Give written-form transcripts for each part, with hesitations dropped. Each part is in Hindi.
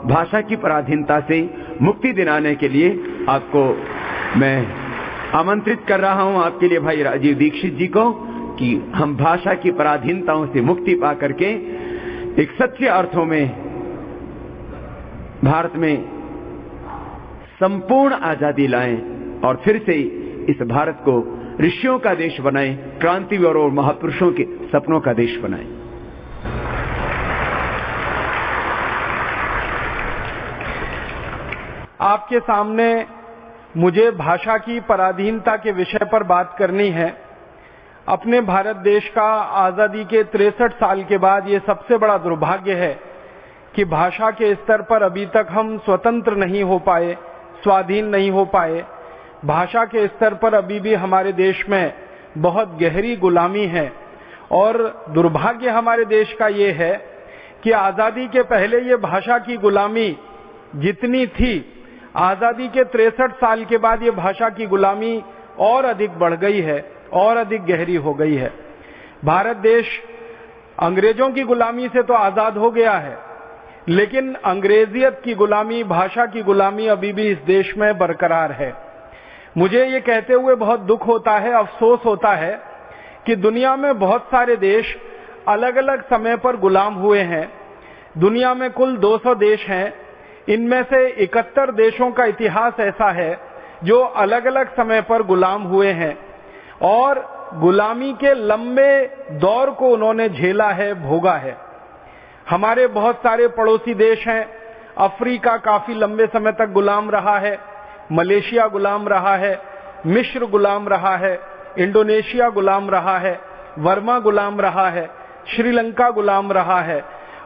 भाषा की पराधीनता से मुक्ति दिलाने के लिए आपको मैं आमंत्रित कर रहा हूं, आपके लिए भाई राजीव दीक्षित जी को, कि हम भाषा की पराधीनताओं से मुक्ति पा करके एक सच्चे अर्थों में भारत में संपूर्ण आजादी लाएं और फिर से इस भारत को ऋषियों का देश बनाएं, क्रांतिवीर और महापुरुषों के सपनों का देश बनाएं। आपके सामने मुझे भाषा की पराधीनता के विषय पर बात करनी है। अपने भारत देश का आजादी के 63 साल के बाद ये सबसे बड़ा दुर्भाग्य है कि भाषा के स्तर पर अभी तक हम स्वतंत्र नहीं हो पाए, स्वाधीन नहीं हो पाए। भाषा के स्तर पर अभी भी हमारे देश में बहुत गहरी गुलामी है और दुर्भाग्य हमारे देश का ये है कि आजादी के पहले ये भाषा की गुलामी जितनी थी, आजादी के 63 साल के बाद ये भाषा की गुलामी और अधिक बढ़ गई है और अधिक गहरी हो गई है। भारत देश अंग्रेजों की गुलामी से तो आजाद हो गया है, लेकिन अंग्रेजियत की गुलामी, भाषा की गुलामी अभी भी इस देश में बरकरार है। मुझे ये कहते हुए बहुत दुख होता है, अफसोस होता है कि दुनिया में बहुत सारे देश अलग अलग समय पर गुलाम हुए हैं। दुनिया में कुल 200 देश हैं, इनमें से 71 देशों का इतिहास ऐसा है जो अलग अलग समय पर गुलाम हुए हैं और गुलामी के लंबे दौर को उन्होंने झेला है, भोगा है। हमारे बहुत सारे पड़ोसी देश हैं। अफ्रीका काफी लंबे समय तक गुलाम रहा है, मलेशिया गुलाम रहा है, मिस्र गुलाम रहा है, इंडोनेशिया गुलाम रहा है, वर्मा गुलाम रहा है, श्रीलंका गुलाम रहा है।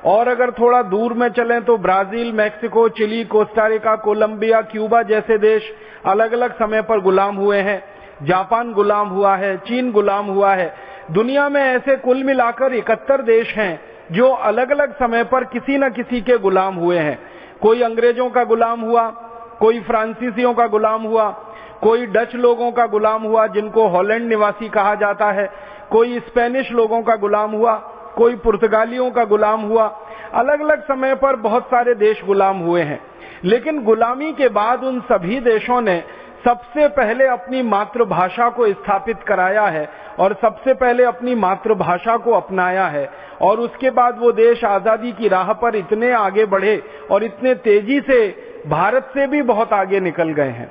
और अगर थोड़ा दूर में चलें तो Brazil, Mexico, Chile, Costa Rica, Colombia, Cuba जैसे देश अलग अलग समय पर गुलाम हुए हैं। जापान गुलाम हुआ है, चीन गुलाम हुआ है। दुनिया में ऐसे कुल मिलाकर 71 देश हैं जो अलग अलग समय पर किसी न किसी के गुलाम हुए हैं। कोई अंग्रेजों का गुलाम हुआ, कोई फ्रांसीसियों का गुलाम हुआ, कोई डच लोगों का गुलाम हुआ जिनको हॉलैंड निवासी कहा जाता है, कोई स्पेनिश लोगों का गुलाम हुआ, कोई पुर्तगालियों का गुलाम हुआ। अलग अलग समय पर बहुत सारे देश गुलाम हुए हैं, लेकिन गुलामी के बाद उन सभी देशों ने सबसे पहले अपनी मातृभाषा को स्थापित कराया है और सबसे पहले अपनी मातृभाषा को अपनाया है। और उसके बाद वो देश आजादी की राह पर इतने आगे बढ़े और इतने तेजी से भारत से भी बहुत आगे निकल गए हैं।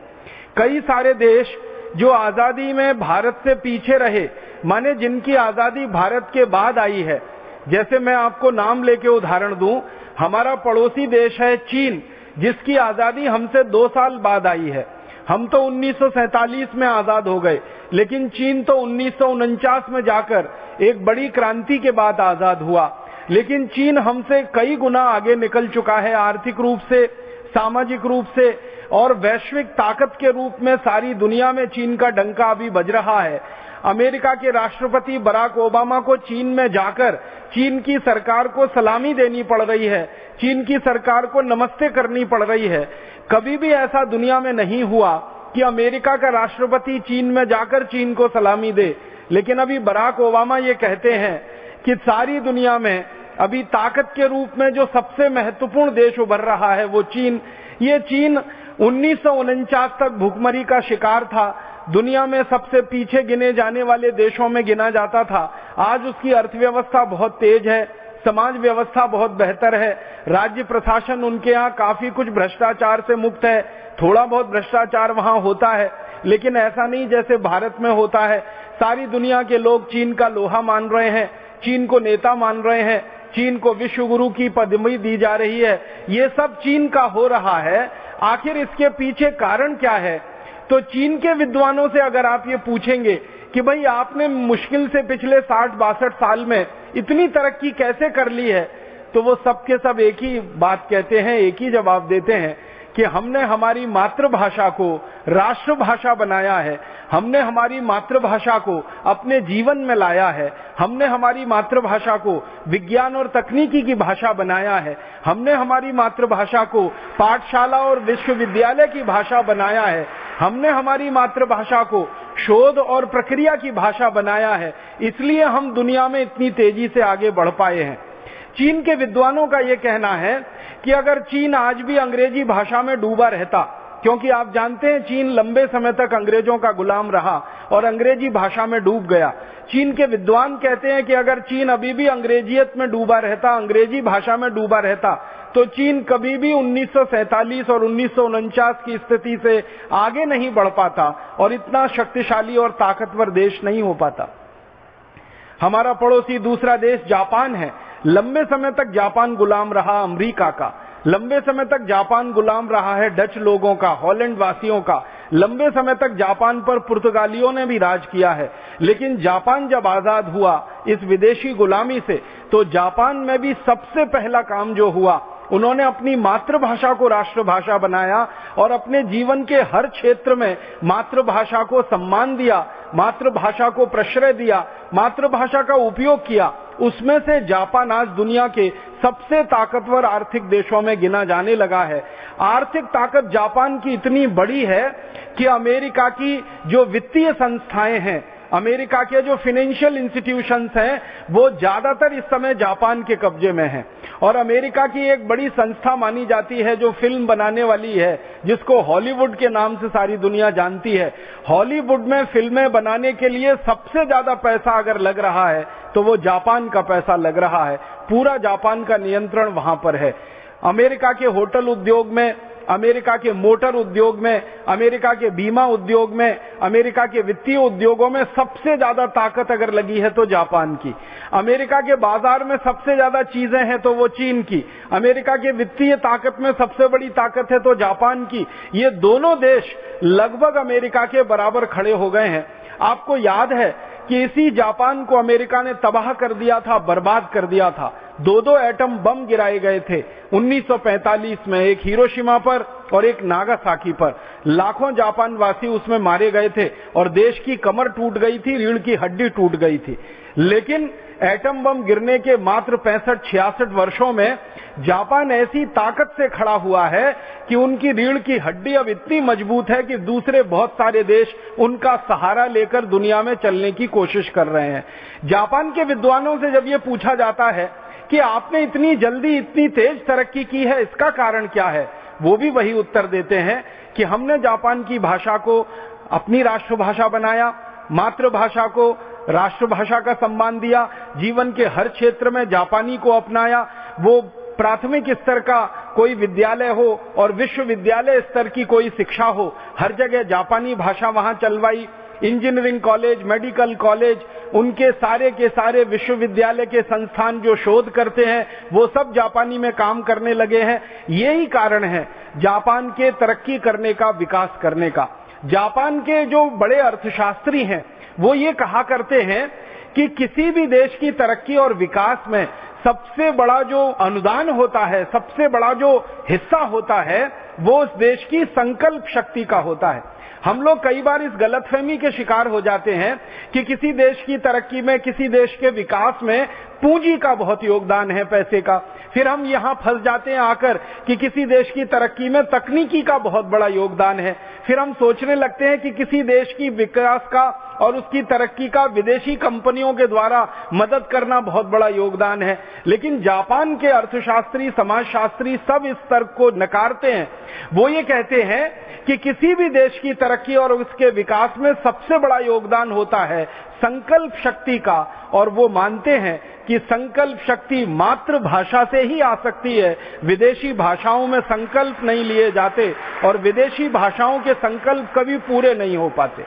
कई सारे देश जो आजादी में भारत से पीछे रहे, माने जिनकी आजादी भारत के बाद आई है, जैसे मैं आपको नाम लेके उदाहरण दूं, हमारा पड़ोसी देश है चीन, जिसकी आजादी हमसे 2 साल बाद आई है। हम तो 1947 में आजाद हो गए, लेकिन चीन तो 1949 में जाकर एक बड़ी क्रांति के बाद आजाद हुआ। लेकिन चीन हमसे कई गुना आगे निकल चुका है, आर्थिक रूप से, सामाजिक रूप से और वैश्विक ताकत के रूप में सारी दुनिया में चीन का डंका अभी बज रहा है। अमेरिका के राष्ट्रपति बराक ओबामा को चीन में जाकर चीन की सरकार को सलामी देनी पड़ रही है, चीन की सरकार को नमस्ते करनी पड़ रही है। कभी भी ऐसा दुनिया में नहीं हुआ कि अमेरिका का राष्ट्रपति चीन में जाकर चीन को सलामी दे। लेकिन अभी बराक ओबामा ये कहते हैं कि सारी दुनिया में अभी ताकत के रूप में जो सबसे महत्वपूर्ण देश उभर रहा है वो चीन। ये चीन 1949 तक भुखमरी का शिकार था, दुनिया में सबसे पीछे गिने जाने वाले देशों में गिना जाता था। आज उसकी अर्थव्यवस्था बहुत तेज है, समाज व्यवस्था बहुत बेहतर है, राज्य प्रशासन उनके यहाँ काफी कुछ भ्रष्टाचार से मुक्त है। थोड़ा बहुत भ्रष्टाचार वहाँ होता है, लेकिन ऐसा नहीं जैसे भारत में होता है। सारी दुनिया के लोग चीन का लोहा मान रहे हैं, चीन को नेता मान रहे हैं, चीन को विश्व गुरु की पदवी दी जा रही है। ये सब चीन का हो रहा है। आखिर इसके पीछे कारण क्या है? तो चीन के विद्वानों से अगर आप ये पूछेंगे कि भाई आपने मुश्किल से पिछले 60-62 साल में इतनी तरक्की कैसे कर ली है, तो वो सब के सब एक ही बात कहते हैं, एक ही जवाब देते हैं कि हमने हमारी मातृभाषा को राष्ट्रभाषा बनाया है, हमने हमारी मातृभाषा को अपने जीवन में लाया है, हमने हमारी मातृभाषा को विज्ञान और तकनीकी की भाषा बनाया है, हमने हमारी मातृभाषा को पाठशाला और विश्वविद्यालय की भाषा बनाया है, हमने हमारी मातृभाषा को शोध और प्रक्रिया की भाषा बनाया है। इसलिए हम दुनिया में इतनी तेजी से आगे बढ़ पाए हैं। चीन के विद्वानों का यह कहना है कि अगर चीन आज भी अंग्रेजी भाषा में डूबा रहता, क्योंकि आप जानते हैं चीन लंबे समय तक अंग्रेजों का गुलाम रहा और अंग्रेजी भाषा में डूब गया। चीन के विद्वान कहते हैं कि अगर चीन अभी भी अंग्रेजियत में डूबा रहता, अंग्रेजी भाषा में डूबा रहता, तो चीन कभी भी 1947 और 1949 की स्थिति से आगे नहीं बढ़ पाता और इतना शक्तिशाली और ताकतवर देश नहीं हो पाता। हमारा पड़ोसी दूसरा देश जापान है। लंबे समय तक जापान गुलाम रहा अमेरिका का, लंबे समय तक जापान गुलाम रहा है डच लोगों का, हॉलैंड वासियों का, लंबे समय तक जापान पर पुर्तगालियों ने भी राज किया है। लेकिन जापान जब आजाद हुआ इस विदेशी गुलामी से, तो जापान में भी सबसे पहला काम जो हुआ, उन्होंने अपनी मातृभाषा को राष्ट्रभाषा बनाया और अपने जीवन के हर क्षेत्र में मातृभाषा को सम्मान दिया, मातृभाषा को प्रश्रय दिया, मातृभाषा का उपयोग किया। उसमें से जापान आज दुनिया के सबसे ताकतवर आर्थिक देशों में गिना जाने लगा है। आर्थिक ताकत जापान की इतनी बड़ी है कि अमेरिका की जो वित्तीय संस्थाएं हैं, अमेरिका के जो फाइनेंशियल इंस्टीट्यूशंस हैं, वो ज्यादातर इस समय जापान के कब्जे में हैं। और अमेरिका की एक बड़ी संस्था मानी जाती है जो फिल्म बनाने वाली है, जिसको हॉलीवुड के नाम से सारी दुनिया जानती है। हॉलीवुड में फिल्में बनाने के लिए सबसे ज्यादा पैसा अगर लग रहा है तो वो जापान का पैसा लग रहा है। पूरा जापान का नियंत्रण वहां पर है। अमेरिका के होटल उद्योग में, अमेरिका के मोटर उद्योग में, अमेरिका के बीमा उद्योग में, अमेरिका के वित्तीय उद्योगों में सबसे ज्यादा ताकत अगर लगी है तो जापान की। अमेरिका के बाजार में सबसे ज्यादा चीजें हैं तो वो चीन की। अमेरिका के वित्तीय ताकत में सबसे बड़ी ताकत है तो जापान की। ये दोनों देश लगभग अमेरिका के बराबर खड़े हो गए हैं। आपको याद है कि इसी जापान को अमेरिका ने तबाह कर दिया था, बर्बाद कर दिया था। 2 एटम बम गिराए गए थे 1945 में, एक हिरोशिमा पर और एक नागासाकी पर। लाखों जापानवासी उसमें मारे गए थे और देश की कमर टूट गई थी, रीढ़ की हड्डी टूट गई थी। लेकिन एटम बम गिरने के मात्र 65-66 वर्षों में जापान ऐसी ताकत से खड़ा हुआ है कि उनकी रीढ़ की हड्डी अब इतनी मजबूत है कि दूसरे बहुत सारे देश उनका सहारा लेकर दुनिया में चलने की कोशिश कर रहे हैं। जापान के विद्वानों से जब ये पूछा जाता है कि आपने इतनी जल्दी इतनी तेज तरक्की की है, इसका कारण क्या है, वो भी वही उत्तर देते हैं कि हमने जापान की भाषा को अपनी राष्ट्रभाषा बनाया, मातृभाषा को राष्ट्रभाषा का सम्मान दिया, जीवन के हर क्षेत्र में जापानी को अपनाया। वो प्राथमिक स्तर का कोई विद्यालय हो और विश्वविद्यालय स्तर की कोई शिक्षा हो, हर जगह जापानी भाषा वहां चलवाई। इंजीनियरिंग कॉलेज, मेडिकल कॉलेज, उनके सारे के सारे विश्वविद्यालय के संस्थान जो शोध करते हैं वो सब जापानी में काम करने लगे हैं। यही कारण है जापान के तरक्की करने का, विकास करने का। जापान के जो बड़े अर्थशास्त्री हैं वो ये कहा करते हैं कि किसी भी देश की तरक्की और विकास में सबसे बड़ा जो अनुदान होता है, सबसे बड़ा जो हिस्सा होता है, वो उस देश की संकल्प शक्ति का होता है। हम लोग कई बार इस गलतफहमी के शिकार हो जाते हैं कि किसी देश की तरक्की में, किसी देश के विकास में पूंजी का बहुत योगदान है, पैसे का। फिर हम यहां फंस जाते हैं आकर कि किसी देश की तरक्की में तकनीकी का बहुत बड़ा योगदान है। फिर हम सोचने लगते हैं कि किसी देश की विकास का और उसकी तरक्की का विदेशी कंपनियों के द्वारा मदद करना बहुत बड़ा योगदान है। लेकिन जापान के अर्थशास्त्री, समाजशास्त्री सब इस तर्क को नकारते हैं। वो ये कहते हैं कि किसी भी देश की तरक्की और उसके विकास में सबसे बड़ा योगदान होता है संकल्प शक्ति का, और वो मानते हैं कि संकल्प शक्ति मातृभाषा से ही आ सकती है। विदेशी भाषाओं में संकल्प नहीं लिए जाते और विदेशी भाषाओं के संकल्प कभी पूरे नहीं हो पाते।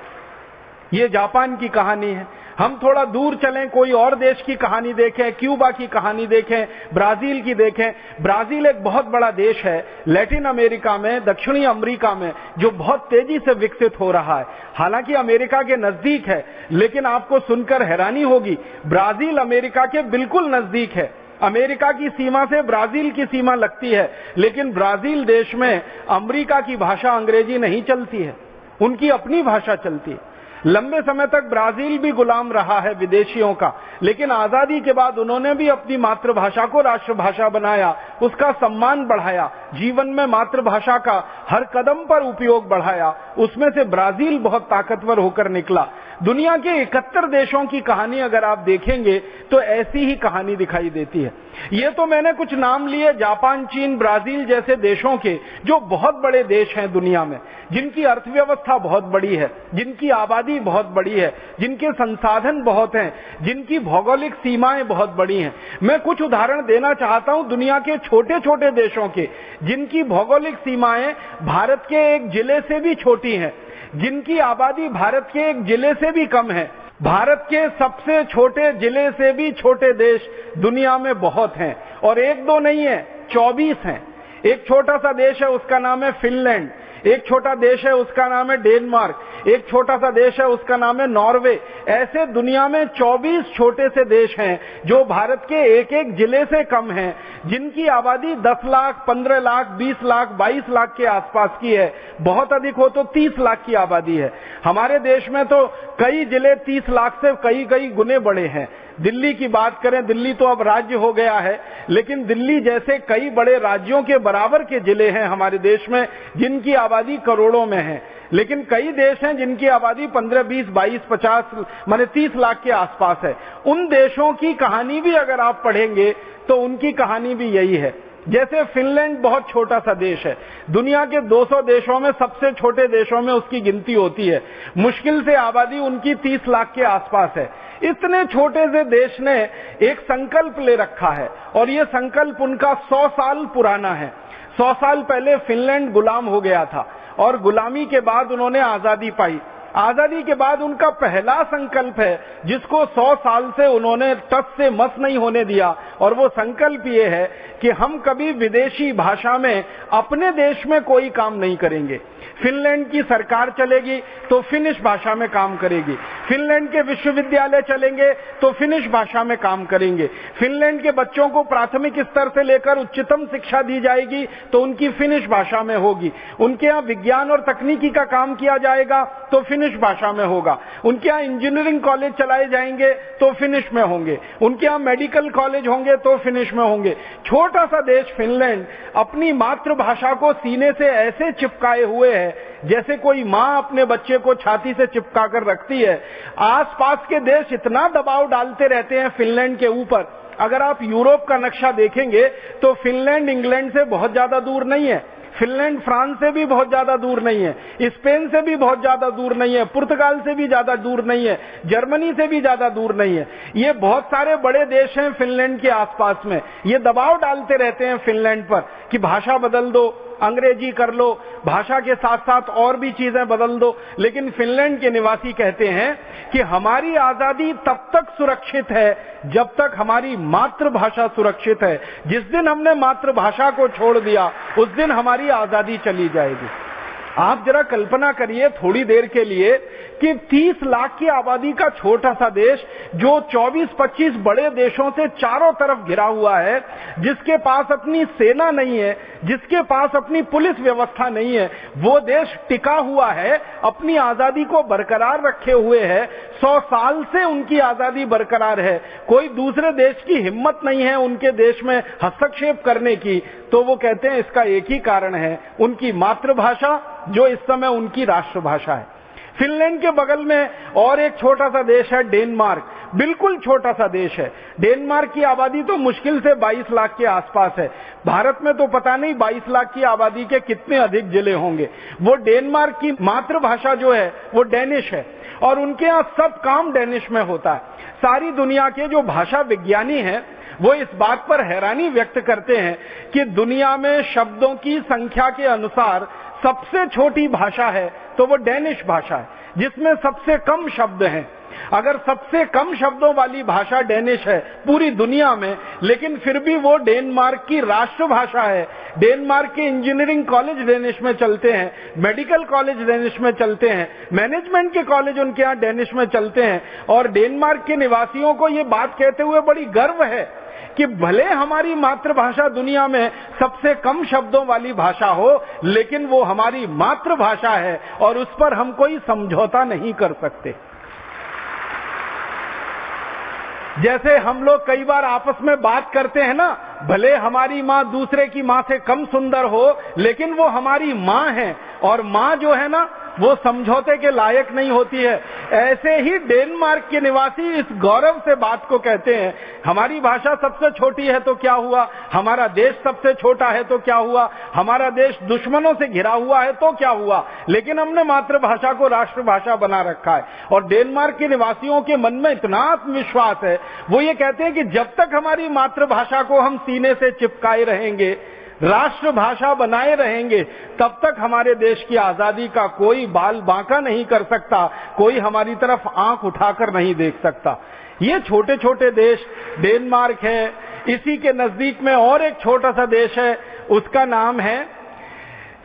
ये जापान की कहानी है। हम थोड़ा दूर चलें, कोई और देश की कहानी देखें, क्यूबा की कहानी देखें, ब्राजील की देखें। ब्राजील एक बहुत बड़ा देश है लैटिन अमेरिका में, दक्षिणी अमेरिका में, जो बहुत तेजी से विकसित हो रहा है। हालांकि अमेरिका के नजदीक है, लेकिन आपको सुनकर हैरानी होगी, ब्राजील अमेरिका के बिल्कुल नजदीक है। अमेरिका की सीमा से ब्राजील की सीमा लगती है, लेकिन ब्राजील देश में अमेरिका की भाषा अंग्रेजी नहीं चलती है, उनकी अपनी भाषा चलती है। लंबे समय तक ब्राजील भी गुलाम रहा है विदेशियों का, लेकिन आजादी के बाद उन्होंने भी अपनी मातृभाषा को राष्ट्रभाषा बनाया, उसका सम्मान बढ़ाया, जीवन में मातृभाषा का हर कदम पर उपयोग बढ़ाया। उसमें से ब्राजील बहुत ताकतवर होकर निकला। दुनिया के 71 देशों की कहानी अगर आप देखेंगे तो ऐसी ही कहानी दिखाई देती है। ये तो मैंने कुछ नाम लिए जापान, चीन, ब्राजील जैसे देशों के, जो बहुत बड़े देश हैं दुनिया में, जिनकी अर्थव्यवस्था बहुत बड़ी है, जिनकी आबादी बहुत बड़ी है, जिनके संसाधन बहुत हैं, जिनकी भौगोलिक सीमाएं बहुत बड़ी हैं। मैं कुछ उदाहरण देना चाहता हूं दुनिया के छोटे छोटे देशों के, जिनकी भौगोलिक सीमाएं भारत के एक जिले से भी छोटी हैं, जिनकी आबादी भारत के एक जिले से भी कम है। भारत के सबसे छोटे जिले से भी छोटे देश दुनिया में बहुत हैं, और एक दो नहीं है, 24 हैं। एक छोटा सा देश है, उसका नाम है फिनलैंड। एक छोटा देश है, उसका नाम है डेनमार्क। एक छोटा सा देश है, उसका नाम है नॉर्वे। ऐसे दुनिया में 24 छोटे से देश हैं जो भारत के एक एक जिले से कम हैं, जिनकी आबादी 10 लाख, 15 लाख, 20 लाख, 22 लाख के आसपास की है। बहुत अधिक हो तो 30 लाख की आबादी है। हमारे देश में तो कई जिले 30 लाख से कई गुने बड़े हैं। दिल्ली की बात करें, दिल्ली तो अब राज्य हो गया है, लेकिन दिल्ली जैसे कई बड़े राज्यों के बराबर के जिले हैं हमारे देश में, जिनकी आबादी करोड़ों में है। लेकिन कई देश हैं जिनकी आबादी 15, 20, 22, 50 माने 30 लाख के आसपास है। उन देशों की कहानी भी अगर आप पढ़ेंगे तो उनकी कहानी भी यही है। जैसे फिनलैंड बहुत छोटा सा देश है, दुनिया के 200 देशों में सबसे छोटे देशों में उसकी गिनती होती है। मुश्किल से आबादी उनकी 30 लाख के आसपास है। इतने छोटे से देश ने एक संकल्प ले रखा है, और ये संकल्प उनका 100 साल पुराना है। 100 साल पहले फिनलैंड गुलाम हो गया था, और गुलामी के बाद उन्होंने आजादी पाई। आजादी के बाद उनका पहला संकल्प है, जिसको 100 साल से उन्होंने टस से मस नहीं होने दिया, और वो संकल्प ये है कि हम कभी विदेशी भाषा में अपने देश में कोई काम नहीं करेंगे। फिनलैंड की सरकार चलेगी तो फिनिश भाषा में काम करेगी। फिनलैंड के विश्वविद्यालय चलेंगे तो फिनिश भाषा में काम करेंगे। फिनलैंड के बच्चों को प्राथमिक स्तर से लेकर उच्चतम शिक्षा दी जाएगी तो उनकी फिनिश भाषा में होगी। उनके यहाँ विज्ञान और तकनीकी का काम किया जाएगा तो फिनिश भाषा में होगा। उनके यहाँ इंजीनियरिंग कॉलेज चलाए जाएंगे तो फिनिश में होंगे। उनके यहाँ मेडिकल कॉलेज होंगे तो फिनिश में होंगे। छोटा सा देश फिनलैंड अपनी मातृभाषा को सीने से ऐसे चिपकाए हुए है जैसे कोई मां अपने बच्चे को छाती से चिपका कर रखती है। आसपास के देश इतना दबाव डालते रहते हैं फिनलैंड के ऊपर। अगर आप यूरोप का नक्शा देखेंगे तो फिनलैंड इंग्लैंड से बहुत ज्यादा दूर नहीं है, फिनलैंड फ्रांस से भी बहुत ज्यादा दूर नहीं है, स्पेन से भी बहुत ज्यादा दूर नहीं है, पुर्तगाल से भी ज्यादा दूर नहीं है, जर्मनी से भी ज्यादा दूर नहीं है। ये बहुत सारे बड़े देश हैं फिनलैंड के आसपास में। ये दबाव डालते रहते हैं फिनलैंड पर कि भाषा बदल दो, अंग्रेजी कर लो, भाषा के साथ साथ और भी चीजें बदल दो। लेकिन फिनलैंड के निवासी कहते हैं कि हमारी आजादी तब तक सुरक्षित है जब तक हमारी मातृभाषा सुरक्षित है। जिस दिन हमने मातृभाषा को छोड़ दिया उस दिन हमारी आजादी चली जाएगी। आप जरा कल्पना करिए थोड़ी देर के लिए कि 30 लाख की आबादी का छोटा सा देश जो 24-25 बड़े देशों से चारों तरफ घिरा हुआ है, जिसके पास अपनी सेना नहीं है, जिसके पास अपनी पुलिस व्यवस्था नहीं है, वो देश टिका हुआ है, अपनी आजादी को बरकरार रखे हुए है। 100 साल से उनकी आजादी बरकरार है। कोई दूसरे देश की हिम्मत नहीं है उनके देश में हस्तक्षेप करने की। तो वो कहते हैं इसका एक ही कारण है, उनकी मातृभाषा जो इस समय उनकी राष्ट्रभाषा है। फिनलैंड के बगल में और एक छोटा सा देश है डेनमार्क, बिल्कुल छोटा सा देश है। डेनमार्क की आबादी तो मुश्किल से 22 लाख के आसपास है। भारत में तो पता नहीं 22 लाख की आबादी के कितने अधिक जिले होंगे। वो डेनमार्क की मातृभाषा जो है वो डेनिश है, और उनके यहाँ सब काम डेनिश में होता है। सारी दुनिया के जो भाषा विज्ञानी हैं वो इस बात पर हैरानी व्यक्त करते हैं कि दुनिया में शब्दों की संख्या के अनुसार सबसे छोटी भाषा है तो वो डेनिश भाषा है, जिसमें सबसे कम शब्द हैं। अगर सबसे कम शब्दों वाली भाषा डेनिश है पूरी दुनिया में, लेकिन फिर भी वो डेनमार्क की राष्ट्रभाषा है। डेनमार्क के इंजीनियरिंग कॉलेज डेनिश में चलते हैं, मेडिकल कॉलेज डेनिश में चलते हैं, मैनेजमेंट के कॉलेज उनके यहाँ डेनिश में चलते हैं। और डेनमार्क के निवासियों को ये बात कहते हुए बड़ी गर्व है कि भले हमारी मातृभाषा दुनिया में सबसे कम शब्दों वाली भाषा हो, लेकिन वो हमारी मातृभाषा है और उस पर हम कोई समझौता नहीं कर सकते। जैसे हम लोग कई बार आपस में बात करते हैं ना, भले हमारी माँ दूसरे की माँ से कम सुंदर हो, लेकिन वो हमारी माँ है, और माँ जो है ना वो समझौते के लायक नहीं होती है। ऐसे ही डेनमार्क के निवासी इस गौरव से बात को कहते हैं, हमारी भाषा सबसे छोटी है तो क्या हुआ, हमारा देश सबसे छोटा है तो क्या हुआ, हमारा देश दुश्मनों से घिरा हुआ है तो क्या हुआ, लेकिन हमने मातृभाषा को राष्ट्रभाषा बना रखा है। और डेनमार्क के निवासियों के मन में इतना आत्मविश्वास है, वो ये कहते हैं कि जब तक हमारी मातृभाषा को हम सीने से चिपकाए रहेंगे, राष्ट्रभाषा बनाए रहेंगे, तब तक हमारे देश की आजादी का कोई बाल बांका नहीं कर सकता, कोई हमारी तरफ आंख उठाकर नहीं देख सकता। ये छोटे छोटे देश, डेनमार्क है, इसी के नजदीक में और एक छोटा सा देश है, उसका नाम है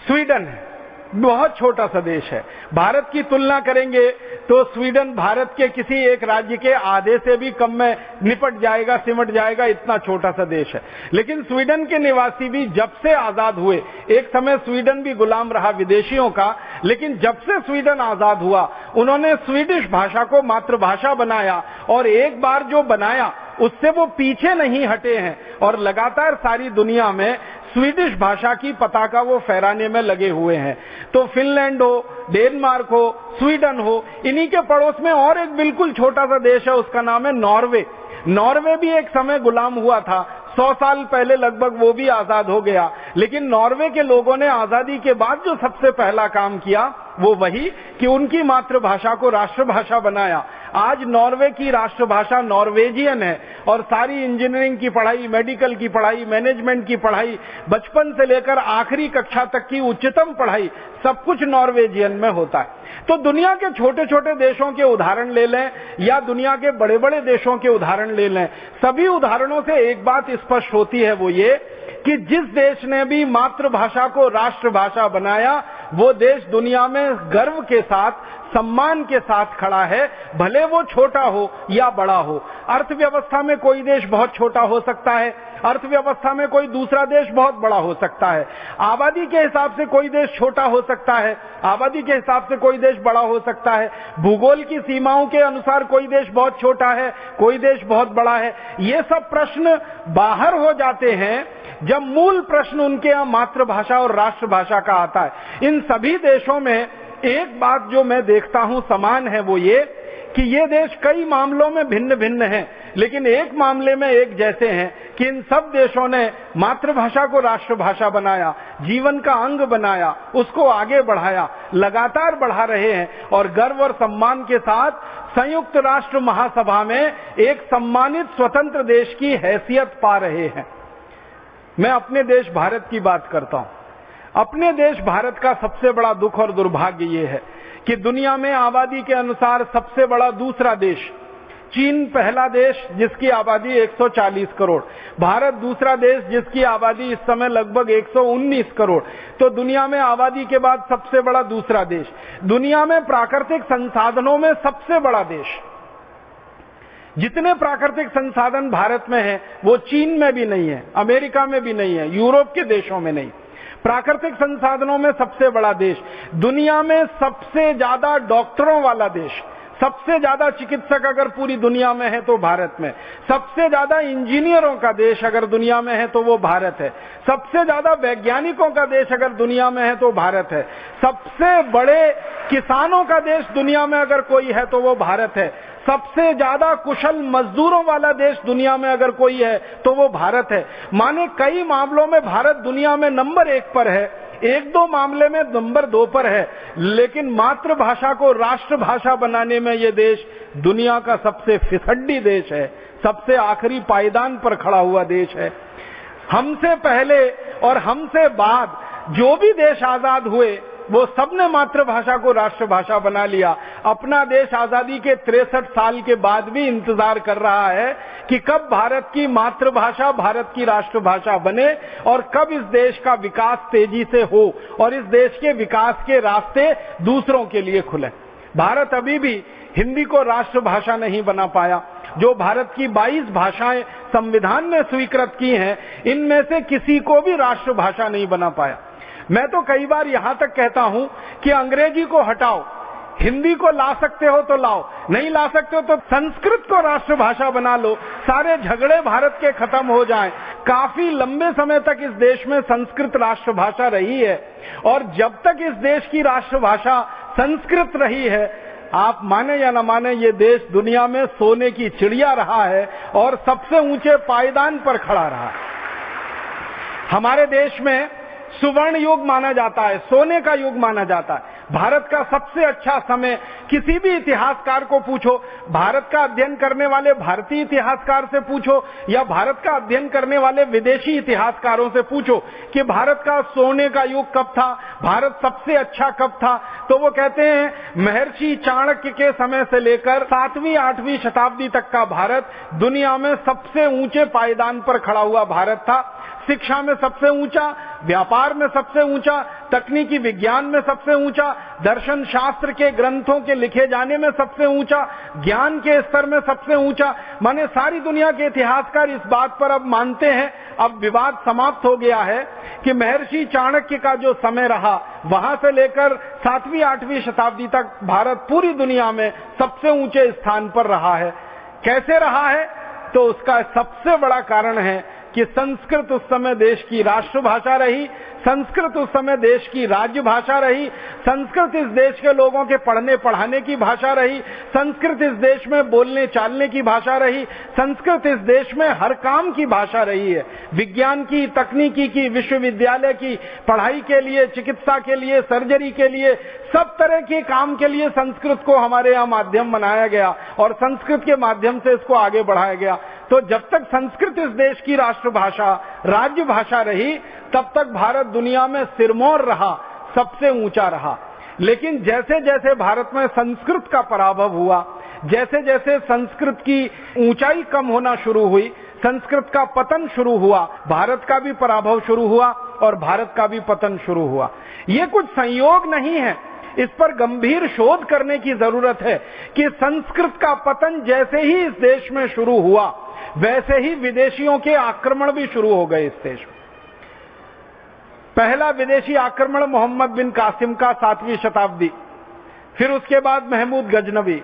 स्वीडन है। बहुत छोटा सा देश है। भारत की तुलना करेंगे तो स्वीडन भारत के किसी एक राज्य के आधे से भी कम में निपट जाएगा, सिमट जाएगा, इतना छोटा सा देश है। लेकिन स्वीडन के निवासी भी जब से आजाद हुए, एक समय स्वीडन भी गुलाम रहा विदेशियों का, लेकिन जब से स्वीडन आजाद हुआ, उन्होंने स्वीडिश भाषा को मातृभाषा बनाया, और एक बार जो बनाया उससे वो पीछे नहीं हटे हैं, और लगातार सारी दुनिया में स्वीडिश भाषा की पताका वो फहराने में लगे हुए हैं। तो फिनलैंड हो, डेनमार्क हो, स्वीडन हो, इन्हीं के पड़ोस में और एक बिल्कुल छोटा सा देश है, उसका नाम है नॉर्वे। नॉर्वे भी एक समय गुलाम हुआ था, 100 साल पहले लगभग वो भी आजाद हो गया। लेकिन नॉर्वे के लोगों ने आजादी के बाद जो सबसे पहला काम किया वो वही कि उनकी मातृभाषा को राष्ट्रभाषा बनाया। आज नॉर्वे की राष्ट्रभाषा नॉर्वेजियन है, और सारी इंजीनियरिंग की पढ़ाई, मेडिकल की पढ़ाई, मैनेजमेंट की पढ़ाई, बचपन से लेकर आखिरी कक्षा तक की उच्चतम पढ़ाई, सब कुछ नॉर्वेजियन में होता है। तो दुनिया के छोटे छोटे देशों के उदाहरण ले लें या दुनिया के बड़े बड़े देशों के उदाहरण ले लें, सभी उदाहरणों से एक बात स्पष्ट होती है, वो ये कि जिस देश ने भी मातृभाषा को राष्ट्रभाषा बनाया, वो देश दुनिया में गर्व के साथ, सम्मान के साथ खड़ा है, भले वो छोटा हो या बड़ा हो। अर्थव्यवस्था में कोई देश बहुत छोटा हो सकता है, अर्थव्यवस्था में कोई दूसरा देश बहुत बड़ा हो सकता है, आबादी के हिसाब से कोई देश छोटा हो सकता है, आबादी के हिसाब से कोई देश बड़ा हो सकता है, भूगोल की सीमाओं के अनुसार कोई देश बहुत छोटा है, कोई देश बहुत बड़ा है। ये सब प्रश्न बाहर हो जाते हैं जब मूल प्रश्न उनके यहाँ मातृभाषा और राष्ट्रभाषा का आता है। इन सभी देशों में एक बात जो मैं देखता हूं समान है, वो ये कि ये देश कई मामलों में भिन्न भिन्न हैं, लेकिन एक मामले में एक जैसे हैं कि इन सब देशों ने मातृभाषा को राष्ट्रभाषा बनाया, जीवन का अंग बनाया, उसको आगे बढ़ाया, लगातार बढ़ा रहे हैं, और गर्व और सम्मान के साथ संयुक्त राष्ट्र महासभा में एक सम्मानित स्वतंत्र देश की हैसियत पा रहे हैं। मैं अपने देश भारत की बात करता हूं। अपने देश भारत का सबसे बड़ा दुख और दुर्भाग्य ये है कि दुनिया में आबादी के अनुसार सबसे बड़ा दूसरा देश, चीन पहला देश जिसकी आबादी 140 करोड़, भारत दूसरा देश जिसकी आबादी इस समय लगभग 119 करोड़। तो दुनिया में आबादी के बाद सबसे बड़ा दूसरा देश, दुनिया में प्राकृतिक संसाधनों में सबसे बड़ा देश। जितने प्राकृतिक संसाधन भारत में हैं, वो चीन में भी नहीं है, अमेरिका में भी नहीं है, यूरोप के देशों में नहीं। प्राकृतिक संसाधनों में सबसे बड़ा देश, दुनिया में सबसे ज्यादा डॉक्टरों वाला देश, सबसे ज्यादा चिकित्सक अगर पूरी दुनिया में है तो भारत में, सबसे ज्यादा इंजीनियरों का देश अगर दुनिया में है तो वो भारत है, सबसे ज्यादा वैज्ञानिकों का देश अगर दुनिया में है तो भारत है, सबसे बड़े किसानों का देश दुनिया में अगर कोई है तो वो भारत है, सबसे ज्यादा कुशल मजदूरों वाला देश दुनिया में अगर कोई है तो वो भारत है। माने कई मामलों में भारत दुनिया में नंबर 1 पर है, एक दो मामले में नंबर 2 पर है, लेकिन मातृभाषा को राष्ट्रभाषा बनाने में ये देश दुनिया का सबसे फिसड्डी देश है, सबसे आखिरी पायदान पर खड़ा हुआ देश है। हमसे पहले और हमसे बाद जो भी देश आजाद हुए वो सबने मातृभाषा को राष्ट्रभाषा बना लिया। अपना देश आजादी के 63 साल के बाद भी इंतजार कर रहा है कि कब भारत की मातृभाषा भारत की राष्ट्रभाषा बने और कब इस देश का विकास तेजी से हो और इस देश के विकास के रास्ते दूसरों के लिए खुले। भारत अभी भी हिंदी को राष्ट्रभाषा नहीं बना पाया। जो भारत की 22 भाषाएं संविधान ने स्वीकृत की हैं, इनमें से किसी को भी राष्ट्रभाषा नहीं बना पाया। मैं तो कई बार यहां तक कहता हूं कि अंग्रेजी को हटाओ, हिंदी को ला सकते हो तो लाओ, नहीं ला सकते हो तो संस्कृत को राष्ट्रभाषा बना लो, सारे झगड़े भारत के खत्म हो जाएं। काफी लंबे समय तक इस देश में संस्कृत राष्ट्रभाषा रही है और जब तक इस देश की राष्ट्रभाषा संस्कृत रही है। आप माने या न माने, ये देश दुनिया में सोने की चिड़िया रहा है और सबसे ऊंचे पायदान पर खड़ा रहा है। हमारे देश में सुवर्ण युग माना जाता है, सोने का युग माना जाता है। भारत का सबसे अच्छा समय, किसी भी इतिहासकार को पूछो, भारत का अध्ययन करने वाले भारतीय इतिहासकार से पूछो या भारत का अध्ययन करने वाले विदेशी इतिहासकारों से पूछो कि भारत का सोने का युग कब था, भारत सबसे अच्छा कब था, तो वो कहते हैं महर्षि चाणक्य के समय से लेकर 7वीं 8वीं शताब्दी तक का भारत दुनिया में सबसे ऊंचे पायदान पर खड़ा हुआ भारत था। शिक्षा में सबसे ऊंचा, व्यापार में सबसे ऊंचा, तकनीकी विज्ञान में सबसे ऊंचा, दर्शन शास्त्र के ग्रंथों के लिखे जाने में सबसे ऊंचा, ज्ञान के स्तर में सबसे ऊंचा। माने सारी दुनिया के इतिहासकार इस बात पर अब मानते हैं, अब विवाद समाप्त हो गया है कि महर्षि चाणक्य का जो समय रहा, वहां से लेकर 7वीं 8वीं शताब्दी तक भारत पूरी दुनिया में सबसे ऊंचे स्थान पर रहा है। कैसे रहा है? तो उसका सबसे बड़ा कारण है कि संस्कृत उस समय देश की राष्ट्रभाषा रही, संस्कृत उस समय देश की राज्य भाषा रही, संस्कृत इस देश के लोगों के पढ़ने पढ़ाने की भाषा रही, संस्कृत इस देश में बोलने चालने की भाषा रही, संस्कृत इस देश में हर काम की भाषा रही है। विज्ञान की, तकनीकी की, विश्वविद्यालय की पढ़ाई के लिए, चिकित्सा के लिए, सर्जरी के लिए, सब तरह के काम के लिए संस्कृत को हमारे यहाँ माध्यम बनाया गया और संस्कृत के माध्यम से इसको आगे बढ़ाया गया। तो जब तक संस्कृत इस देश की राष्ट्रभाषा, राज्य भाषा रही, तब तक भारत दुनिया में सिरमौर रहा, सबसे ऊंचा रहा। लेकिन जैसे जैसे भारत में संस्कृत का पराभव हुआ, जैसे जैसे संस्कृत की ऊंचाई कम होना शुरू हुई, संस्कृत का पतन शुरू हुआ, भारत का भी पराभव शुरू हुआ और भारत का भी पतन शुरू हुआ। ये कुछ संयोग नहीं है, इस पर गंभीर शोध करने की जरूरत है कि संस्कृत का पतन जैसे ही इस देश में शुरू हुआ, वैसे ही विदेशियों के आक्रमण भी शुरू हो गए इस देश में। पहला विदेशी आक्रमण मोहम्मद बिन कासिम का 7वीं शताब्दी, फिर उसके बाद महमूद गजनवी,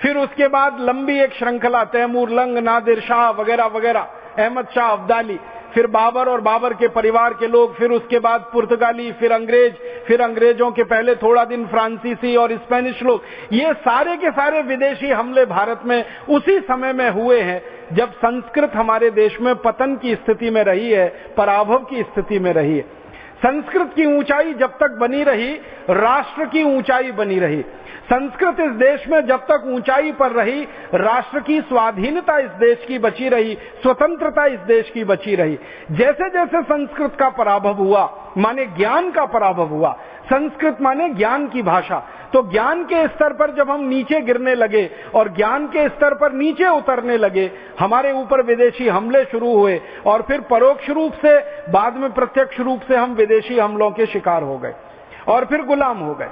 फिर उसके बाद लंबी एक श्रृंखला, तैमूर लंग, नादिर शाह वगैरह वगैरह, अहमद शाह अब्दाली, फिर बाबर और बाबर के परिवार के लोग, फिर उसके बाद पुर्तगाली, फिर अंग्रेज, फिर अंग्रेजों के पहले थोड़ा दिन फ्रांसीसी और स्पेनिश लोग। ये सारे के सारे विदेशी हमले भारत में उसी समय में हुए हैं जब संस्कृत हमारे देश में पतन की स्थिति में रही है, पराभव की स्थिति में रही है। संस्कृत की ऊंचाई जब तक बनी रही, राष्ट्र की ऊंचाई बनी रही। संस्कृत इस देश में जब तक ऊंचाई पर रही, राष्ट्र की स्वाधीनता इस देश की बची रही, स्वतंत्रता इस देश की बची रही। जैसे जैसे संस्कृत का पराभव हुआ, माने ज्ञान का पराभव हुआ, संस्कृत माने ज्ञान की भाषा, तो ज्ञान के स्तर पर जब हम नीचे गिरने लगे और ज्ञान के स्तर पर नीचे उतरने लगे, हमारे ऊपर विदेशी हमले शुरू हुए और फिर परोक्ष रूप से, बाद में प्रत्यक्ष रूप से हम विदेशी हमलों के शिकार हो गए और फिर गुलाम हो गए।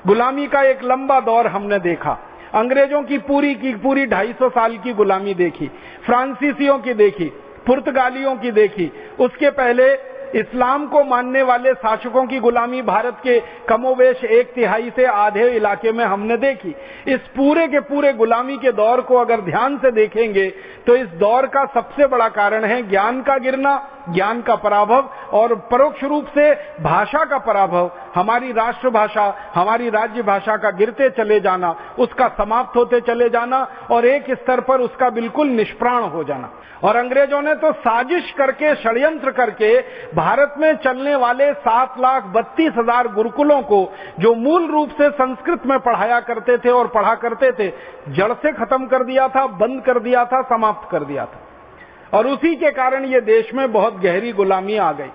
गुलामी का एक लंबा दौर हमने देखा। अंग्रेजों की पूरी 250 साल की गुलामी देखी, फ्रांसीसियों की देखी, पुर्तगालियों की देखी, उसके पहले इस्लाम को मानने वाले शासकों की गुलामी भारत के कमोवेश 1/3 से आधे इलाके में हमने देखी। इस पूरे के पूरे गुलामी के दौर को अगर ध्यान से देखेंगे तो इस दौर का सबसे बड़ा कारण है ज्ञान का गिरना, ज्ञान का पराभव और परोक्ष रूप से भाषा का पराभव, हमारी राष्ट्रभाषा, हमारी राज्य भाषा का गिरते चले जाना, उसका समाप्त होते चले जाना और एक स्तर पर उसका बिल्कुल निष्प्राण हो जाना। और अंग्रेजों ने तो साजिश करके, षड्यंत्र करके भारत में चलने वाले 7,32,000 गुरुकुलों को, जो मूल रूप से संस्कृत में पढ़ाया करते थे और पढ़ा करते थे, जड़ से खत्म कर दिया था, बंद कर दिया था, समाप्त कर दिया था। और उसी के कारण ये देश में बहुत गहरी गुलामी आ गई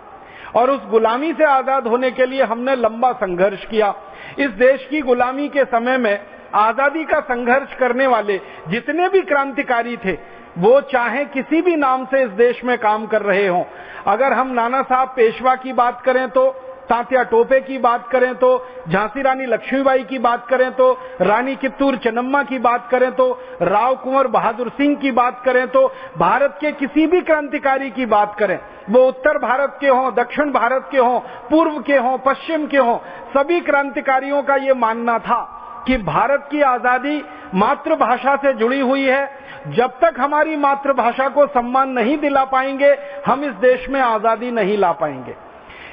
और उस गुलामी से आजाद होने के लिए हमने लंबा संघर्ष किया। इस देश की गुलामी के समय में आजादी का संघर्ष करने वाले जितने भी क्रांतिकारी थे, वो चाहे किसी भी नाम से इस देश में काम कर रहे हों, अगर हम नाना साहब पेशवा की बात करें तो, तात्या टोपे की बात करें तो, झांसी रानी लक्ष्मीबाई की बात करें तो, रानी कित्तूर चेन्नम्मा की बात करें तो, राव कुंवर बहादुर सिंह की बात करें तो, भारत के किसी भी क्रांतिकारी की बात करें, वो उत्तर भारत के हों, दक्षिण भारत के हों, पूर्व के हों, पश्चिम के हों, सभी क्रांतिकारियों का ये मानना था कि भारत की आजादी मातृभाषा से जुड़ी हुई है। जब तक हमारी मातृभाषा को सम्मान नहीं दिला पाएंगे, हम इस देश में आजादी नहीं ला पाएंगे।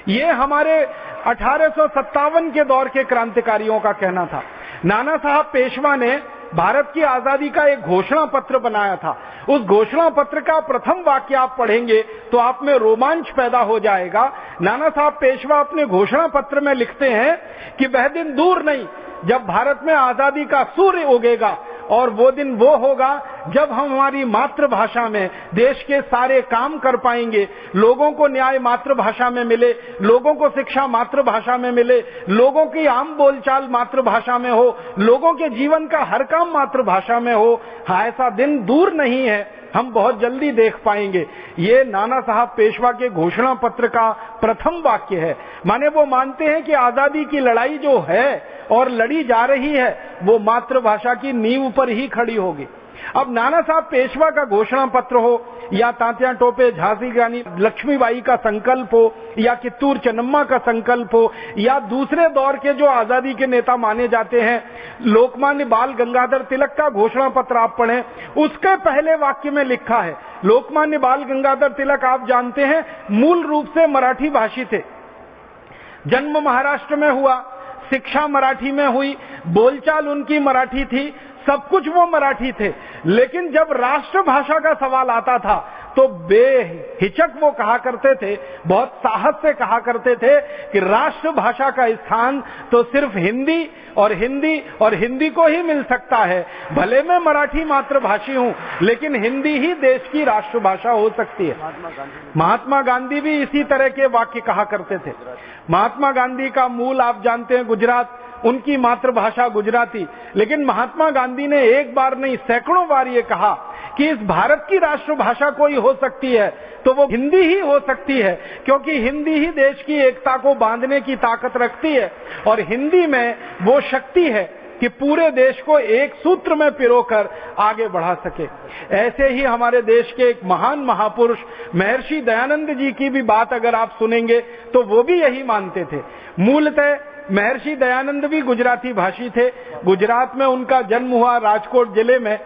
ये हमारे 1857 के दौर के क्रांतिकारियों का कहना था। नाना साहब पेशवा ने भारत की आजादी का एक घोषणा पत्र बनाया था। उस घोषणा पत्र का प्रथम वाक्य आप पढ़ेंगे तो आप में रोमांच पैदा हो जाएगा। नाना साहब पेशवा अपने घोषणा पत्र में लिखते हैं कि वह दिन दूर नहीं जब भारत में आजादी का सूर्य उगेगा, और वो दिन वो होगा जब हम हमारी मातृभाषा में देश के सारे काम कर पाएंगे, लोगों को न्याय मातृभाषा में मिले, लोगों को शिक्षा मातृभाषा में मिले, लोगों की आम बोलचाल मातृभाषा में हो, लोगों के जीवन का हर काम मातृभाषा में हो। हाँ, ऐसा दिन दूर नहीं है, हम बहुत जल्दी देख पाएंगे। ये नाना साहब पेशवा के घोषणा पत्र का प्रथम वाक्य है। माने वो मानते हैं कि आजादी की लड़ाई जो है और लड़ी जा रही है वो मातृभाषा की नींव पर ही खड़ी होगी। अब नाना साहब पेशवा का घोषणा पत्र हो या तात्या टोपे झांसी की रानी लक्ष्मीबाई का संकल्प हो या कित्तूर चन्नम्मा का संकल्प हो या दूसरे दौर के जो आजादी के नेता माने जाते हैं, लोकमान्य बाल गंगाधर तिलक का घोषणा पत्र आप पढ़ें, उसके पहले वाक्य में लिखा है, लोकमान्य बाल गंगाधर तिलक आप जानते हैं मूल रूप से मराठी भाषी थे। जन्म महाराष्ट्र में हुआ, शिक्षा मराठी में हुई, बोलचाल उनकी मराठी थी, सब कुछ वो मराठी थे। लेकिन जब राष्ट्रभाषा का सवाल आता था तो बेहिचक वो कहा करते थे, बहुत साहस से कहा करते थे कि राष्ट्रभाषा का स्थान तो सिर्फ हिंदी और हिंदी को ही मिल सकता है। भले मैं मराठी मातृभाषी हूं, लेकिन हिंदी ही देश की राष्ट्रभाषा हो सकती है। महात्मा गांधी भी इसी तरह के वाक्य कहा करते थे। महात्मा गांधी का मूल आप जानते हैं गुजरात, उनकी मातृभाषा गुजराती, लेकिन महात्मा गांधी ने एक बार नहीं सैकड़ों बार ये कहा कि इस भारत की राष्ट्रभाषा कोई हो सकती है तो वो हिंदी ही हो सकती है, क्योंकि हिंदी ही देश की एकता को बांधने की ताकत रखती है और हिंदी में वो शक्ति है कि पूरे देश को एक सूत्र में पिरोकर आगे बढ़ा सके। ऐसे ही हमारे देश के एक महान महापुरुष महर्षि दयानंद जी की भी बात अगर आप सुनेंगे तो वो भी यही मानते थे। मूलतः महर्षि दयानंद भी गुजराती भाषी थे। गुजरात में उनका जन्म हुआ, राजकोट जिले में,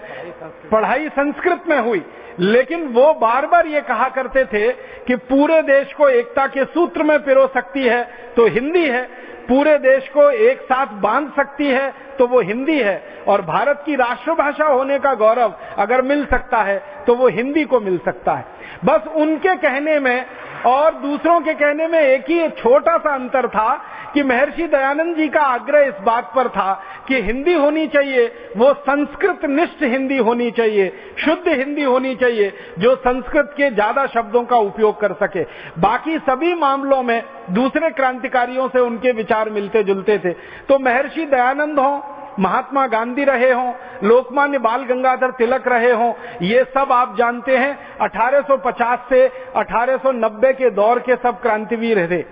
पढ़ाई संस्कृत में हुई, लेकिन वो बार बार ये कहा करते थे कि पूरे देश को एकता के सूत्र में पिरो सकती है तो हिंदी है, पूरे देश को एक साथ बांध सकती है तो वो हिंदी है, और भारत की राष्ट्रभाषा होने का गौरव अगर मिल सकता है तो वो हिंदी को मिल सकता है। बस उनके कहने में और दूसरों के कहने में एक ही छोटा सा अंतर था कि महर्षि दयानंद जी का आग्रह इस बात पर था कि हिंदी होनी चाहिए, वो संस्कृत निष्ठ हिंदी होनी चाहिए, शुद्ध हिंदी होनी चाहिए, जो संस्कृत के ज्यादा शब्दों का उपयोग कर सके। बाकी सभी मामलों में दूसरे क्रांतिकारियों से उनके विचार मिलते जुलते थे। तो महर्षि दयानंद हों, महात्मा गांधी रहे हों, लोकमान्य बाल गंगाधर तिलक रहे हों, ये सब आप जानते हैं 1850 से 1890 के दौर के सब क्रांतिवीर थे।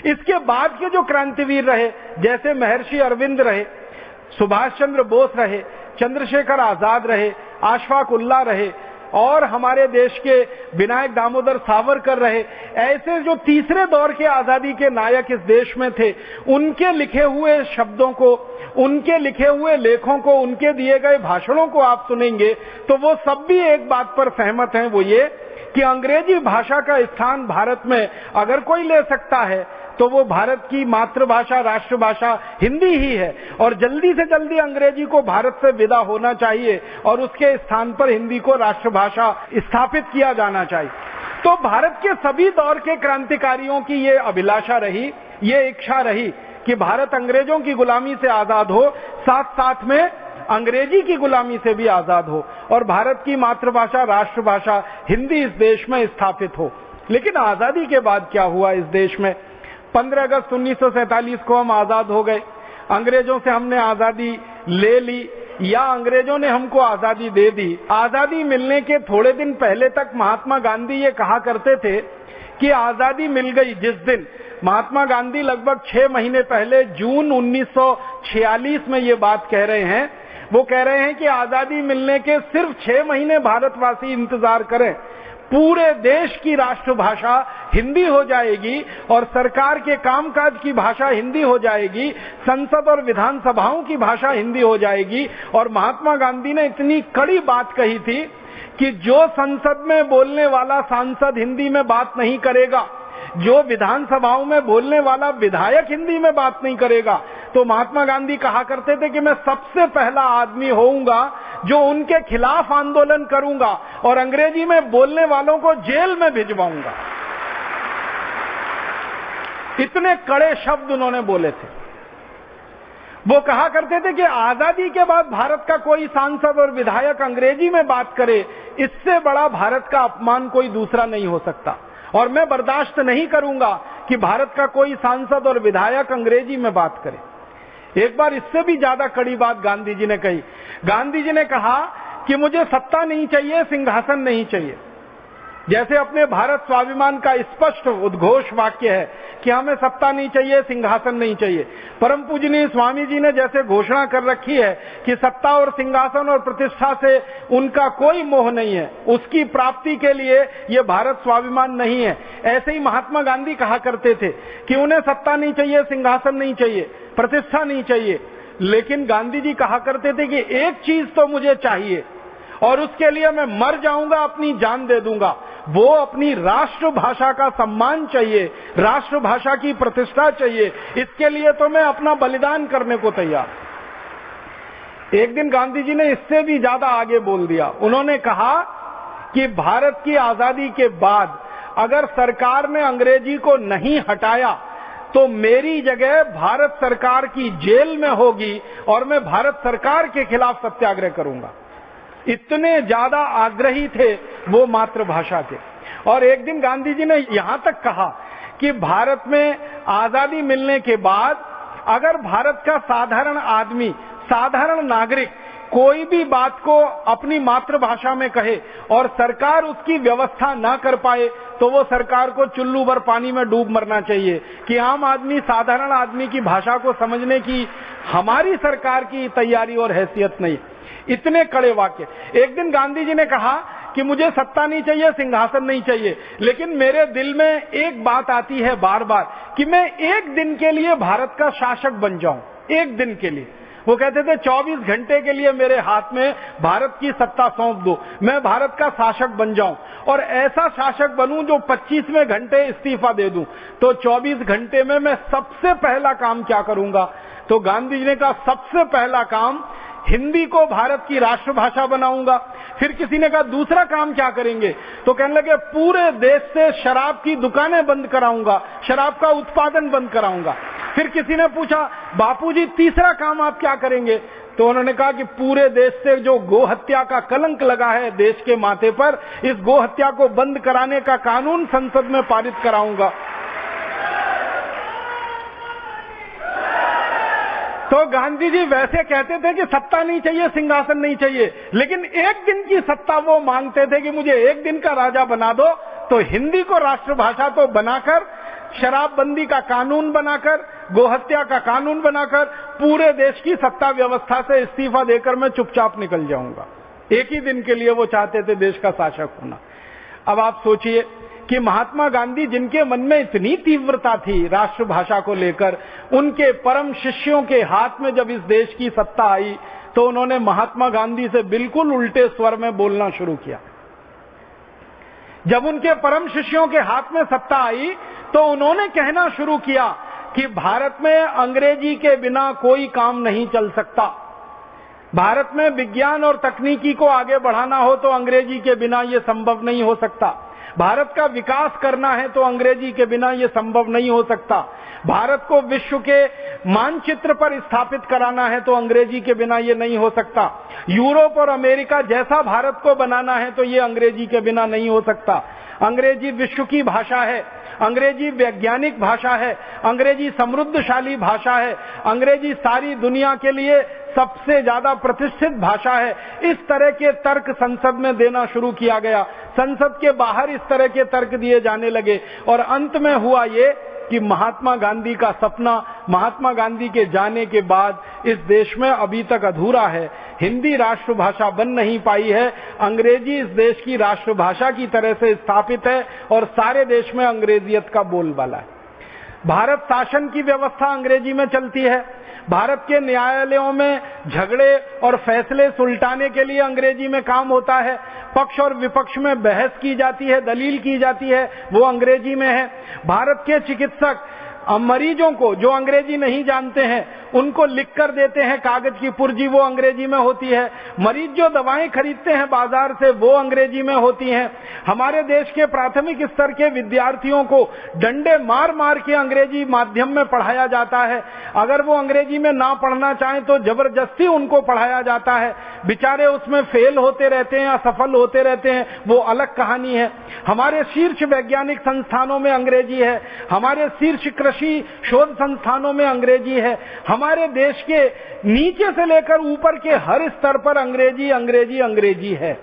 इसके बाद के जो क्रांतिवीर रहे, जैसे महर्षि अरविंद रहे, सुभाष चंद्र बोस रहे, चंद्रशेखर आजाद रहे, अशफाक उल्लाह रहे, और हमारे देश के विनायक दामोदर सावरकर रहे, ऐसे जो तीसरे दौर के आजादी के नायक इस देश में थे, उनके लिखे हुए शब्दों को, उनके लिखे हुए लेखों को, उनके दिए गए भाषणों को आप सुनेंगे तो वो सब भी एक बात पर सहमत हैं, वो ये कि अंग्रेजी भाषा का स्थान भारत में अगर कोई ले सकता है तो वो भारत की मातृभाषा राष्ट्रभाषा हिंदी ही है, और जल्दी से जल्दी अंग्रेजी को भारत से विदा होना चाहिए और उसके स्थान पर हिंदी को राष्ट्रभाषा स्थापित किया जाना चाहिए। तो भारत के सभी दौर के क्रांतिकारियों की ये अभिलाषा रही, ये इच्छा रही कि भारत अंग्रेजों की गुलामी से आजाद हो, साथ साथ में अंग्रेजी की गुलामी से भी आजाद हो, और भारत की मातृभाषा राष्ट्रभाषा हिंदी इस देश में स्थापित हो। लेकिन आजादी के बाद क्या हुआ इस देश में? 15 अगस्त 1947 को हम आजाद हो गए। अंग्रेजों से हमने आजादी ले ली या अंग्रेजों ने हमको आजादी दे दी। आजादी मिलने के थोड़े दिन पहले तक महात्मा गांधी ये कहा करते थे कि आजादी मिल गई जिस दिन, महात्मा गांधी लगभग 6 महीने पहले जून 1946 में ये बात कह रहे हैं। वो कह रहे हैं कि आजादी मिलने के सिर्फ 6 महीने भारतवासी इंतजार करें, पूरे देश की राष्ट्रभाषा हिंदी हो जाएगी और सरकार के कामकाज की भाषा हिंदी हो जाएगी, संसद और विधानसभाओं की भाषा हिंदी हो जाएगी। और महात्मा गांधी ने इतनी कड़ी बात कही थी कि जो संसद में बोलने वाला सांसद हिंदी में बात नहीं करेगा, जो विधानसभाओं में बोलने वाला विधायक हिंदी में बात नहीं करेगा, तो महात्मा गांधी कहा करते थे कि मैं सबसे पहला आदमी होऊंगा जो उनके खिलाफ आंदोलन करूंगा और अंग्रेजी में बोलने वालों को जेल में भिजवाऊंगा। इतने कड़े शब्द उन्होंने बोले थे। वो कहा करते थे कि आजादी के बाद भारत का कोई सांसद और विधायक अंग्रेजी में बात करे, इससे बड़ा भारत का अपमान कोई दूसरा नहीं हो सकता, और मैं बर्दाश्त नहीं करूंगा कि भारत का कोई सांसद और विधायक अंग्रेजी में बात करे। एक बार इससे भी ज्यादा कड़ी बात गांधी जी ने कही। गांधी जी ने कहा कि मुझे सत्ता नहीं चाहिए, सिंहासन नहीं चाहिए। जैसे अपने भारत स्वाभिमान का स्पष्ट उद्घोष वाक्य है कि हमें सत्ता नहीं चाहिए, सिंहासन नहीं चाहिए। परम पूजनीय स्वामी जी ने जैसे घोषणा कर रखी है कि सत्ता और सिंहासन और प्रतिष्ठा से उनका कोई मोह नहीं है, उसकी प्राप्ति के लिए ये भारत स्वाभिमान नहीं है, ऐसे ही महात्मा गांधी कहा करते थे कि उन्हें सत्ता नहीं चाहिए, सिंहासन नहीं चाहिए, प्रतिष्ठा नहीं चाहिए। लेकिन गांधी जी कहा करते थे कि एक चीज तो मुझे चाहिए और उसके लिए मैं मर जाऊंगा, अपनी जान दे दूंगा। वो अपनी राष्ट्रभाषा का सम्मान चाहिए, राष्ट्रभाषा की प्रतिष्ठा चाहिए, इसके लिए तो मैं अपना बलिदान करने को तैयार। एक दिन गांधी जी ने इससे भी ज्यादा आगे बोल दिया। उन्होंने कहा कि भारत की आजादी के बाद अगर सरकार ने अंग्रेजी को नहीं हटाया तो मेरी जगह भारत सरकार की जेल में होगी और मैं भारत सरकार के खिलाफ सत्याग्रह करूंगा। इतने ज्यादा आग्रही थे वो मातृभाषा के। और एक दिन गांधी जी ने यहां तक कहा कि भारत में आजादी मिलने के बाद अगर भारत का साधारण आदमी, साधारण नागरिक कोई भी बात को अपनी मातृभाषा में कहे और सरकार उसकी व्यवस्था ना कर पाए तो वो सरकार को चुल्लू भर पानी में डूब मरना चाहिए कि आम आदमी, साधारण आदमी की भाषा को समझने की हमारी सरकार की तैयारी और हैसियत नहीं। इतने कड़े वाक्य। एक दिन गांधी जी ने कहा कि मुझे सत्ता नहीं चाहिए, सिंहासन नहीं चाहिए, लेकिन मेरे दिल में एक बात आती है बार बार कि मैं एक दिन के लिए भारत का शासक बन जाऊं, एक दिन के लिए। वो कहते थे 24 घंटे के लिए मेरे हाथ में भारत की सत्ता सौंप दो, मैं भारत का शासक बन जाऊं और ऐसा शासक बनूं जो 25वें घंटे इस्तीफा दे दूं। तो 24 घंटे में मैं सबसे पहला काम क्या करूंगा? तो गांधी जी ने कहा सबसे पहला काम हिंदी को भारत की राष्ट्रभाषा बनाऊंगा। फिर किसी ने कहा दूसरा काम क्या करेंगे? तो कहने लगे पूरे देश से शराब की दुकानें बंद कराऊंगा, शराब का उत्पादन बंद कराऊंगा। फिर किसी ने पूछा बापूजी तीसरा काम आप क्या करेंगे? तो उन्होंने कहा कि पूरे देश से जो गोहत्या का कलंक लगा है देश के माथे पर, इस गोहत्या को बंद कराने का कानून संसद में पारित कराऊंगा। तो गांधी जी वैसे कहते थे कि सत्ता नहीं चाहिए, सिंहासन नहीं चाहिए, लेकिन एक दिन की सत्ता वो मांगते थे कि मुझे एक दिन का राजा बना दो। तो हिंदी को राष्ट्रभाषा तो बनाकर, शराबबंदी का कानून बनाकर, गोहत्या का कानून बनाकर पूरे देश की सत्ता व्यवस्था से इस्तीफा देकर मैं चुपचाप निकल जाऊंगा। एक ही दिन के लिए वो चाहते थे देश का शासक होना। अब आप सोचिए कि महात्मा गांधी, जिनके मन में इतनी तीव्रता थी राष्ट्रभाषा को लेकर, उनके परम शिष्यों के हाथ में जब इस देश की सत्ता आई तो उन्होंने महात्मा गांधी से बिल्कुल उल्टे स्वर में बोलना शुरू किया। जब उनके परम शिष्यों के हाथ में सत्ता आई तो उन्होंने कहना शुरू किया कि भारत में अंग्रेजी के बिना कोई काम नहीं चल सकता। भारत में विज्ञान और तकनीकी को आगे बढ़ाना हो तो अंग्रेजी के बिना यह संभव नहीं हो सकता। भारत का विकास करना है तो अंग्रेजी के बिना यह संभव नहीं हो सकता। भारत को विश्व के मानचित्र पर स्थापित कराना है तो अंग्रेजी के बिना यह नहीं हो सकता। यूरोप और अमेरिका जैसा भारत को बनाना है तो यह अंग्रेजी के बिना नहीं हो सकता। अंग्रेजी विश्व की भाषा है, अंग्रेजी वैज्ञानिक भाषा है, अंग्रेजी समृद्धशाली भाषा है, अंग्रेजी सारी दुनिया के लिए सबसे ज्यादा प्रतिष्ठित भाषा है। इस तरह के तर्क संसद में देना शुरू किया गया। संसद के बाहर इस तरह के तर्क दिए जाने लगे और अंत में हुआ ये कि महात्मा गांधी का सपना, महात्मा गांधी के जाने के बाद इस देश में अभी तक अधूरा है। हिंदी राष्ट्रभाषा बन नहीं पाई है। अंग्रेजी इस देश की राष्ट्रभाषा की तरह से स्थापित है और सारे देश में अंग्रेजियत का बोलबाला है। भारत शासन की व्यवस्था अंग्रेजी में चलती है। भारत के न्यायालयों में झगड़े और फैसले सुलटाने के लिए अंग्रेजी में काम होता है। पक्ष और विपक्ष में बहस की जाती है, दलील की जाती है, वो अंग्रेजी में है। भारत के चिकित्सक मरीजों को जो अंग्रेजी नहीं जानते हैं उनको लिख कर देते हैं कागज की पुर्जी, वो अंग्रेजी में होती है। मरीज जो दवाएं खरीदते हैं बाजार से, वो अंग्रेजी में होती हैं। हमारे देश के प्राथमिक स्तर के विद्यार्थियों को डंडे मार मार के अंग्रेजी माध्यम में पढ़ाया जाता है। अगर वो अंग्रेजी में ना पढ़ना चाहें तो जबरदस्ती उनको पढ़ाया जाता है। बेचारे उसमें फेल होते रहते हैं, असफल होते रहते हैं, वो अलग कहानी है। हमारे शीर्ष वैज्ञानिक संस्थानों में अंग्रेजी है, हमारे शीर्ष कृषि शोध संस्थानों में अंग्रेजी है। हमारे देश के नीचे से लेकर ऊपर के हर स्तर पर अंग्रेजी अंग्रेजी अंग्रेजी है।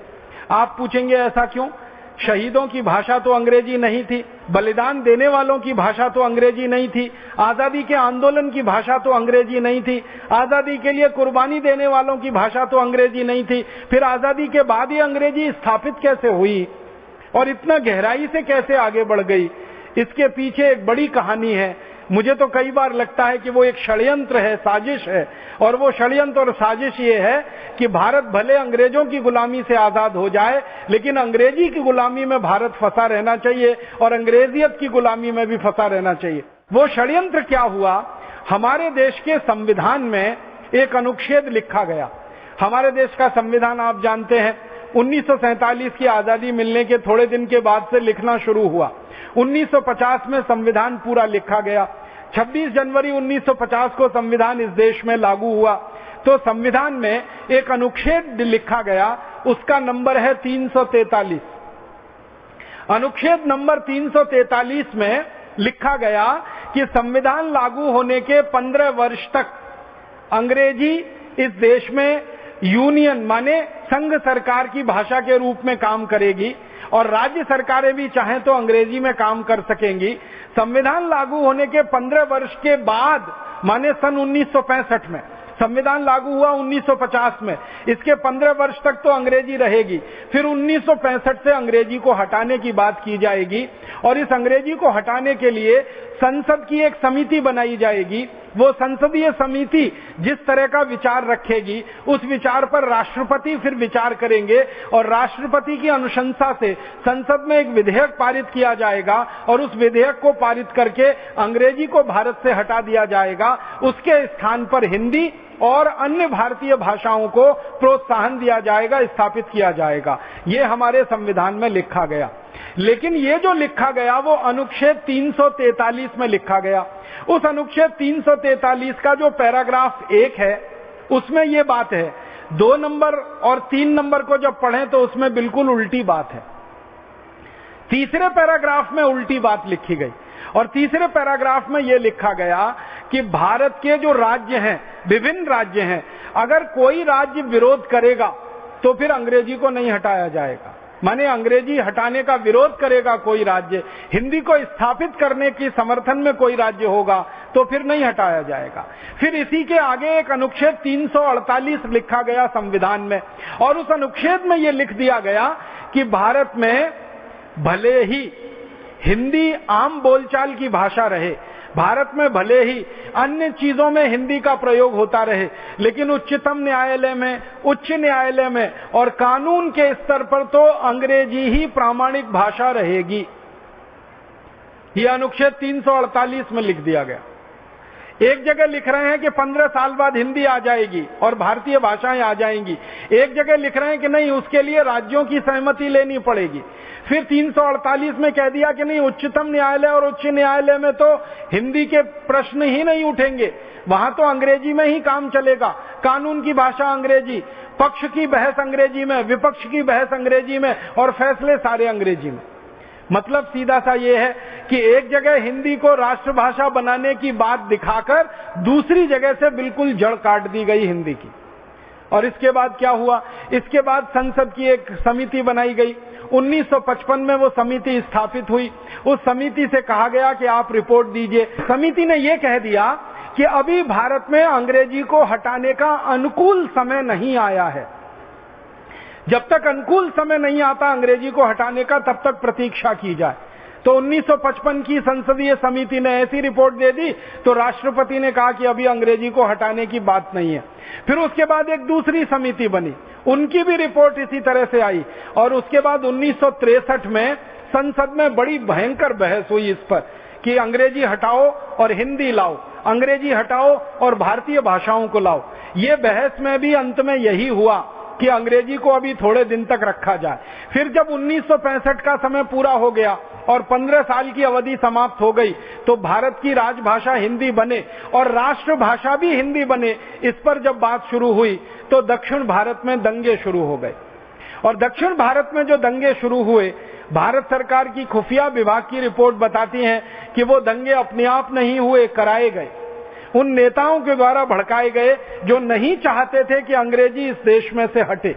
आप पूछेंगे ऐसा क्यों? शहीदों की भाषा तो अंग्रेजी नहीं थी, बलिदान देने वालों की भाषा तो अंग्रेजी नहीं थी, आजादी के आंदोलन की भाषा तो अंग्रेजी नहीं थी, आजादी के लिए कुर्बानी देने वालों की भाषा तो अंग्रेजी नहीं थी। फिर आजादी के बाद ये अंग्रेजी स्थापित कैसे हुई और इतना गहराई से कैसे आगे बढ़ गई? इसके पीछे एक बड़ी कहानी है। मुझे तो कई बार लगता है कि वो एक षड्यंत्र है, साजिश है। और वो षड्यंत्र और साजिश ये है कि भारत भले अंग्रेजों की गुलामी से आजाद हो जाए, लेकिन अंग्रेजी की गुलामी में भारत फंसा रहना चाहिए और अंग्रेजियत की गुलामी में भी फंसा रहना चाहिए। वो षड्यंत्र क्या हुआ? हमारे देश के संविधान में एक अनुच्छेद लिखा गया। हमारे देश का संविधान आप जानते हैं 1947 की आजादी मिलने के थोड़े दिन के बाद से लिखना शुरू हुआ। 1950 में संविधान पूरा लिखा गया। 26 जनवरी 1950 को संविधान इस देश में लागू हुआ। तो संविधान में एक अनुच्छेद लिखा गया, उसका नंबर है 343। अनुच्छेद नंबर 343 में लिखा गया कि संविधान लागू होने के 15 वर्ष तक अंग्रेजी इस देश में यूनियन माने संघ सरकार की भाषा के रूप में काम करेगी और राज्य सरकारें भी चाहें तो अंग्रेजी में काम कर सकेंगी। संविधान लागू होने के 15 वर्ष के बाद माने सन 1965 में, संविधान लागू हुआ 1950 में, इसके 15 वर्ष तक तो अंग्रेजी रहेगी। फिर 1965 से अंग्रेजी को हटाने की बात की जाएगी और इस अंग्रेजी को हटाने के लिए संसद की एक समिति बनाई जाएगी। वो संसदीय समिति जिस तरह का विचार रखेगी, उस विचार पर राष्ट्रपति फिर विचार करेंगे और राष्ट्रपति की अनुशंसा से संसद में एक विधेयक पारित किया जाएगा और उस विधेयक को पारित करके अंग्रेजी को भारत से हटा दिया जाएगा। उसके स्थान पर हिंदी और अन्य भारतीय भाषाओं को प्रोत्साहन दिया जाएगा, स्थापित किया जाएगा। ये हमारे संविधान में लिखा गया। लेकिन ये जो लिखा गया वो अनुच्छेद 343 में लिखा गया। उस अनुच्छेद 343 का जो पैराग्राफ 1 है उसमें ये बात है। 2 नंबर और 3 नंबर को जब पढ़ें तो उसमें बिल्कुल उल्टी बात है। तीसरे पैराग्राफ में उल्टी बात लिखी गई और तीसरे पैराग्राफ में यह लिखा गया कि भारत के जो राज्य हैं, विभिन्न राज्य हैं, अगर कोई राज्य विरोध करेगा तो फिर अंग्रेजी को नहीं हटाया जाएगा। माने अंग्रेजी हटाने का विरोध करेगा कोई राज्य, हिंदी को स्थापित करने की समर्थन में कोई राज्य होगा तो फिर नहीं हटाया जाएगा। फिर इसी के आगे एक अनुच्छेद 348 लिखा गया संविधान में और उस अनुच्छेद में यह लिख दिया गया कि भारत में भले ही हिंदी आम बोलचाल की भाषा रहे, भारत में भले ही अन्य चीजों में हिंदी का प्रयोग होता रहे, लेकिन उच्चतम न्यायालय में, उच्च न्यायालय में और कानून के स्तर पर तो अंग्रेजी ही प्रामाणिक भाषा रहेगी। यह अनुच्छेद 348 में लिख दिया गया। एक जगह लिख रहे हैं कि 15 साल बाद हिंदी आ जाएगी और भारतीय भाषाएं आ जाएंगी। एक जगह लिख रहे हैं कि नहीं, उसके लिए राज्यों की सहमति लेनी पड़ेगी। फिर 348 में कह दिया कि नहीं, उच्चतम न्यायालय और उच्च न्यायालय में तो हिंदी के प्रश्न ही नहीं उठेंगे, वहां तो अंग्रेजी में ही काम चलेगा। कानून की भाषा अंग्रेजी, पक्ष की बहस अंग्रेजी में, विपक्ष की बहस अंग्रेजी में और फैसले सारे अंग्रेजी में। मतलब सीधा सा ये है कि एक जगह हिंदी को राष्ट्रभाषा बनाने की बात दिखाकर दूसरी जगह से बिल्कुल जड़ काट दी गई हिंदी की। और इसके बाद क्या हुआ? इसके बाद संसद की एक समिति बनाई गई। 1955 में वो समिति स्थापित हुई। उस समिति से कहा गया कि आप रिपोर्ट दीजिए। समिति ने ये कह दिया कि अभी भारत में अंग्रेजी को हटाने का अनुकूल समय नहीं आया है। जब तक अनुकूल समय नहीं आता अंग्रेजी को हटाने का, तब तक प्रतीक्षा की जाए। तो 1955 की संसदीय समिति ने ऐसी रिपोर्ट दे दी तो राष्ट्रपति ने कहा कि अभी अंग्रेजी को हटाने की बात नहीं है। फिर उसके बाद एक दूसरी समिति बनी, उनकी भी रिपोर्ट इसी तरह से आई, और उसके बाद 1963 में संसद में बड़ी भयंकर बहस हुई इस पर कि अंग्रेजी हटाओ और हिंदी लाओ, अंग्रेजी हटाओ और भारतीय भाषाओं को लाओ। ये बहस में भी अंत में यही हुआ कि अंग्रेजी को अभी थोड़े दिन तक रखा जाए। फिर जब 1965 का समय पूरा हो गया और 15 साल की अवधि समाप्त हो गई तो भारत की राजभाषा हिंदी बने और राष्ट्रभाषा भी हिंदी बने, इस पर जब बात शुरू हुई तो दक्षिण भारत में दंगे शुरू हो गए। और दक्षिण भारत में जो दंगे शुरू हुए, भारत सरकार की खुफिया विभाग की रिपोर्ट बताती है कि वो दंगे अपने आप नहीं हुए, कराए गए, उन नेताओं के द्वारा भड़काए गए जो नहीं चाहते थे कि अंग्रेजी इस देश में से हटे।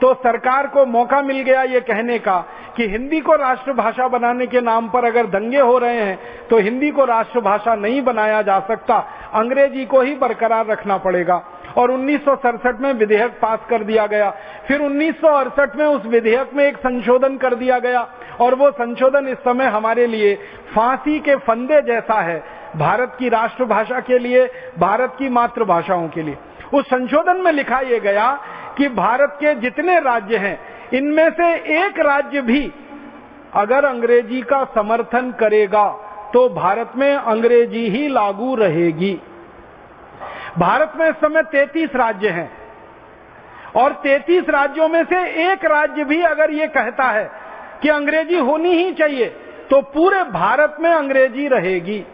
तो सरकार को मौका मिल गया ये कहने का कि हिंदी को राष्ट्रभाषा बनाने के नाम पर अगर दंगे हो रहे हैं तो हिंदी को राष्ट्रभाषा नहीं बनाया जा सकता, अंग्रेजी को ही बरकरार रखना पड़ेगा। और 1967 में विधेयक पास कर दिया गया। फिर 1968 में उस विधेयक में एक संशोधन कर दिया गया और वो संशोधन इस समय हमारे लिए फांसी के फंदे जैसा है, भारत की राष्ट्रभाषा के लिए, भारत की मातृभाषाओं के लिए। उस संशोधन में लिखा यह गया कि भारत के जितने राज्य हैं इनमें से एक राज्य भी अगर अंग्रेजी का समर्थन करेगा तो भारत में अंग्रेजी ही लागू रहेगी। भारत में इस समय 33 राज्य हैं और 33 राज्यों में से एक राज्य भी अगर ये कहता है कि अंग्रेजी होनी ही चाहिए तो पूरे भारत में अंग्रेजी रहेगी।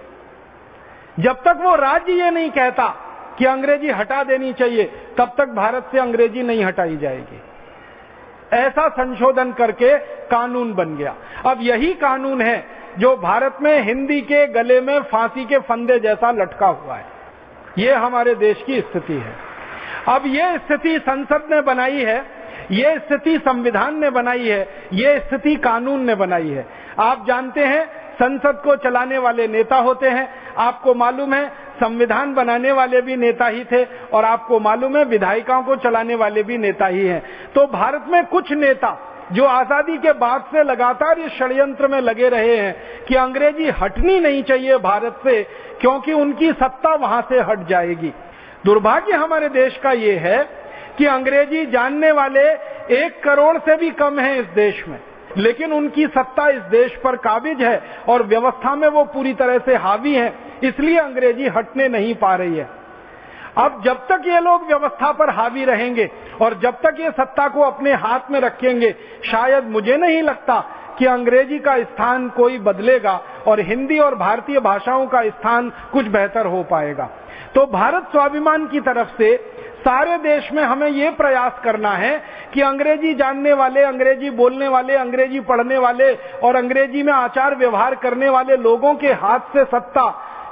जब तक वो राज्य ये नहीं कहता कि अंग्रेजी हटा देनी चाहिए तब तक भारत से अंग्रेजी नहीं हटाई जाएगी। ऐसा संशोधन करके कानून बन गया। अब यही कानून है जो भारत में हिंदी के गले में फांसी के फंदे जैसा लटका हुआ है। ये हमारे देश की स्थिति है। अब ये स्थिति संसद ने बनाई है, ये स्थिति संविधान ने बनाई है, ये स्थिति कानून ने बनाई है। आप जानते हैं संसद को चलाने वाले नेता होते हैं, आपको मालूम है संविधान बनाने वाले भी नेता ही थे और आपको मालूम है विधायिकाओं को चलाने वाले भी नेता ही हैं। तो भारत में कुछ नेता जो आजादी के बाद से लगातार इस षड्यंत्र में लगे रहे हैं कि अंग्रेजी हटनी नहीं चाहिए भारत से क्योंकि उनकी सत्ता वहां से हट जाएगी। दुर्भाग्य हमारे देश का ये है कि अंग्रेजी जानने वाले 1 करोड़ से भी कम हैं इस देश में, लेकिन उनकी सत्ता इस देश पर काबिज है और व्यवस्था में वो पूरी तरह से हावी है, इसलिए अंग्रेजी हटने नहीं पा रही है। अब जब तक ये लोग व्यवस्था पर हावी रहेंगे और जब तक ये सत्ता को अपने हाथ में रखेंगे, शायद मुझे नहीं लगता कि अंग्रेजी का स्थान कोई बदलेगा और हिंदी और भारतीय भाषाओं का स्थान कुछ बेहतर हो पाएगा। तो भारत स्वाभिमान की तरफ से सारे देश में हमें ये प्रयास करना है कि अंग्रेजी जानने वाले, अंग्रेजी बोलने वाले, अंग्रेजी पढ़ने वाले और अंग्रेजी में आचार व्यवहार करने वाले लोगों के हाथ से सत्ता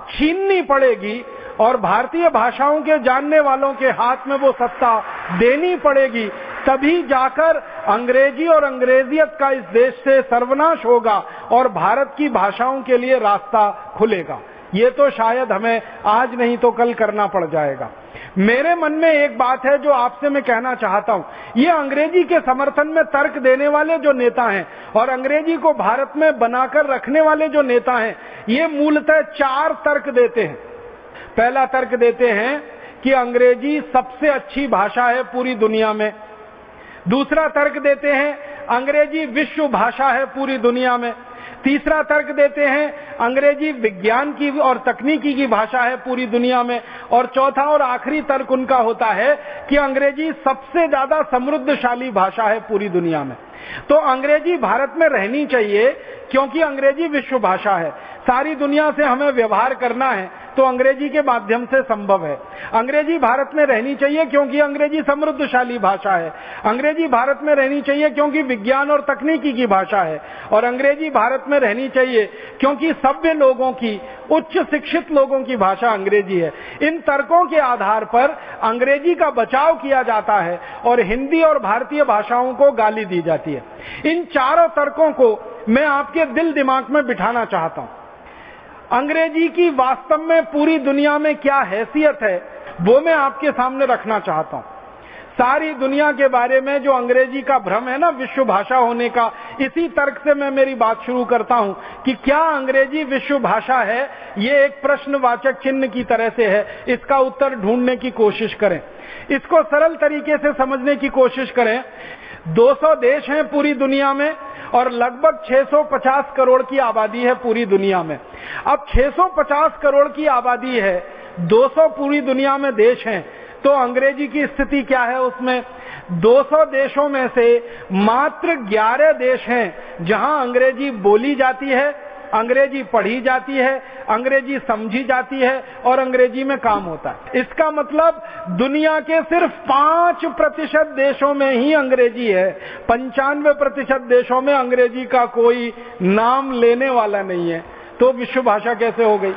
छीननी पड़ेगी और भारतीय भाषाओं के जानने वालों के हाथ में वो सत्ता देनी पड़ेगी। तभी जाकर अंग्रेजी और अंग्रेजियत का इस देश से सर्वनाश होगा और भारत की भाषाओं के लिए रास्ता खुलेगा। ये तो शायद हमें आज नहीं तो कल करना पड़ जाएगा। मेरे मन में एक बात है जो आपसे मैं कहना चाहता हूं। ये अंग्रेजी के समर्थन में तर्क देने वाले जो नेता हैं और अंग्रेजी को भारत में बनाकर रखने वाले जो नेता हैं, ये मूलतः 4 तर्क देते हैं। पहला तर्क देते हैं कि अंग्रेजी सबसे अच्छी भाषा है पूरी दुनिया में। दूसरा तर्क देते हैं अंग्रेजी विश्व भाषा है पूरी दुनिया में। तीसरा तर्क देते हैं अंग्रेजी विज्ञान की और तकनीकी की भाषा है पूरी दुनिया में। और चौथा और आखिरी तर्क उनका होता है कि अंग्रेजी सबसे ज्यादा समृद्धशाली भाषा है पूरी दुनिया में। तो अंग्रेजी भारत में रहनी चाहिए क्योंकि अंग्रेजी विश्व भाषा है। सारी दुनिया से हमें व्यवहार करना है तो अंग्रेजी के माध्यम से संभव है। अंग्रेजी भारत में रहनी चाहिए क्योंकि अंग्रेजी समृद्धशाली भाषा है। अंग्रेजी भारत में रहनी चाहिए क्योंकि विज्ञान और तकनीकी की भाषा है। और अंग्रेजी भारत में रहनी चाहिए क्योंकि सभ्य लोगों की, उच्च शिक्षित लोगों की भाषा अंग्रेजी है। इन तर्कों के आधार पर अंग्रेजी का बचाव किया जाता है और हिंदी और भारतीय भाषाओं को गाली दी जाती है। इन चारों तर्कों को मैं आपके दिल दिमाग में बिठाना चाहता हूं। अंग्रेजी की वास्तव में पूरी दुनिया में क्या हैसियत है वो मैं आपके सामने रखना चाहता हूं। सारी दुनिया के बारे में जो अंग्रेजी का भ्रम है ना विश्व भाषा होने का, इसी तर्क से मैं मेरी बात शुरू करता हूं कि क्या अंग्रेजी विश्व भाषा है। ये एक प्रश्नवाचक चिन्ह की तरह से है, इसका उत्तर ढूंढने की कोशिश करें, इसको सरल तरीके से समझने की कोशिश करें। 200 देश हैं पूरी दुनिया में और लगभग 650 करोड़ की आबादी है पूरी दुनिया में। अब 650 करोड़ की आबादी है, 200 पूरी दुनिया में देश हैं, तो अंग्रेजी की स्थिति क्या है उसमें? 200 देशों में से मात्र 11 देश हैं जहां अंग्रेजी बोली जाती है, अंग्रेजी पढ़ी जाती है, अंग्रेजी समझी जाती है और अंग्रेजी में काम होता है। इसका मतलब दुनिया के सिर्फ 5% देशों में ही अंग्रेजी है, 95% देशों में अंग्रेजी का कोई नाम लेने वाला नहीं है। तो विश्व भाषा कैसे हो गई?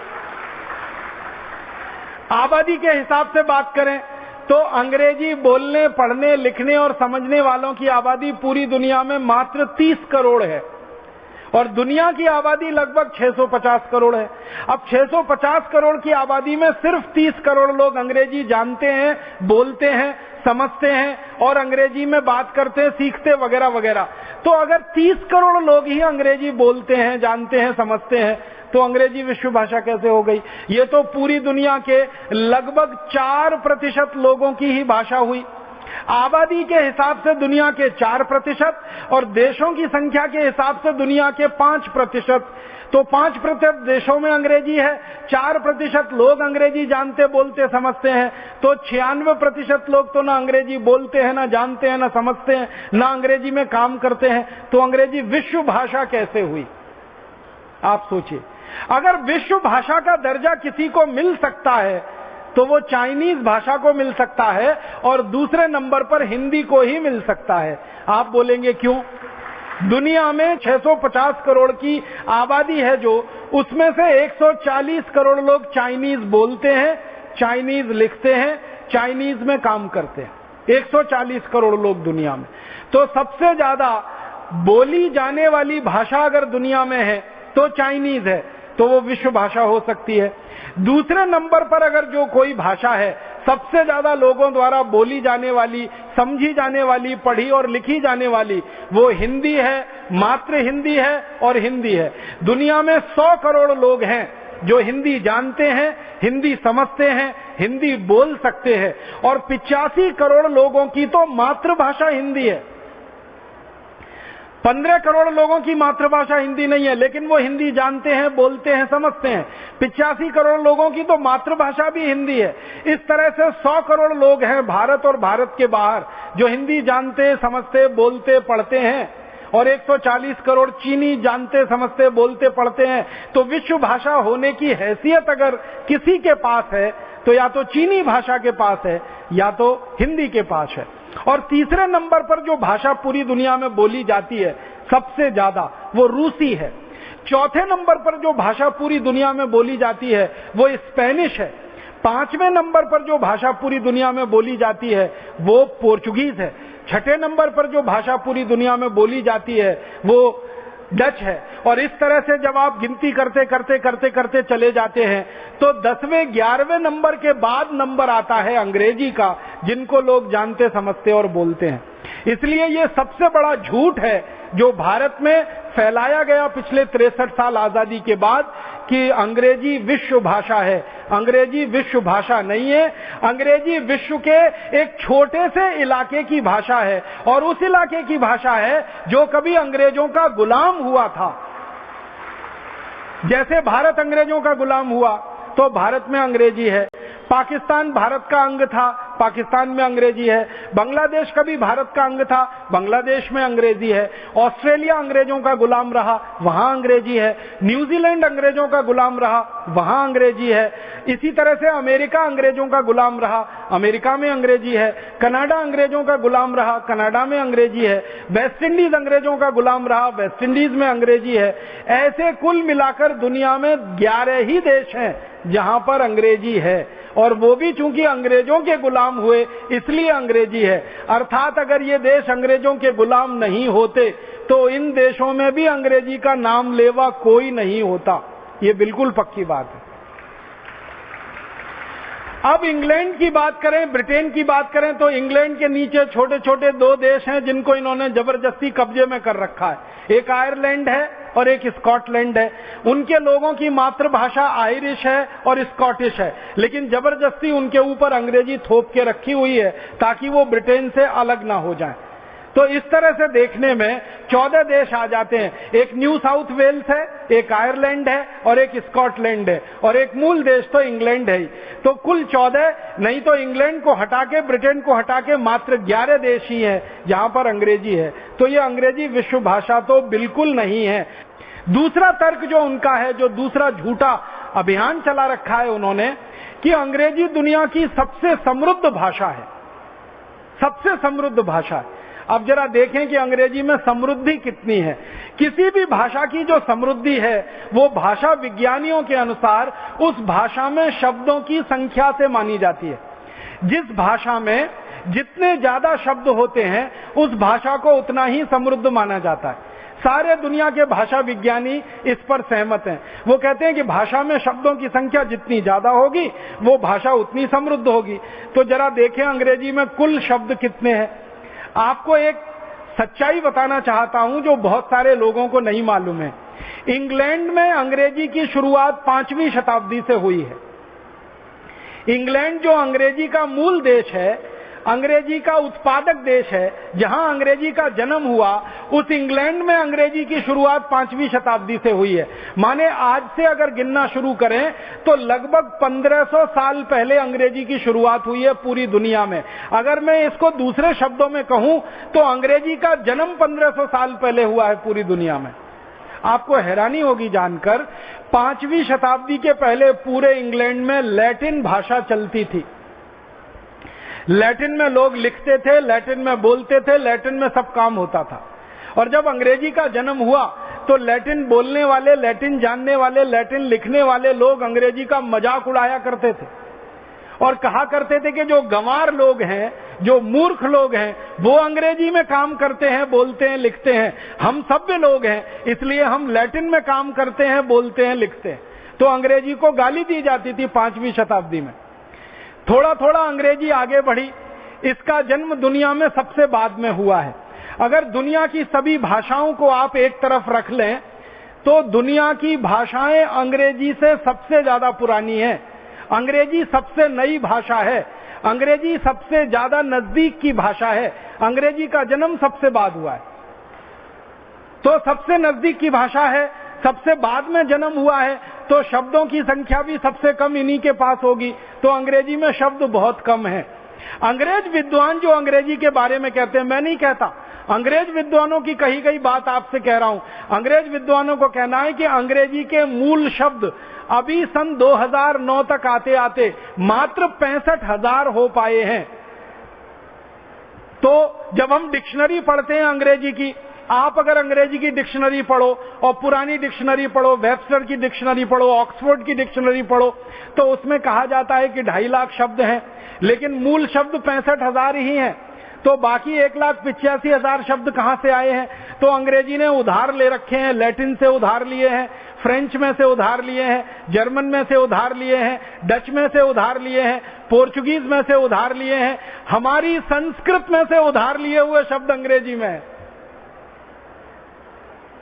आबादी के हिसाब से बात करें तो अंग्रेजी बोलने, पढ़ने, लिखने और समझने वालों की आबादी पूरी दुनिया में मात्र 30 करोड़ है और दुनिया की आबादी लगभग 650 करोड़ है। अब 650 करोड़ की आबादी में सिर्फ 30 करोड़ लोग अंग्रेजी जानते हैं, बोलते हैं, समझते हैं और अंग्रेजी में बात करते हैं, सीखते वगैरह वगैरह। तो अगर 30 करोड़ लोग ही अंग्रेजी बोलते हैं, जानते हैं, समझते हैं, तो अंग्रेजी विश्व भाषा कैसे हो गई? ये तो पूरी दुनिया के लगभग 4% लोगों की ही भाषा हुई। आबादी के हिसाब से दुनिया के 4% और देशों की संख्या के हिसाब से दुनिया के 5%। तो 5% देशों में अंग्रेजी है, 4% लोग अंग्रेजी जानते, बोलते, समझते हैं। तो 96% लोग तो ना अंग्रेजी बोलते हैं, ना जानते हैं, ना समझते हैं, ना अंग्रेजी में काम करते हैं। तो अंग्रेजी विश्व भाषा कैसे हुई? आप सोचिए, अगर विश्व भाषा का दर्जा किसी को मिल सकता है तो वो चाइनीज भाषा को मिल सकता है और दूसरे नंबर पर हिंदी को ही मिल सकता है। आप बोलेंगे क्यों? दुनिया में 650 करोड़ की आबादी है जो, उसमें से 140 करोड़ लोग चाइनीज बोलते हैं, चाइनीज लिखते हैं, चाइनीज में काम करते हैं। 140 करोड़ लोग दुनिया में। तो सबसे ज्यादा बोली जाने वाली भाषा अगर दुनिया में है तो चाइनीज है, तो वो विश्व भाषा हो सकती है। दूसरे नंबर पर अगर जो कोई भाषा है सबसे ज्यादा लोगों द्वारा बोली जाने वाली, समझी जाने वाली, पढ़ी और लिखी जाने वाली, वो हिंदी है, मात्र हिंदी है और हिंदी है। दुनिया में 100 करोड़ लोग हैं जो हिंदी जानते हैं, हिंदी समझते हैं, हिंदी बोल सकते हैं और 85 करोड़ लोगों की तो मातृभाषा हिंदी है। 15 करोड़ लोगों की मातृभाषा हिंदी नहीं है, लेकिन वो हिंदी जानते हैं, बोलते हैं, समझते हैं। 85 करोड़ लोगों की तो मातृभाषा भी हिंदी है। इस तरह से 100 करोड़ लोग हैं भारत और भारत के बाहर जो हिंदी जानते, समझते, बोलते, पढ़ते हैं और 140 करोड़ चीनी जानते, समझते, बोलते, पढ़ते हैं। तो विश्व भाषा होने की हैसियत अगर किसी के पास है तो या तो चीनी भाषा के पास है या तो हिंदी के पास है। और तीसरे नंबर पर जो भाषा पूरी दुनिया में बोली जाती है सबसे ज्यादा, वो रूसी है। चौथे नंबर पर जो भाषा पूरी दुनिया में बोली जाती है वो स्पेनिश है। 5वें नंबर पर जो भाषा पूरी दुनिया में बोली जाती है वो पोर्चुगीज है। 6ठे नंबर पर जो भाषा पूरी दुनिया में बोली जाती है वो डच है। और इस तरह से जब आप गिनती करते करते करते करते चले जाते हैं तो 10वें 11वें नंबर के बाद नंबर आता है अंग्रेजी का, जिनको लोग जानते, समझते और बोलते हैं। इसलिए ये सबसे बड़ा झूठ है जो भारत में फैलाया गया पिछले 63 साल आजादी के बाद कि अंग्रेजी विश्व भाषा है। अंग्रेजी विश्व भाषा नहीं है। अंग्रेजी विश्व के एक छोटे से इलाके की भाषा है और उस इलाके की भाषा है जो कभी अंग्रेजों का गुलाम हुआ था। जैसे भारत अंग्रेजों का गुलाम हुआ तो भारत में अंग्रेजी है। पाकिस्तान भारत का अंग था, पाकिस्तान में अंग्रेजी है। बांग्लादेश कभी भारत का अंग था, बांग्लादेश में अंग्रेजी है। ऑस्ट्रेलिया अंग्रेजों का गुलाम रहा, वहां अंग्रेजी है। न्यूजीलैंड अंग्रेजों का गुलाम रहा, वहां अंग्रेजी है। इसी तरह से अमेरिका अंग्रेजों का गुलाम रहा, अमेरिका में अंग्रेजी है। कनाडा अंग्रेजों का गुलाम रहा, कनाडा में अंग्रेजी है। वेस्ट इंडीज अंग्रेजों का गुलाम रहा, वेस्ट इंडीज में अंग्रेजी है। ऐसे कुल मिलाकर दुनिया में 11 ही देश हैं जहां पर अंग्रेजी है और वो भी चूंकि अंग्रेजों के गुलाम हुए इसलिए अंग्रेजी है। अर्थात अगर ये देश अंग्रेजों के गुलाम नहीं होते तो इन देशों में भी अंग्रेजी का नाम लेवा कोई नहीं होता। ये बिल्कुल पक्की बात है। अब इंग्लैंड की बात करें, ब्रिटेन की बात करें, तो इंग्लैंड के नीचे छोटे छोटे दो देश हैं जिनको इन्होंने जबरदस्ती कब्जे में कर रखा है। एक आयरलैंड है और एक स्कॉटलैंड है। उनके लोगों की मातृभाषा आयरिश है और स्कॉटिश है, लेकिन जबरदस्ती उनके ऊपर अंग्रेजी थोप के रखी हुई है ताकि वो ब्रिटेन से अलग ना हो जाए। तो इस तरह से देखने में 14 देश आ जाते हैं। एक न्यू साउथ वेल्स है, एक आयरलैंड है और एक स्कॉटलैंड है, और एक मूल देश तो इंग्लैंड है ही। तो कुल 14, नहीं तो इंग्लैंड को हटा के, ब्रिटेन को हटा के मात्र 11 देश ही हैं जहां पर अंग्रेजी है। तो ये अंग्रेजी विश्व भाषा तो बिल्कुल नहीं है। दूसरा तर्क जो उनका है, जो दूसरा झूठा अभियान चला रखा है उन्होंने, कि अंग्रेजी दुनिया की सबसे समृद्ध भाषा है, सबसे समृद्ध भाषा है। अब जरा देखें कि अंग्रेजी में समृद्धि कितनी है। किसी भी भाषा की जो समृद्धि है वो भाषा विज्ञानियों के अनुसार उस भाषा में शब्दों की संख्या से मानी जाती है। जिस भाषा में जितने ज्यादा शब्द होते हैं उस भाषा को उतना ही समृद्ध माना जाता है। सारे दुनिया के भाषा विज्ञानी इस पर सहमत हैं। वो कहते हैं कि भाषा में शब्दों की संख्या जितनी ज्यादा होगी वो भाषा उतनी समृद्ध होगी। तो जरा देखें अंग्रेजी में कुल शब्द कितने हैं। आपको एक सच्चाई बताना चाहता हूं जो बहुत सारे लोगों को नहीं मालूम है। इंग्लैंड में अंग्रेजी की शुरुआत 5वीं शताब्दी से हुई है। इंग्लैंड जो अंग्रेजी का मूल देश है, अंग्रेजी का उत्पादक देश है, जहां अंग्रेजी का जन्म हुआ, उस इंग्लैंड में अंग्रेजी की शुरुआत 5वीं शताब्दी से हुई है। माने आज से अगर गिनना शुरू करें तो लगभग 1500 साल पहले अंग्रेजी की शुरुआत हुई है पूरी दुनिया में। अगर मैं इसको दूसरे शब्दों में कहूं तो अंग्रेजी का जन्म 1500 साल पहले हुआ है पूरी दुनिया में। आपको हैरानी होगी जानकर, 5वीं शताब्दी के पहले पूरे इंग्लैंड में लैटिन भाषा चलती थी। लैटिन में लोग लिखते थे, लैटिन में बोलते थे, लैटिन में सब काम होता था। और जब अंग्रेजी का जन्म हुआ तो लैटिन बोलने वाले, लैटिन जानने वाले, लैटिन लिखने वाले लोग अंग्रेजी का मजाक उड़ाया करते थे और कहा करते थे कि जो गंवार लोग हैं, जो मूर्ख लोग हैं, वो अंग्रेजी में काम करते हैं, बोलते हैं, लिखते हैं। हम सभ्य लोग हैं, इसलिए हम लैटिन में काम करते हैं, बोलते हैं, लिखते हैं। तो अंग्रेजी को गाली दी जाती थी 5वीं शताब्दी में। थोड़ा थोड़ा अंग्रेजी आगे बढ़ी। इसका जन्म दुनिया में सबसे बाद में हुआ है। अगर दुनिया की सभी भाषाओं को आप एक तरफ रख लें तो दुनिया की भाषाएं अंग्रेजी से सबसे ज्यादा पुरानी है। अंग्रेजी सबसे नई भाषा है। अंग्रेजी सबसे ज्यादा नजदीक की भाषा है। अंग्रेजी का जन्म सबसे बाद हुआ है, तो सबसे नजदीक की भाषा है, सबसे बाद में जन्म हुआ है, तो शब्दों की संख्या भी सबसे कम इन्हीं के पास होगी। तो अंग्रेजी में शब्द बहुत कम है। अंग्रेज विद्वान जो अंग्रेजी के बारे में कहते हैं, मैं नहीं कहता, अंग्रेज विद्वानों की कही गई बात आपसे कह रहा हूं। अंग्रेज विद्वानों को कहना है कि अंग्रेजी के मूल शब्द अभी सन 2009 तक आते आते मात्र 65,000 हो पाए हैं। तो जब हम डिक्शनरी पढ़ते हैं अंग्रेजी की, आप अगर अंग्रेजी की डिक्शनरी पढ़ो और पुरानी डिक्शनरी पढ़ो, वेबस्टर की डिक्शनरी पढ़ो, ऑक्सफोर्ड की डिक्शनरी पढ़ो, तो उसमें कहा जाता है कि 2.5 लाख शब्द हैं, लेकिन मूल शब्द 65,000 ही हैं। तो बाकी 1,85,000 शब्द कहां से आए हैं? तो अंग्रेजी ने उधार ले रखे हैं, लैटिन से उधार लिए हैं, फ्रेंच में से उधार लिए हैं, जर्मन में से उधार लिए हैं, डच में से उधार लिए हैं, पोर्चुगीज में से उधार लिए हैं, हमारी संस्कृत में से उधार लिए हुए शब्द अंग्रेजी में है।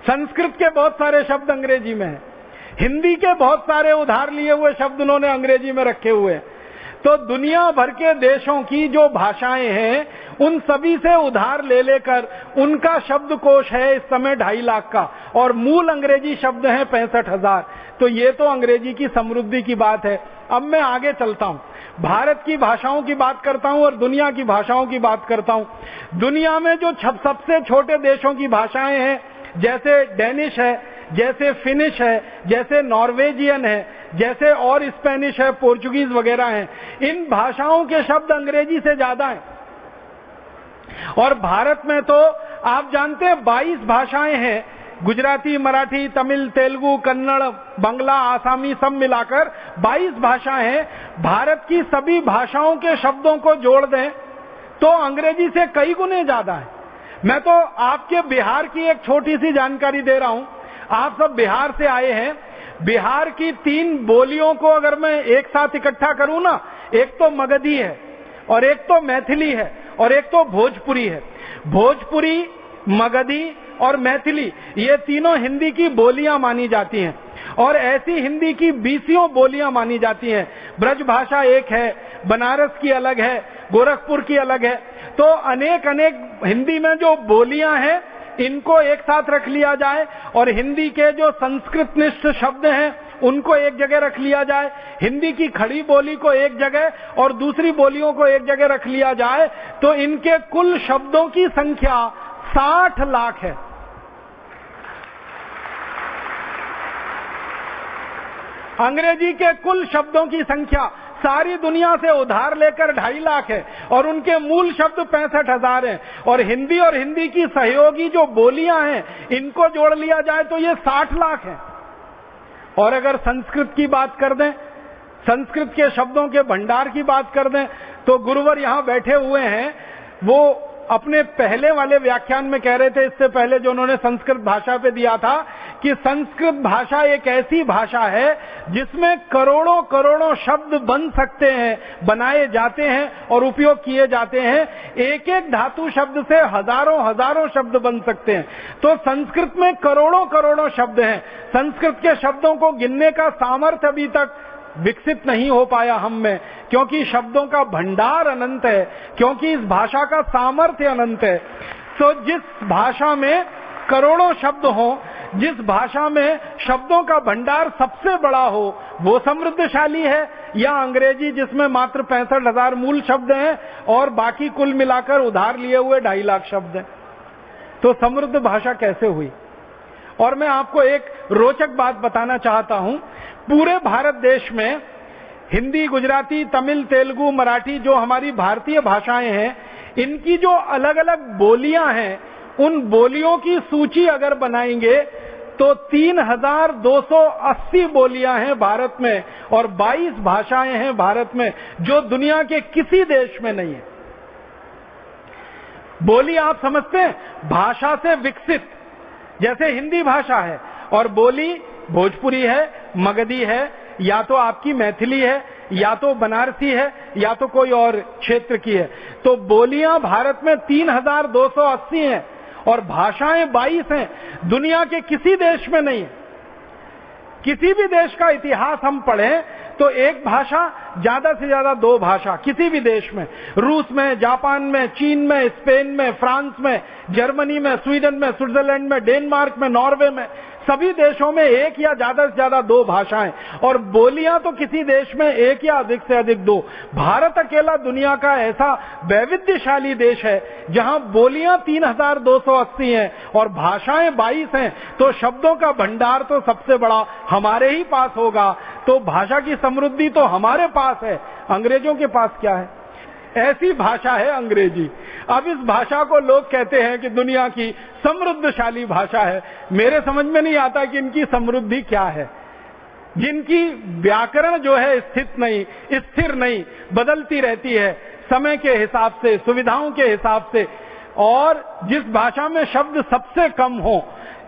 संस्कृत के बहुत सारे शब्द अंग्रेजी में हैं। हिंदी के बहुत सारे उधार लिए हुए शब्द उन्होंने अंग्रेजी में रखे हुए हैं। तो दुनिया भर के देशों की जो भाषाएं हैं उन सभी से उधार ले लेकर उनका शब्दकोश है इस समय 2.5 लाख का, और मूल अंग्रेजी शब्द हैं 65,000। तो ये तो अंग्रेजी की समृद्धि की बात है। अब मैं आगे चलता हूं, भारत की भाषाओं की बात करता हूं और दुनिया की भाषाओं की बात करता हूं। दुनिया में जो सबसे छोटे देशों की भाषाएं हैं, जैसे डेनिश है, जैसे फिनिश है, जैसे नॉर्वेजियन है, जैसे और स्पेनिश है, पोर्चुगीज वगैरह हैं, इन भाषाओं के शब्द अंग्रेजी से ज्यादा हैं। और भारत में तो आप जानते हैं 22 भाषाएं हैं, गुजराती, मराठी, तमिल, तेलुगु, कन्नड़, बंगला, आसामी सब मिलाकर 22 भाषाएं हैं। भारत की सभी भाषाओं के शब्दों को जोड़ दें तो अंग्रेजी से कई गुने ज्यादा है। मैं तो आपके बिहार की एक छोटी सी जानकारी दे रहा हूं, आप सब बिहार से आए हैं। बिहार की 3 बोलियों को अगर मैं एक साथ इकट्ठा करूं ना, एक तो मगधी है और एक तो मैथिली है और एक तो भोजपुरी है। भोजपुरी, मगधी और मैथिली ये तीनों हिंदी की बोलियां मानी जाती हैं और ऐसी हिंदी की 20 बोलियां मानी जाती हैं। ब्रज भाषा एक है, बनारस की अलग है, गोरखपुर की अलग है। तो अनेक हिंदी में जो बोलियां हैं इनको एक साथ रख लिया जाए और हिंदी के जो संस्कृतनिष्ठ शब्द हैं उनको एक जगह रख लिया जाए, हिंदी की खड़ी बोली को एक जगह और दूसरी बोलियों को एक जगह रख लिया जाए तो इनके कुल शब्दों की संख्या 60 लाख है। अंग्रेजी के कुल शब्दों की संख्या सारी दुनिया से उधार लेकर 2.5 लाख है और उनके मूल शब्द 65,000 हैं और हिंदी की सहयोगी जो बोलियां हैं इनको जोड़ लिया जाए तो ये 60 लाख है। और अगर संस्कृत की बात कर दें, संस्कृत के शब्दों के भंडार की बात कर दें तो गुरुवर यहां बैठे हुए हैं, वो अपने पहले वाले व्याख्यान में कह रहे थे, इससे पहले जो उन्होंने संस्कृत भाषा पे दिया था, कि संस्कृत भाषा एक ऐसी भाषा है जिसमें करोड़ों करोड़ों शब्द बन सकते हैं, बनाए जाते हैं और उपयोग किए जाते हैं। एक एक धातु शब्द से हजारों हजारों शब्द बन सकते हैं। तो संस्कृत में करोड़ों करोड़ों शब्द हैं। संस्कृत के शब्दों को गिनने का सामर्थ्य अभी तक विकसित नहीं हो पाया हम में, क्योंकि शब्दों का भंडार अनंत है, क्योंकि इस भाषा का सामर्थ्य अनंत है। तो जिस भाषा में करोड़ों शब्द हो, जिस भाषा में शब्दों का भंडार सबसे बड़ा हो, वो समृद्धशाली है, या अंग्रेजी जिसमें मात्र 65,000 मूल शब्द हैं और बाकी कुल मिलाकर उधार लिए हुए 2.5 लाख शब्द हैं। तो समृद्ध भाषा कैसे हुई? और मैं आपको एक रोचक बात बताना चाहता हूं। पूरे भारत देश में हिंदी, गुजराती, तमिल, तेलुगु, मराठी जो हमारी भारतीय भाषाएं हैं, इनकी जो अलग अलग बोलियां हैं, उन बोलियों की सूची अगर बनाएंगे तो 3,280 बोलियां हैं भारत में और 22 भाषाएं हैं भारत में, जो दुनिया के किसी देश में नहीं है। बोली आप समझते हैं, भाषा से विकसित, जैसे हिंदी भाषा है और बोली भोजपुरी है, मगधी है, या तो आपकी मैथिली है, या तो बनारसी है, या तो कोई और क्षेत्र की है। तो बोलियां भारत में 3,280 हैं और भाषाएं 22 हैं। दुनिया के किसी देश में नहीं है। किसी भी देश का इतिहास हम पढ़ें तो एक भाषा, ज्यादा से ज्यादा 2 भाषा किसी भी देश में, रूस में, जापान में, चीन में, स्पेन में, फ्रांस में, जर्मनी में, स्वीडन में, स्विट्जरलैंड में, डेनमार्क में, नॉर्वे में, सभी देशों में एक या ज्यादा से ज्यादा 2 भाषाएं, और बोलियां तो किसी देश में एक या अधिक से अधिक 2। भारत अकेला दुनिया का ऐसा वैविध्यशाली देश है जहां बोलियां 3,280 हैं और भाषाएं 22 हैं। तो शब्दों का भंडार तो सबसे बड़ा हमारे ही पास होगा। तो भाषा की समृद्धि तो हमारे पास है, अंग्रेजों के पास क्या है? ऐसी भाषा है अंग्रेजी। अब इस भाषा को लोग कहते हैं कि दुनिया की समृद्धशाली भाषा है। मेरे समझ में नहीं आता कि इनकी समृद्धि क्या है। जिनकी व्याकरण जो है स्थिर नहीं, बदलती रहती है समय के हिसाब से, सुविधाओं के हिसाब से, और जिस भाषा में शब्द सबसे कम हो,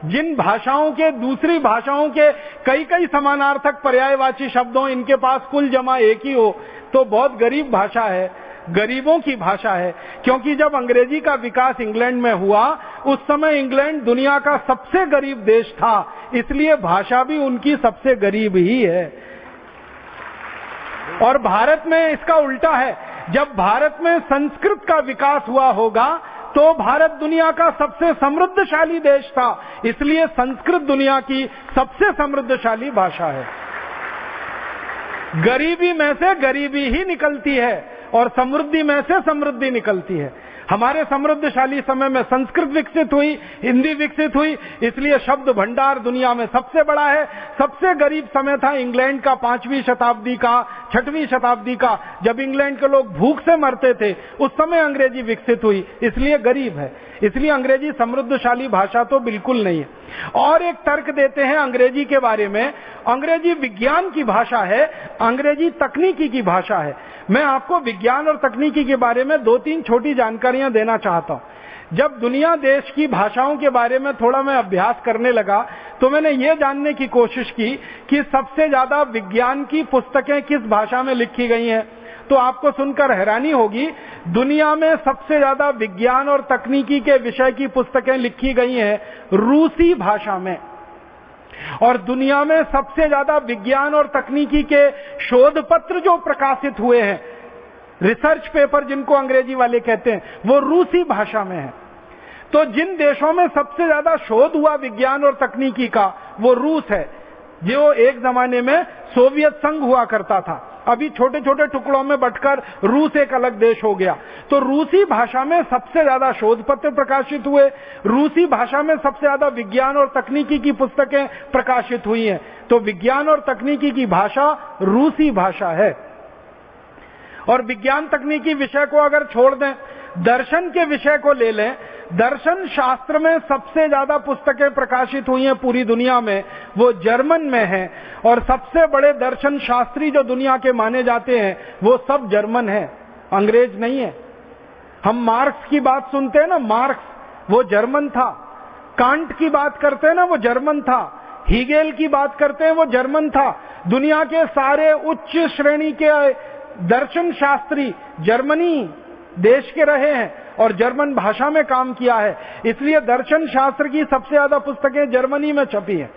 जिन भाषाओं के दूसरी भाषाओं के कई कई समानार्थक पर्यायवाची शब्दों, इनके पास कुल जमा एक ही हो, तो बहुत गरीब भाषा है, गरीबों की भाषा है। क्योंकि जब अंग्रेजी का विकास इंग्लैंड में हुआ, उस समय इंग्लैंड दुनिया का सबसे गरीब देश था, इसलिए भाषा भी उनकी सबसे गरीब ही है। और भारत में इसका उल्टा है। जब भारत में संस्कृत का विकास हुआ होगा तो भारत दुनिया का सबसे समृद्धशाली देश था, इसलिए संस्कृत दुनिया की सबसे समृद्धशाली भाषा है। गरीबी में से गरीबी ही निकलती है और समृद्धि में से समृद्धि निकलती है। हमारे समृद्धशाली समय में संस्कृत विकसित हुई, हिंदी विकसित हुई, इसलिए शब्द भंडार दुनिया में सबसे बड़ा है। सबसे गरीब समय था इंग्लैंड का 5वीं शताब्दी का, 6वीं शताब्दी का, जब इंग्लैंड के लोग भूख से मरते थे, उस समय अंग्रेजी विकसित हुई, इसलिए गरीब है। इसलिए अंग्रेजी समृद्धशाली भाषा तो बिल्कुल नहीं है। और एक तर्क देते हैं अंग्रेजी के बारे में, अंग्रेजी विज्ञान की भाषा है, अंग्रेजी तकनीकी की भाषा है। मैं आपको विज्ञान और तकनीकी के बारे में 2-3 छोटी जानकारियां देना चाहता हूं। जब दुनिया देश की भाषाओं के बारे में थोड़ा मैं अभ्यास करने लगा तो मैंने ये जानने की कोशिश की कि सबसे ज्यादा विज्ञान की पुस्तकें किस भाषा में लिखी गई हैं। तो आपको सुनकर हैरानी होगी, दुनिया में सबसे ज्यादा विज्ञान और तकनीकी के विषय की पुस्तकें लिखी गई हैं रूसी भाषा में, और दुनिया में सबसे ज्यादा विज्ञान और तकनीकी के शोध पत्र जो प्रकाशित हुए हैं, रिसर्च पेपर जिनको अंग्रेजी वाले कहते हैं, वो रूसी भाषा में है। तो जिन देशों में सबसे ज्यादा शोध हुआ विज्ञान और तकनीकी का, वो रूस है, जो एक जमाने में सोवियत संघ हुआ करता था। अभी छोटे छोटे टुकड़ों में बंटकर रूस एक अलग देश हो गया। तो रूसी भाषा में सबसे ज्यादा शोध पत्र प्रकाशित हुए, रूसी भाषा में सबसे ज्यादा विज्ञान और तकनीकी की पुस्तकें प्रकाशित हुई हैं। तो विज्ञान और तकनीकी की भाषा रूसी भाषा है। और विज्ञान तकनीकी विषय को अगर छोड़ दें, दर्शन के विषय को ले लें, दर्शन शास्त्र में सबसे ज्यादा पुस्तकें प्रकाशित हुई हैं पूरी दुनिया में, वो जर्मन में है। और सबसे बड़े दर्शन शास्त्री जो दुनिया के माने जाते हैं वो सब जर्मन है, अंग्रेज नहीं है। हम मार्क्स की बात सुनते हैं ना, मार्क्स वो जर्मन था। कांट की बात करते हैं ना, वो जर्मन था। हीगेल की बात करते हैं, वो जर्मन था। दुनिया के सारे उच्च श्रेणी के दर्शन शास्त्री जर्मनी देश के रहे हैं और जर्मन भाषा में काम किया है, इसलिए दर्शन शास्त्र की सबसे ज्यादा पुस्तकें जर्मनी में छपी हैं।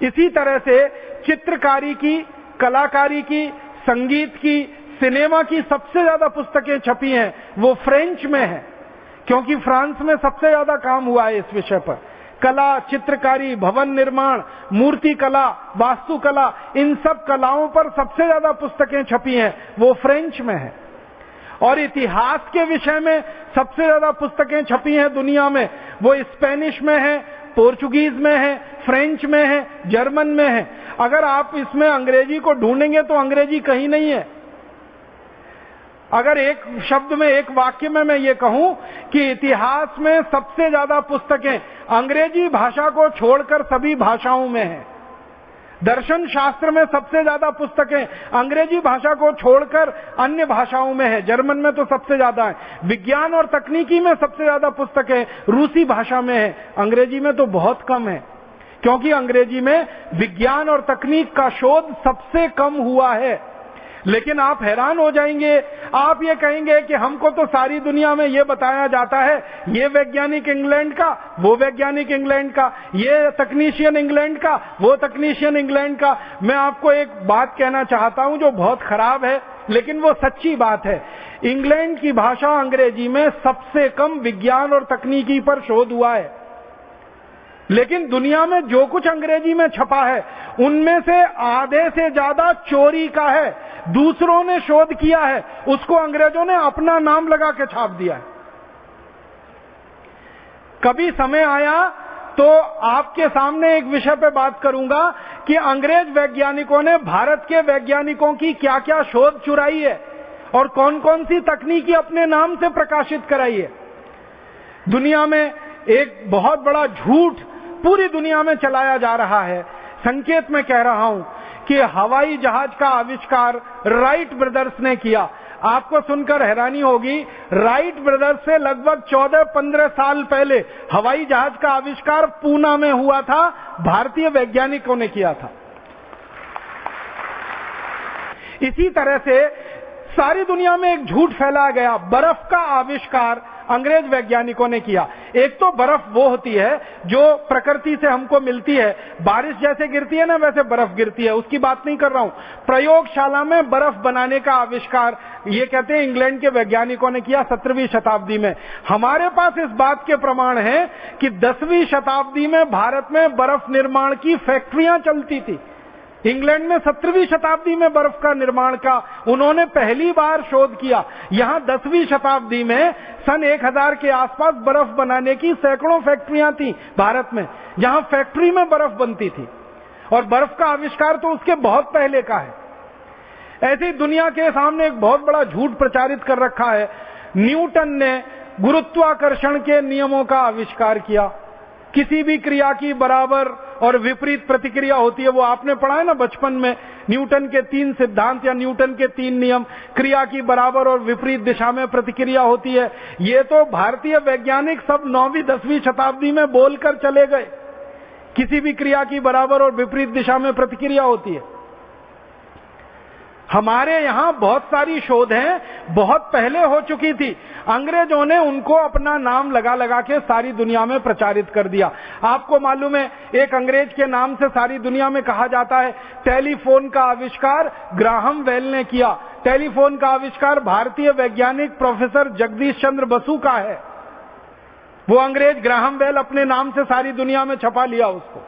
इसी तरह से चित्रकारी की, कलाकारी की, संगीत की, सिनेमा की सबसे ज्यादा पुस्तकें छपी हैं, वो फ्रेंच में है, क्योंकि फ्रांस में सबसे ज्यादा काम हुआ है इस विषय पर। कला, चित्रकारी, भवन निर्माण, मूर्ति कला, वास्तुकला, इन सब कलाओं पर सबसे ज्यादा पुस्तकें छपी हैं, वो फ्रेंच में है। और इतिहास के विषय में सबसे ज्यादा पुस्तकें छपी हैं दुनिया में, वो स्पेनिश में है, पोर्चुगीज में है, फ्रेंच में है, जर्मन में है। अगर आप इसमें अंग्रेजी को ढूंढेंगे तो अंग्रेजी कहीं नहीं है। अगर एक शब्द में, एक वाक्य में मैं ये कहूं कि इतिहास में सबसे ज्यादा पुस्तकें अंग्रेजी भाषा को छोड़कर सभी भाषाओं में हैं। दर्शन शास्त्र में सबसे ज्यादा पुस्तकें अंग्रेजी भाषा को छोड़कर अन्य भाषाओं में है, जर्मन में तो सबसे ज्यादा है। विज्ञान और तकनीकी में सबसे ज्यादा पुस्तकें रूसी भाषा में है, अंग्रेजी में तो बहुत कम है, क्योंकि अंग्रेजी में विज्ञान और तकनीक का शोध सबसे कम हुआ है। लेकिन आप हैरान हो जाएंगे, आप ये कहेंगे कि हमको तो सारी दुनिया में ये बताया जाता है, ये वैज्ञानिक इंग्लैंड का, वो वैज्ञानिक इंग्लैंड का, ये तकनीशियन इंग्लैंड का, वो तकनीशियन इंग्लैंड का। मैं आपको एक बात कहना चाहता हूं जो बहुत खराब है, लेकिन वो सच्ची बात है। इंग्लैंड की भाषा अंग्रेजी में सबसे कम विज्ञान और तकनीकी पर शोध हुआ है, लेकिन दुनिया में जो कुछ अंग्रेजी में छपा है उनमें से आधे से ज्यादा चोरी का है, दूसरों ने शोध किया है, उसको अंग्रेजों ने अपना नाम लगा के छाप दिया है। कभी समय आया तो आपके सामने एक विषय पे बात करूंगा कि अंग्रेज वैज्ञानिकों ने भारत के वैज्ञानिकों की क्या क्या शोध चुराई है और कौन कौन सी तकनीकी अपने नाम से प्रकाशित कराई है। दुनिया में एक बहुत बड़ा झूठ पूरी दुनिया में चलाया जा रहा है। संकेत में कह रहा हूं कि हवाई जहाज का आविष्कार राइट ब्रदर्स ने किया। आपको सुनकर हैरानी होगी, राइट ब्रदर्स से लगभग 14-15 साल पहले हवाई जहाज का आविष्कार पूना में हुआ था, भारतीय वैज्ञानिकों ने किया था। इसी तरह से सारी दुनिया में एक झूठ फैलाया गया, बर्फ का आविष्कार अंग्रेज वैज्ञानिकों ने किया। एक तो बर्फ वो होती है जो प्रकृति से हमको मिलती है, बारिश जैसे गिरती है ना वैसे बर्फ गिरती है, उसकी बात नहीं कर रहा हूं। प्रयोगशाला में बर्फ बनाने का आविष्कार ये कहते हैं इंग्लैंड के वैज्ञानिकों ने किया 17वीं शताब्दी में। हमारे पास इस बात के प्रमाण है कि 10वीं शताब्दी में भारत में बर्फ निर्माण की फैक्ट्रियां चलती थी। इंग्लैंड में 17वीं शताब्दी में बर्फ का निर्माण का उन्होंने पहली बार शोध किया। यहां 10वीं शताब्दी में सन 1000 के आसपास बर्फ बनाने की सैकड़ों फैक्ट्रियां थी भारत में, जहां फैक्ट्री में बर्फ बनती थी, और बर्फ का आविष्कार तो उसके बहुत पहले का है। ऐसे ही दुनिया के सामने एक बहुत बड़ा झूठ प्रचारित कर रखा है। न्यूटन ने गुरुत्वाकर्षण के नियमों का आविष्कार किया। किसी भी क्रिया की बराबर और विपरीत प्रतिक्रिया होती है। वो आपने पढ़ा है ना बचपन में, न्यूटन के 3 सिद्धांत या न्यूटन के 3 नियम, क्रिया की बराबर और विपरीत दिशा में प्रतिक्रिया होती है। ये तो भारतीय वैज्ञानिक सब 9वीं 10वीं शताब्दी में बोलकर चले गए, किसी भी क्रिया की बराबर और विपरीत दिशा में प्रतिक्रिया होती है। हमारे यहां बहुत सारी शोधें बहुत पहले हो चुकी थी, अंग्रेजों ने उनको अपना नाम लगा लगा के सारी दुनिया में प्रचारित कर दिया। आपको मालूम है एक अंग्रेज के नाम से सारी दुनिया में कहा जाता है। टेलीफोन का आविष्कार ग्राहम बेल ने किया। टेलीफोन का आविष्कार भारतीय वैज्ञानिक प्रोफेसर जगदीश चंद्र बसु का है। वो अंग्रेज ग्राहम बेल अपने नाम से सारी दुनिया में छपा लिया उसको।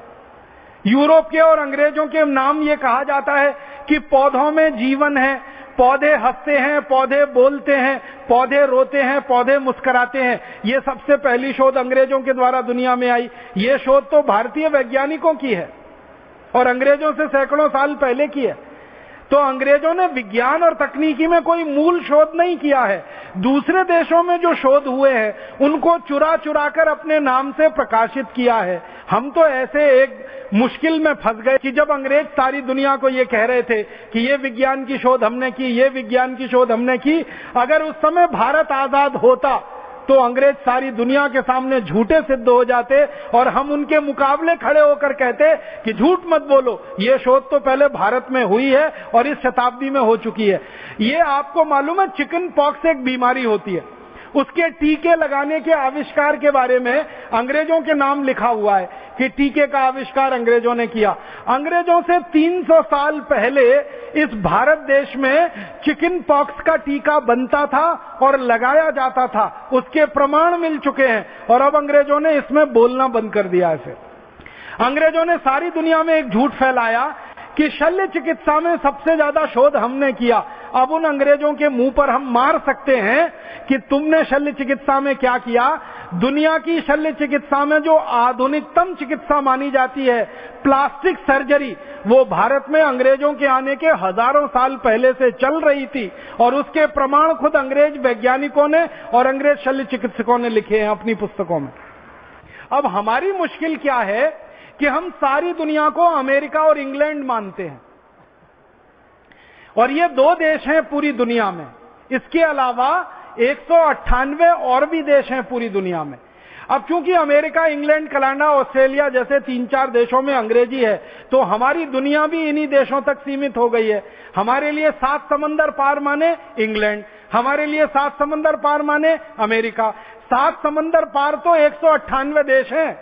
यूरोप के और अंग्रेजों के नाम ये कहा जाता है कि पौधों में जीवन है, पौधे हंसते हैं, पौधे बोलते हैं, पौधे रोते हैं, पौधे मुस्कुराते हैं। ये सबसे पहली शोध अंग्रेजों के द्वारा दुनिया में आई। ये शोध तो भारतीय वैज्ञानिकों की है और अंग्रेजों से सैकड़ों साल पहले की है। तो अंग्रेजों ने विज्ञान और तकनीकी में कोई मूल शोध नहीं किया है। दूसरे देशों में जो शोध हुए हैं उनको चुरा चुरा कर अपने नाम से प्रकाशित किया है। हम तो ऐसे एक मुश्किल में फंस गए कि जब अंग्रेज सारी दुनिया को ये कह रहे थे कि ये विज्ञान की शोध हमने की, ये विज्ञान की शोध हमने की, अगर उस समय भारत आजाद होता तो अंग्रेज सारी दुनिया के सामने झूठे सिद्ध हो जाते और हम उनके मुकाबले खड़े होकर कहते कि झूठ मत बोलो, ये शोध तो पहले भारत में हुई है और इस शताब्दी में हो चुकी है। ये आपको मालूम है चिकन पॉक्स एक बीमारी होती है, उसके टीके लगाने के आविष्कार के बारे में अंग्रेजों के नाम लिखा हुआ है कि टीके का आविष्कार अंग्रेजों ने किया। अंग्रेजों से 300 साल पहले इस भारत देश में चिकन पॉक्स का टीका बनता था और लगाया जाता था, उसके प्रमाण मिल चुके हैं और अब अंग्रेजों ने इसमें बोलना बंद कर दिया है। अंग्रेजों ने सारी दुनिया में एक झूठ फैलाया कि शल्य चिकित्सा में सबसे ज्यादा शोध हमने किया। अब उन अंग्रेजों के मुंह पर हम मार सकते हैं कि तुमने शल्य चिकित्सा में क्या किया। दुनिया की शल्य चिकित्सा में जो आधुनिकतम चिकित्सा मानी जाती है प्लास्टिक सर्जरी, वो भारत में अंग्रेजों के आने के हजारों साल पहले से चल रही थी और उसके प्रमाण खुद अंग्रेज वैज्ञानिकों ने और अंग्रेज शल्य चिकित्सकों ने लिखे हैं अपनी पुस्तकों में। अब हमारी मुश्किल क्या है कि हम सारी दुनिया को अमेरिका और इंग्लैंड मानते हैं और ये 2 देश हैं पूरी दुनिया में। इसके अलावा 198 और भी देश हैं पूरी दुनिया में। अब चूंकि अमेरिका, इंग्लैंड, कनाडा, ऑस्ट्रेलिया जैसे 3-4 देशों में अंग्रेजी है तो हमारी दुनिया भी इन्हीं देशों तक सीमित हो गई है। हमारे लिए 7 समंदर पार माने इंग्लैंड, हमारे लिए 7 समंदर पार माने अमेरिका। 7 समंदर पार तो 198 देश हैं,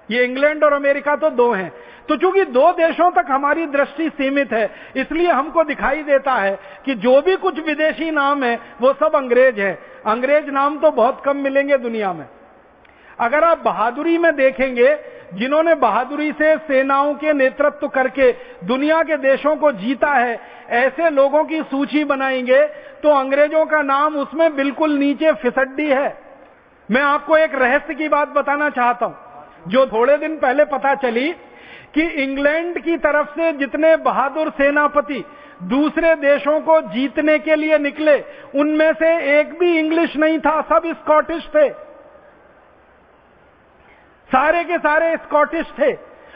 ये इंग्लैंड और अमेरिका तो 2 हैं। तो चूंकि 2 देशों तक हमारी दृष्टि सीमित है इसलिए हमको दिखाई देता है कि जो भी कुछ विदेशी नाम है वो सब अंग्रेज है। अंग्रेज नाम तो बहुत कम मिलेंगे दुनिया में। अगर आप बहादुरी में देखेंगे, जिन्होंने बहादुरी से सेनाओं के नेतृत्व करके दुनिया के देशों को जीता है, ऐसे लोगों की सूची बनाएंगे तो अंग्रेजों का नाम उसमें बिल्कुल नीचे फिसड्डी है। मैं आपको एक रहस्य की बात बताना चाहता हूं जो थोड़े दिन पहले पता चली कि इंग्लैंड की तरफ से जितने बहादुर सेनापति दूसरे देशों को जीतने के लिए निकले उनमें से एक भी इंग्लिश नहीं था, सब स्कॉटिश थे। सारे के सारे स्कॉटिश थे।